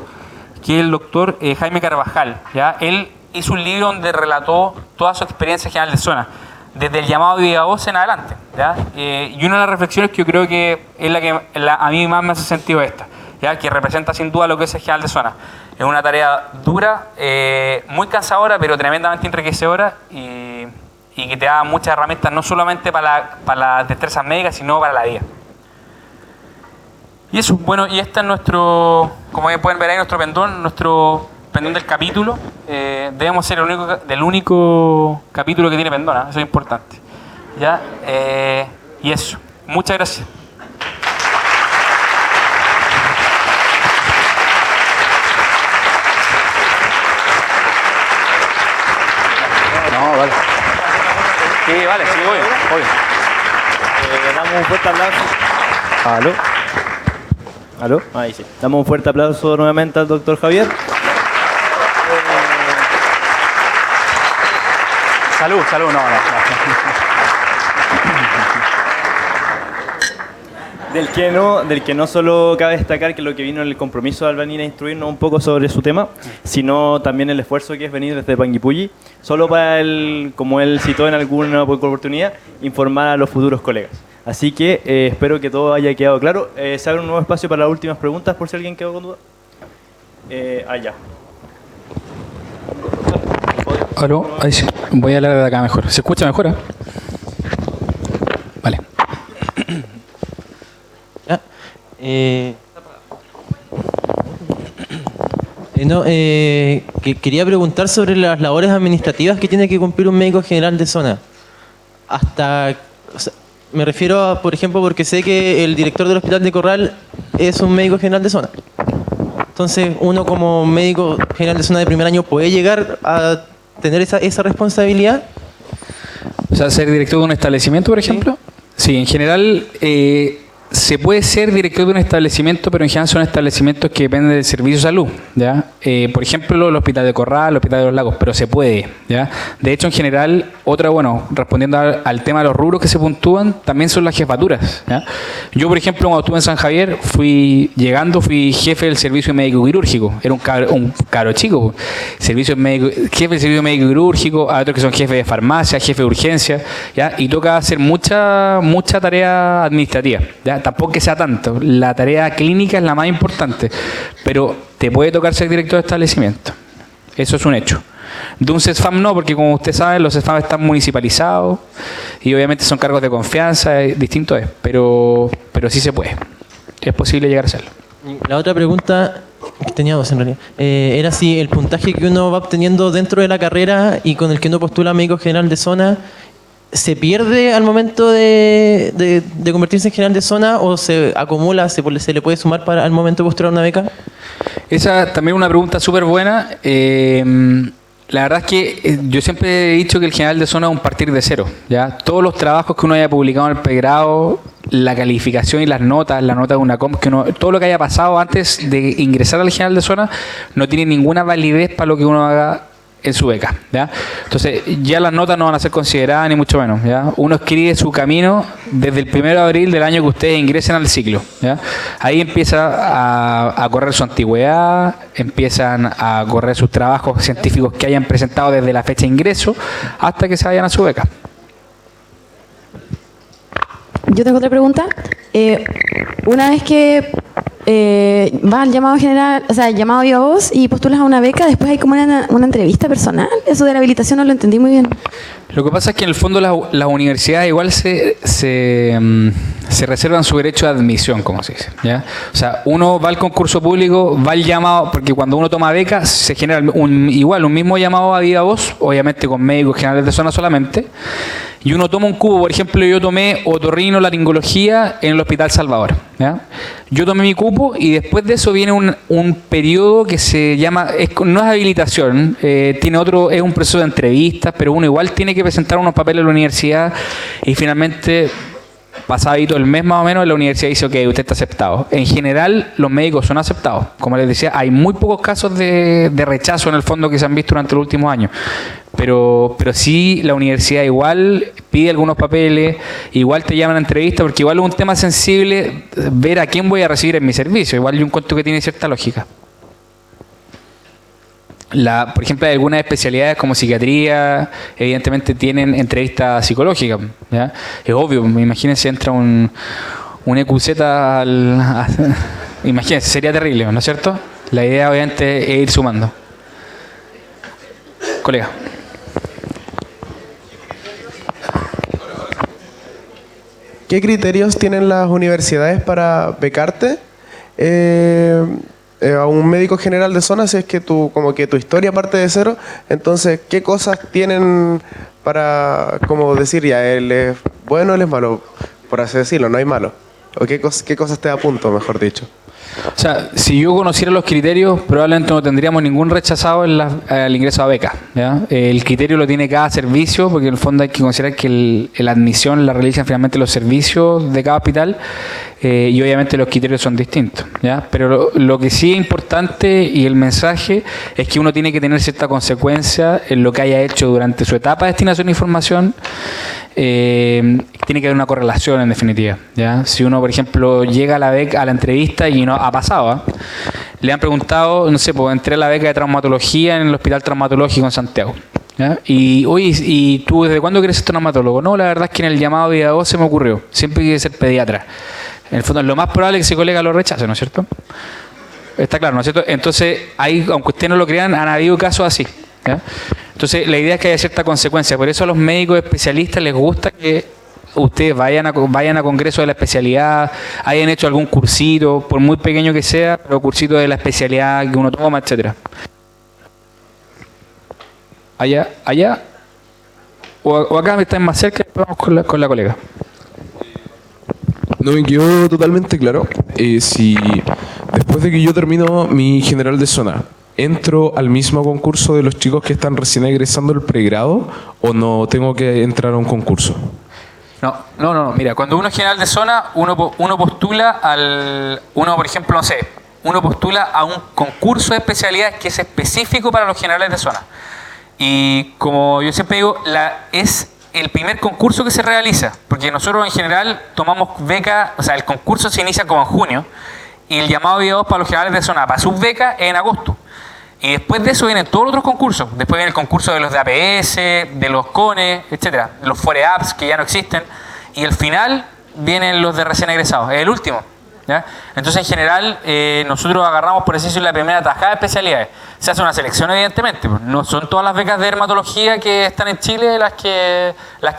Speaker 2: que es el doctor Jaime Carvajal, ¿ya? Él hizo un libro donde relató toda su experiencia general de zona, desde el llamado de viva voz en adelante, ¿ya? Y una de las reflexiones que yo creo que es la que a mí más me hace sentido esta, ¿ya? Que representa sin duda lo que es el general de zona. Es una tarea dura, muy cansadora, pero tremendamente enriquecedora y que te da muchas herramientas, no solamente para las destrezas médicas, sino para la vida. Y eso, bueno, y este es nuestro, como pueden ver ahí, nuestro pendón del capítulo. Debemos ser el único capítulo que tiene pendón, ¿eh? Eso es importante. ¿Ya? Y eso. Muchas gracias.
Speaker 8: No, vale.
Speaker 2: Sí, vale, sí, obvio.
Speaker 8: Damos un fuerte aplauso. ¿Aló? Ahí sí. Damos un fuerte aplauso nuevamente al doctor Javier.
Speaker 2: Salud, no.
Speaker 8: Del que no solo cabe destacar que lo que vino en el compromiso de venir a instruirnos un poco sobre su tema, sino también el esfuerzo que es venir desde Panguipulli, solo para como él citó en alguna oportunidad, informar a los futuros colegas. Así que espero que todo haya quedado claro. Se abre un nuevo espacio para las últimas preguntas por si alguien quedó con duda. Allá.
Speaker 9: Aló, ahí sí. Voy a hablar de acá mejor. ¿Se escucha mejor? Vale.
Speaker 23: Quería preguntar sobre las labores administrativas que tiene que cumplir un médico general de zona. Me refiero a, por ejemplo, porque sé que el director del hospital de Corral es un médico general de zona. Entonces, uno como médico general de zona de primer año puede llegar a tener esa responsabilidad.
Speaker 9: O sea, ser director de un establecimiento, por ejemplo. Sí, en general se puede ser director de un establecimiento, pero en general son establecimientos que dependen del servicio de salud, ¿ya? Por ejemplo, el Hospital de Corral, el Hospital de los Lagos, pero se puede, ¿ya? De hecho, en general, respondiendo al tema de los rubros que se puntúan, también son las jefaturas, ¿ya? Yo, por ejemplo, cuando estuve en San Javier, fui jefe del servicio médico quirúrgico. Era un cabro chico, jefe del servicio médico quirúrgico, a otros que son jefes de farmacia, jefe de urgencia, ¿ya? Y toca hacer mucha tarea administrativa, ¿ya? Tampoco que sea tanto. La tarea clínica es la más importante, pero te puede tocar ser director de establecimiento. Eso es un hecho. De un CESFAM no, porque como usted sabe, los CESFAM están municipalizados y obviamente son cargos de confianza, distinto es, pero sí se puede. Es posible llegar a hacerlo.
Speaker 23: La otra pregunta que teníamos en realidad era si el puntaje que uno va obteniendo dentro de la carrera y con el que uno postula a médico general de zona se pierde al momento de convertirse en general de zona o se acumula, se le puede sumar para al momento de postular una beca.
Speaker 9: Esa también es una pregunta súper buena. La verdad es que yo siempre he dicho que el general de zona es un partir de cero, ¿ya? Todos los trabajos que uno haya publicado en el pregrado, la calificación y las notas, la nota de una comp, todo lo que haya pasado antes de ingresar al general de zona no tiene ninguna validez para lo que uno haga en su beca, ¿ya? Entonces ya las notas no van a ser consideradas ni mucho menos, ¿ya? Uno escribe su camino desde el 1 de abril del año que ustedes ingresen al ciclo, ¿ya? Ahí empieza a correr su antigüedad, empiezan a correr sus trabajos científicos que hayan presentado desde la fecha de ingreso hasta que se vayan a su beca.
Speaker 14: Yo tengo otra pregunta. Una vez que vas al llamado general, o sea, llamado viva voz y postulas a una beca, después hay como una entrevista personal. Eso de la habilitación no lo entendí muy bien.
Speaker 9: Lo que pasa es que en el fondo las universidades igual se reservan su derecho de admisión, como se dice, ¿ya? O sea, uno va al concurso público, va al llamado, porque cuando uno toma beca se genera un mismo llamado a viva voz, obviamente con médicos generales de zona solamente, y uno toma un cupo. Por ejemplo, yo tomé otorrinolaringología en el Hospital Salvador, ¿ya? Yo tomé mi cupo y después de eso viene un periodo que se llama, no es habilitación, tiene otro, es un proceso de entrevistas, pero uno igual tiene que presentar unos papeles a la universidad y finalmente, pasadito el mes más o menos, la universidad dice, ok, usted está aceptado. En general, los médicos son aceptados. Como les decía, hay muy pocos casos de rechazo en el fondo que se han visto durante los últimos años. Pero sí, la universidad igual pide algunos papeles, igual te llaman a entrevista, porque igual es un tema sensible ver a quién voy a recibir en mi servicio. Igual yo encuentro que tiene cierta lógica. Por ejemplo, hay algunas especialidades como psiquiatría, evidentemente tienen entrevista psicológica, ¿ya? Es obvio, imagínense, entra un EQZ imagínense, sería terrible, ¿no es cierto? La idea obviamente es ir sumando. Colega.
Speaker 7: ¿Qué criterios tienen las universidades para becarte a un médico general de zona si es que tu historia parte de cero? Entonces, ¿qué cosas tienen para como decir ya él es bueno, él es malo? Por así decirlo, no hay malo. ¿O qué cosas te da punto, mejor dicho?
Speaker 9: O sea, si yo conociera los criterios, probablemente no tendríamos ningún rechazado al ingreso a beca, ¿ya? El criterio lo tiene cada servicio, porque en el fondo hay que considerar que la admisión la realizan finalmente los servicios de cada hospital, y obviamente los criterios son distintos, ¿ya? Pero lo que sí es importante y el mensaje es que uno tiene que tener cierta consecuencia en lo que haya hecho durante su etapa de destinación de información. Tiene que haber una correlación en definitiva, ¿ya? Si uno, por ejemplo, llega a la beca, a la entrevista y no ha pasado, le han preguntado, no sé, pues entré a la beca de traumatología en el Hospital Traumatológico en Santiago, ¿ya? Y oye, ¿y tú desde cuándo quieres ser traumatólogo? No, la verdad es que en el llamado de vida 2 se me ocurrió, siempre quise ser pediatra. En el fondo, lo más probable es que ese colega lo rechace, ¿no es cierto? Está claro, ¿no es cierto? Entonces, ahí, aunque ustedes no lo crean, han habido casos así, ¿ya? Entonces, la idea es que haya cierta consecuencia. Por eso a los médicos especialistas les gusta que ustedes vayan a congresos de la especialidad, hayan hecho algún cursito, por muy pequeño que sea, pero cursito de la especialidad que uno toma, etcétera. Allá, o acá me están más cerca, vamos con la colega.
Speaker 3: No me quedó totalmente claro si después de que yo termino mi general de zona, ¿entro al mismo concurso de los chicos que están recién egresando el pregrado o no tengo que entrar a un concurso?
Speaker 2: No. Mira, cuando uno es general de zona, uno postula por ejemplo, no sé, uno postula a un concurso de especialidades que es específico para los generales de zona. Y como yo siempre digo, es el primer concurso que se realiza, porque nosotros en general tomamos beca, o sea, el concurso se inicia como en junio, y el llamado de 2 para los generales de zona, para sus becas, es en agosto. Y después de eso vienen todos los otros concursos. Después viene el concurso de los de APS, de los CONE, etcétera, los FOREAPS que ya no existen. Y al final vienen los de recién egresados. Es el último. ¿ya? Entonces, en general, nosotros agarramos, por así decirlo, la primera tajada de especialidades. Se hace una selección, evidentemente. No son todas las becas de dermatología que están en Chile las que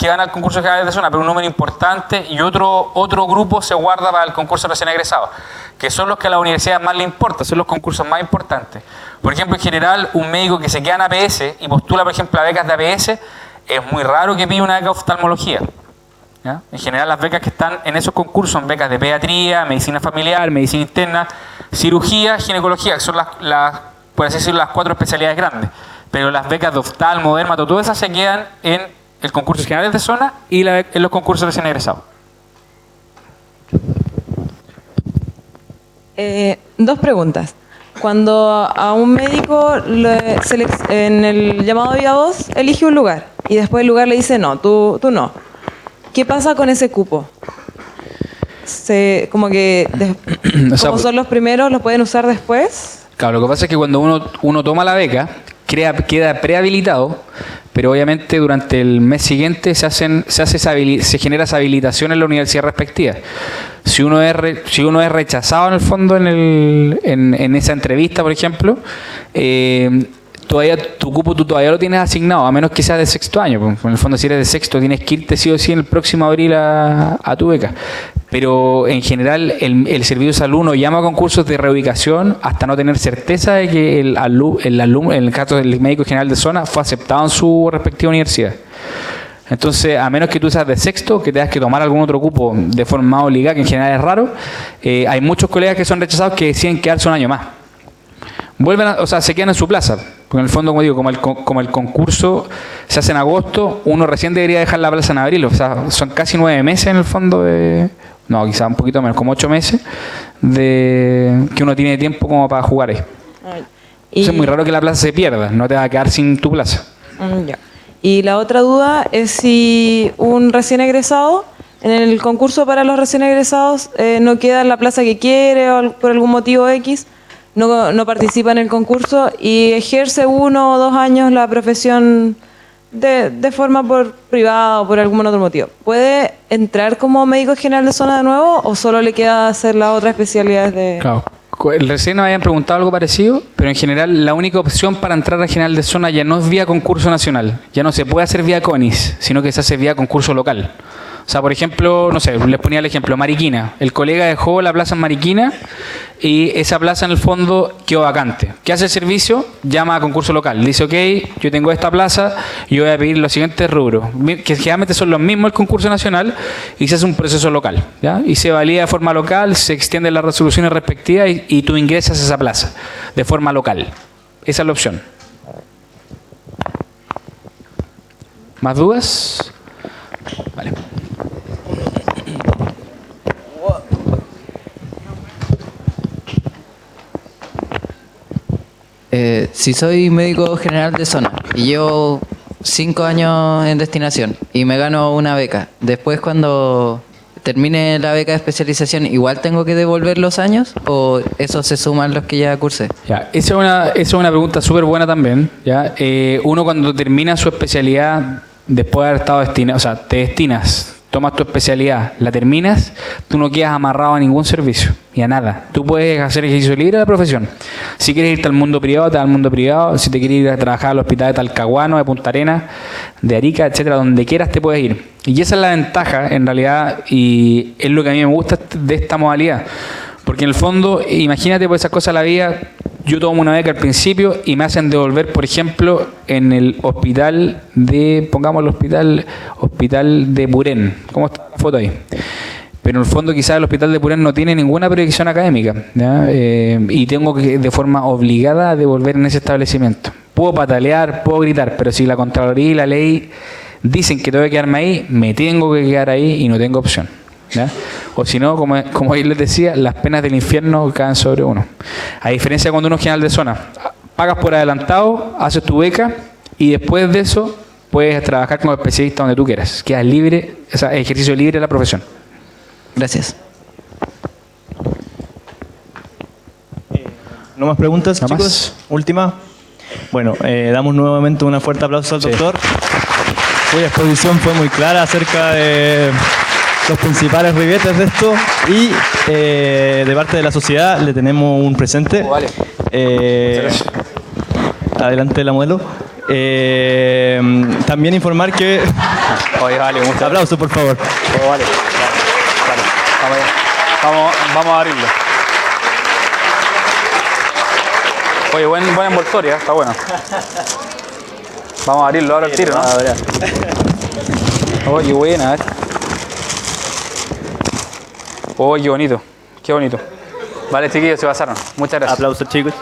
Speaker 2: van al concurso general de zona, pero un número importante, y otro grupo se guarda para el concurso recién egresado, que son los que a la universidad más le importa, son los concursos más importantes. Por ejemplo, en general, un médico que se queda en APS y postula, por ejemplo, a becas de APS, es muy raro que pida una beca de oftalmología. ¿Ya? En general, las becas que están en esos concursos son becas de pediatría, medicina familiar, medicina interna, cirugía, ginecología, que son las por así decirlo, las 4 especialidades grandes. Pero las becas de oftalmo, dermato, todas esas se quedan en el concurso general de zona y en los concursos recién egresados.
Speaker 12: 2 preguntas. Cuando a un médico en el llamado viva voz elige un lugar y después el lugar le dice no, tú no. ¿Qué pasa con ese cupo? Como son los primeros, ¿los pueden usar después?
Speaker 9: Claro, lo que pasa es que cuando uno toma la beca, queda prehabilitado, pero obviamente durante el mes siguiente se genera esa habilitación en la universidad respectiva. Si uno es rechazado en el fondo en esa entrevista, por ejemplo, tu cupo tú todavía lo tienes asignado, a menos que seas de 6º año. En el fondo, si eres de 6º, tienes que irte sí o sí en el próximo abril a tu beca. Pero en general el Servicio de Salud no llama a concursos de reubicación hasta no tener certeza de que el alumno, en el caso del médico general de zona, fue aceptado en su respectiva universidad. Entonces, a menos que tú seas de 6º, que tengas que tomar algún otro cupo de forma obligada, que en general es raro, hay muchos colegas que son rechazados que deciden quedarse un año más. Se quedan en su plaza. Porque en el fondo, como digo, como el concurso se hace en agosto, uno recién debería dejar la plaza en abril. O sea, son casi 9 meses en el fondo no, quizás un poquito menos, como 8 meses que uno tiene tiempo como para jugar ahí. Entonces es muy raro que la plaza se pierda, no te va a quedar sin tu plaza.
Speaker 12: Ya. Y la otra duda es si un recién egresado, en el concurso para los recién egresados, no queda en la plaza que quiere o por algún motivo X, no participa en el concurso y ejerce 1 o 2 años la profesión de forma privada o por algún otro motivo. ¿Puede entrar como médico general de zona de nuevo o solo le queda hacer las otras especialidades de...?
Speaker 9: Claro. Recién me habían preguntado algo parecido, pero en general la única opción para entrar a general de zona ya no es vía concurso nacional, ya no se puede hacer vía CONIS, sino que se hace vía concurso local. O sea, por ejemplo, no sé, les ponía el ejemplo, Mariquina. El colega dejó la plaza en Mariquina y esa plaza en el fondo quedó vacante. ¿Qué hace el servicio? Llama a concurso local. Dice, ok, yo tengo esta plaza y yo voy a pedir los siguientes rubros, que generalmente son los mismos el concurso nacional, y se hace un proceso local, ¿ya? Y se valida de forma local, se extienden las resoluciones respectivas y tú ingresas a esa plaza de forma local. Esa es la opción. ¿Más dudas? Vale.
Speaker 11: Si soy médico general de zona y llevo 5 años en destinación y me gano una beca, después cuando termine la beca de especialización, ¿igual tengo que devolver los años o eso se suman los que ya cursé?
Speaker 9: Ya, esa es una pregunta súper buena también. ¿Ya? Uno cuando termina su especialidad, después de haber estado destinado, o sea, te destinas, tomas tu especialidad, la terminas, tú no quedas amarrado a ningún servicio y a nada. Tú puedes hacer ejercicio libre de la profesión. Si quieres irte al mundo privado, te vas al mundo privado. Si te quieres ir a trabajar al hospital de Talcahuano, de Punta Arenas, de Arica, etcétera, donde quieras te puedes ir. Y esa es la ventaja, en realidad, y es lo que a mí me gusta de esta modalidad. Porque en el fondo, imagínate por esas cosas de la vida, yo tomo una beca al principio y me hacen devolver, por ejemplo, en el hospital pongamos el hospital de Purén. ¿Cómo está la foto ahí? Pero en el fondo quizás el hospital de Purén no tiene ninguna proyección académica, ¿ya? Y tengo que de forma obligada a devolver en ese establecimiento. Puedo patalear, puedo gritar, pero si la Contraloría y la ley dicen que tengo que quedarme ahí, me tengo que quedar ahí y no tengo opción. ¿Ya? O si no, como ahí les decía, las penas del infierno caen sobre uno. A diferencia de cuando uno es general de zona, pagas por adelantado, haces tu beca y después de eso puedes trabajar como especialista donde tú quieras. Quedas libre, o sea, ejercicio libre de la profesión.
Speaker 11: Gracias.
Speaker 8: ¿No más preguntas,
Speaker 9: ¿No
Speaker 8: chicos?
Speaker 9: más?
Speaker 8: Última. Bueno, damos nuevamente un fuerte aplauso al doctor, cuya exposición fue muy clara acerca de los principales ribetes de esto. Y de parte de la sociedad le tenemos un presente. Adelante la modelo. También informar que...
Speaker 2: Oye, vale, muchas
Speaker 8: aplausos, por favor.
Speaker 2: Oh, vale. Vale. Vamos allá. Vamos a abrirlo. Oye, buena envoltoria, está bueno. Vamos a abrirlo ahora al tiro, ¿no? Oye, buena, Oye, qué bonito. Qué bonito. Vale, chiquillos, se pasaron. Muchas gracias.
Speaker 8: Aplausos, chicos.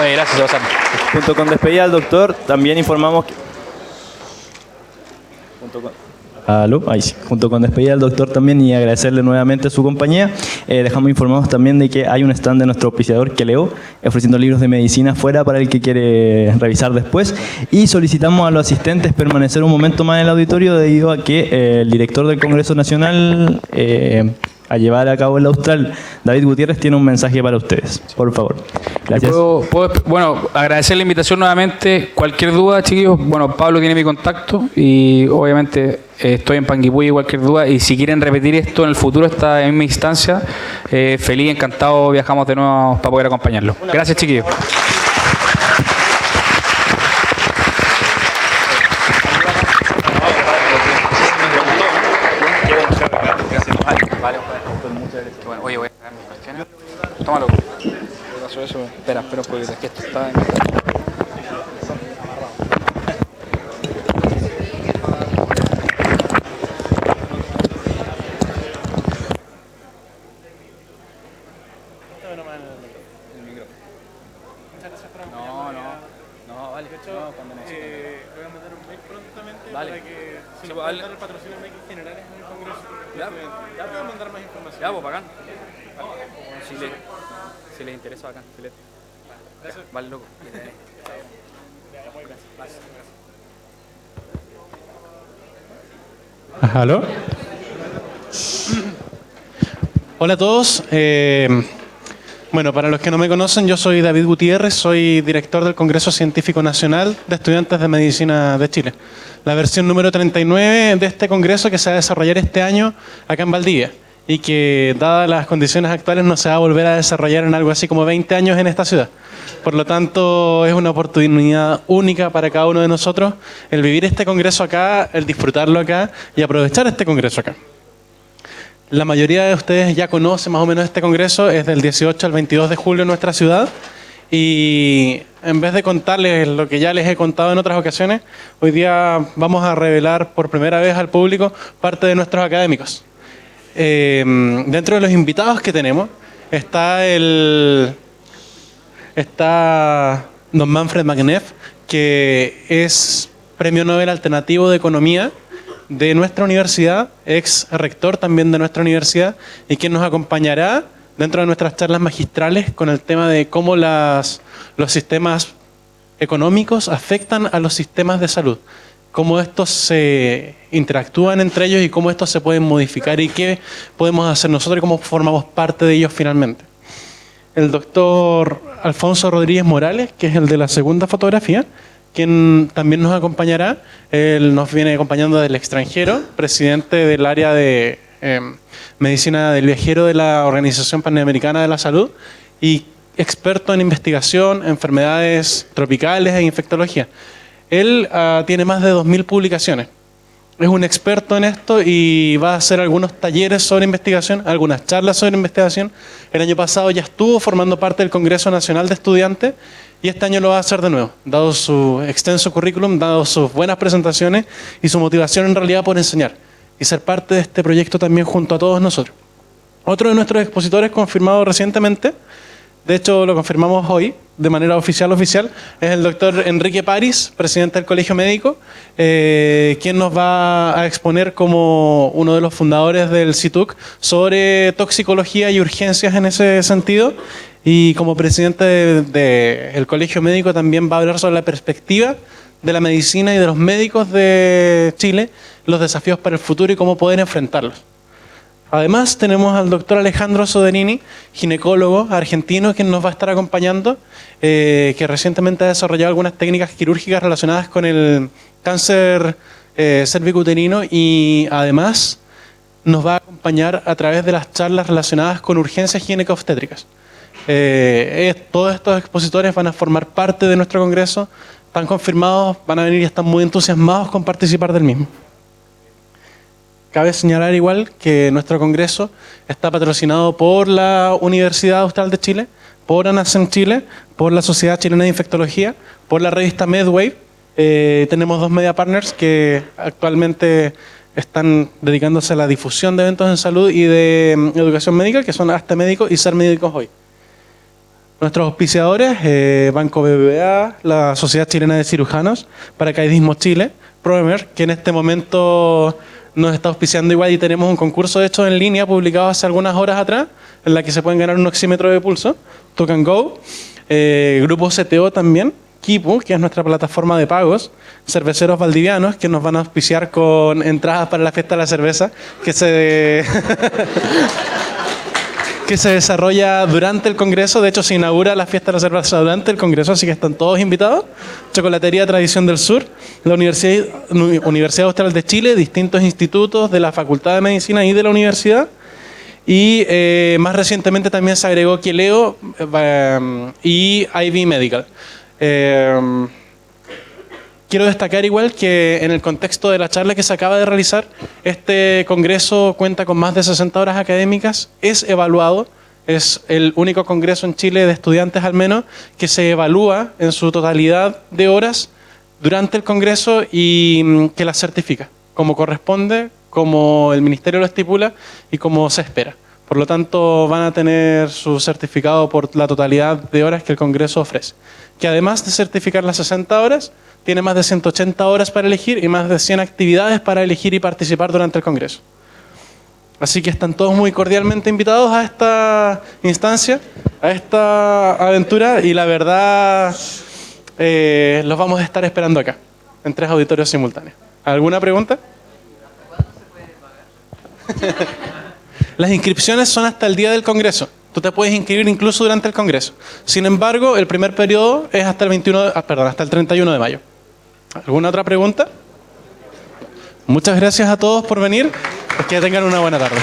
Speaker 2: Oye, gracias, se pasaron.
Speaker 8: Junto con despedida al doctor, también informamos que... Junto con despedida al doctor también y agradecerle nuevamente su compañía, dejamos informados también de que hay un stand de nuestro auspiciador Queleo ofreciendo libros de medicina fuera para el que quiere revisar después, y solicitamos a los asistentes permanecer un momento más en el auditorio debido a que el director del Congreso Nacional a llevar a cabo el Austral, David Gutiérrez, tiene un mensaje para ustedes. Por favor. Gracias.
Speaker 2: Bueno, agradecer la invitación nuevamente. Cualquier duda, chiquillos, bueno, Pablo tiene mi contacto y obviamente estoy en Panguipulli, cualquier duda. Y si quieren repetir esto en el futuro, esta misma instancia, feliz, encantado, viajamos de nuevo para poder acompañarlo. Gracias, chiquillos. Bueno, oye, voy a sacar mis cuestiones. Tómalo. ¿Qué pasó eso? Espera un poquito, es que esto está... No, vale. De hecho, cuando voy a mandar un mail prontamente para que se pueda dar el patrocinio de médicos generales en el Congreso. Ya te voy a mandar más información. Ya, pues, bacán. Si les interesa, bacán. Gracias. Vale, loco.
Speaker 10: ¿Aló? Hola a todos. Bueno, para los que no me conocen, yo soy David Gutiérrez, soy director del Congreso Científico Nacional de Estudiantes de Medicina de Chile. La versión número 39 de este congreso que se va a desarrollar este año acá en Valdivia y que, dadas las condiciones actuales, no se va a volver a desarrollar en algo así como 20 años en esta ciudad. Por lo tanto, es una oportunidad única para cada uno de nosotros el vivir este congreso acá, el disfrutarlo acá y aprovechar este congreso acá. La mayoría de ustedes ya conocen más o menos este congreso, es del 18 al 22 de julio en nuestra ciudad. Y en vez de contarles lo que ya les he contado en otras ocasiones, hoy día vamos a revelar por primera vez al público parte de nuestros académicos. Dentro de los invitados que tenemos está don Manfred Magneff, que es Premio Nobel Alternativo de Economía de nuestra universidad, ex rector también de nuestra universidad, y quien nos acompañará dentro de nuestras charlas magistrales con el tema de cómo los sistemas económicos afectan a los sistemas de salud, cómo estos se interactúan entre ellos y cómo estos se pueden modificar y qué podemos hacer nosotros y cómo formamos parte de ellos finalmente. El doctor Alfonso Rodríguez Morales, que es el de la segunda fotografía, quien también nos acompañará. Él nos viene acompañando del extranjero, presidente del área de medicina del viajero de la Organización Panamericana de la Salud y experto en investigación, enfermedades tropicales e infectología. Él tiene más de 2000 publicaciones. Es un experto en esto y va a hacer algunos talleres sobre investigación, algunas charlas sobre investigación. El año pasado ya estuvo formando parte del Congreso Nacional de Estudiantes y este año lo va a hacer de nuevo, dado su extenso currículum, dado sus buenas presentaciones y su motivación en realidad por enseñar y ser parte de este proyecto también junto a todos nosotros. Otro de nuestros expositores confirmado recientemente, de hecho lo confirmamos hoy de manera oficial, es el doctor Enrique París, presidente del Colegio Médico, quien nos va a exponer como uno de los fundadores del CITUC sobre toxicología y urgencias en ese sentido. Y como presidente del Colegio Médico también va a hablar sobre la perspectiva de la medicina y de los médicos de Chile, los desafíos para el futuro y cómo poder enfrentarlos. Además, tenemos al doctor Alejandro Soderini, ginecólogo argentino, quien nos va a estar acompañando, que recientemente ha desarrollado algunas técnicas quirúrgicas relacionadas con el cáncer cervicuterino y además nos va a acompañar a través de las charlas relacionadas con urgencias ginecobstétricas. Todos estos expositores van a formar parte de nuestro congreso, están confirmados, van a venir y están muy entusiasmados con participar del mismo. Cabe señalar igual que nuestro congreso está patrocinado por la Universidad Austral de Chile, por ANACEM Chile, por la Sociedad Chilena de Infectología, por la revista MedWave. Tenemos 2 media partners que actualmente están dedicándose a la difusión de eventos en salud y de educación médica, que son Hasta Médico y Ser Médicos Hoy. Nuestros auspiciadores, Banco BBVA, la Sociedad Chilena de Cirujanos, Paracaidismo Chile, Proemer, que en este momento nos está auspiciando igual y tenemos un concurso de hecho en línea publicado hace algunas horas atrás, en la que se pueden ganar un oxímetro de pulso, Took and Go, Grupo CTO también, Kipu, que es nuestra plataforma de pagos, Cerveceros Valdivianos, que nos van a auspiciar con entradas para la fiesta de la cerveza, que se desarrolla durante el Congreso. De hecho, se inaugura la fiesta de la cerveza durante el Congreso, así que están todos invitados. Chocolatería Tradición del Sur, la Universidad Austral de Chile, distintos institutos de la Facultad de Medicina y de la universidad. Y más recientemente también se agregó Queleo y IV Medical. Quiero destacar igual que en el contexto de la charla que se acaba de realizar, este congreso cuenta con más de 60 horas académicas, es evaluado, es el único congreso en Chile de estudiantes al menos que se evalúa en su totalidad de horas durante el congreso y que las certifica, como corresponde, como el ministerio lo estipula y como se espera. Por lo tanto, van a tener su certificado por la totalidad de horas que el congreso ofrece, que además de certificar las 60 horas, tiene más de 180 horas para elegir y más de 100 actividades para elegir y participar durante el Congreso. Así que están todos muy cordialmente invitados a esta instancia, a esta aventura y la verdad los vamos a estar esperando acá, en 3 auditorios simultáneos. ¿Alguna pregunta? Las inscripciones son hasta el día del Congreso. Tú te puedes inscribir incluso durante el Congreso. Sin embargo, el primer periodo es hasta el 31 de mayo. ¿Alguna otra pregunta? Muchas gracias a todos por venir. Que tengan una buena tarde.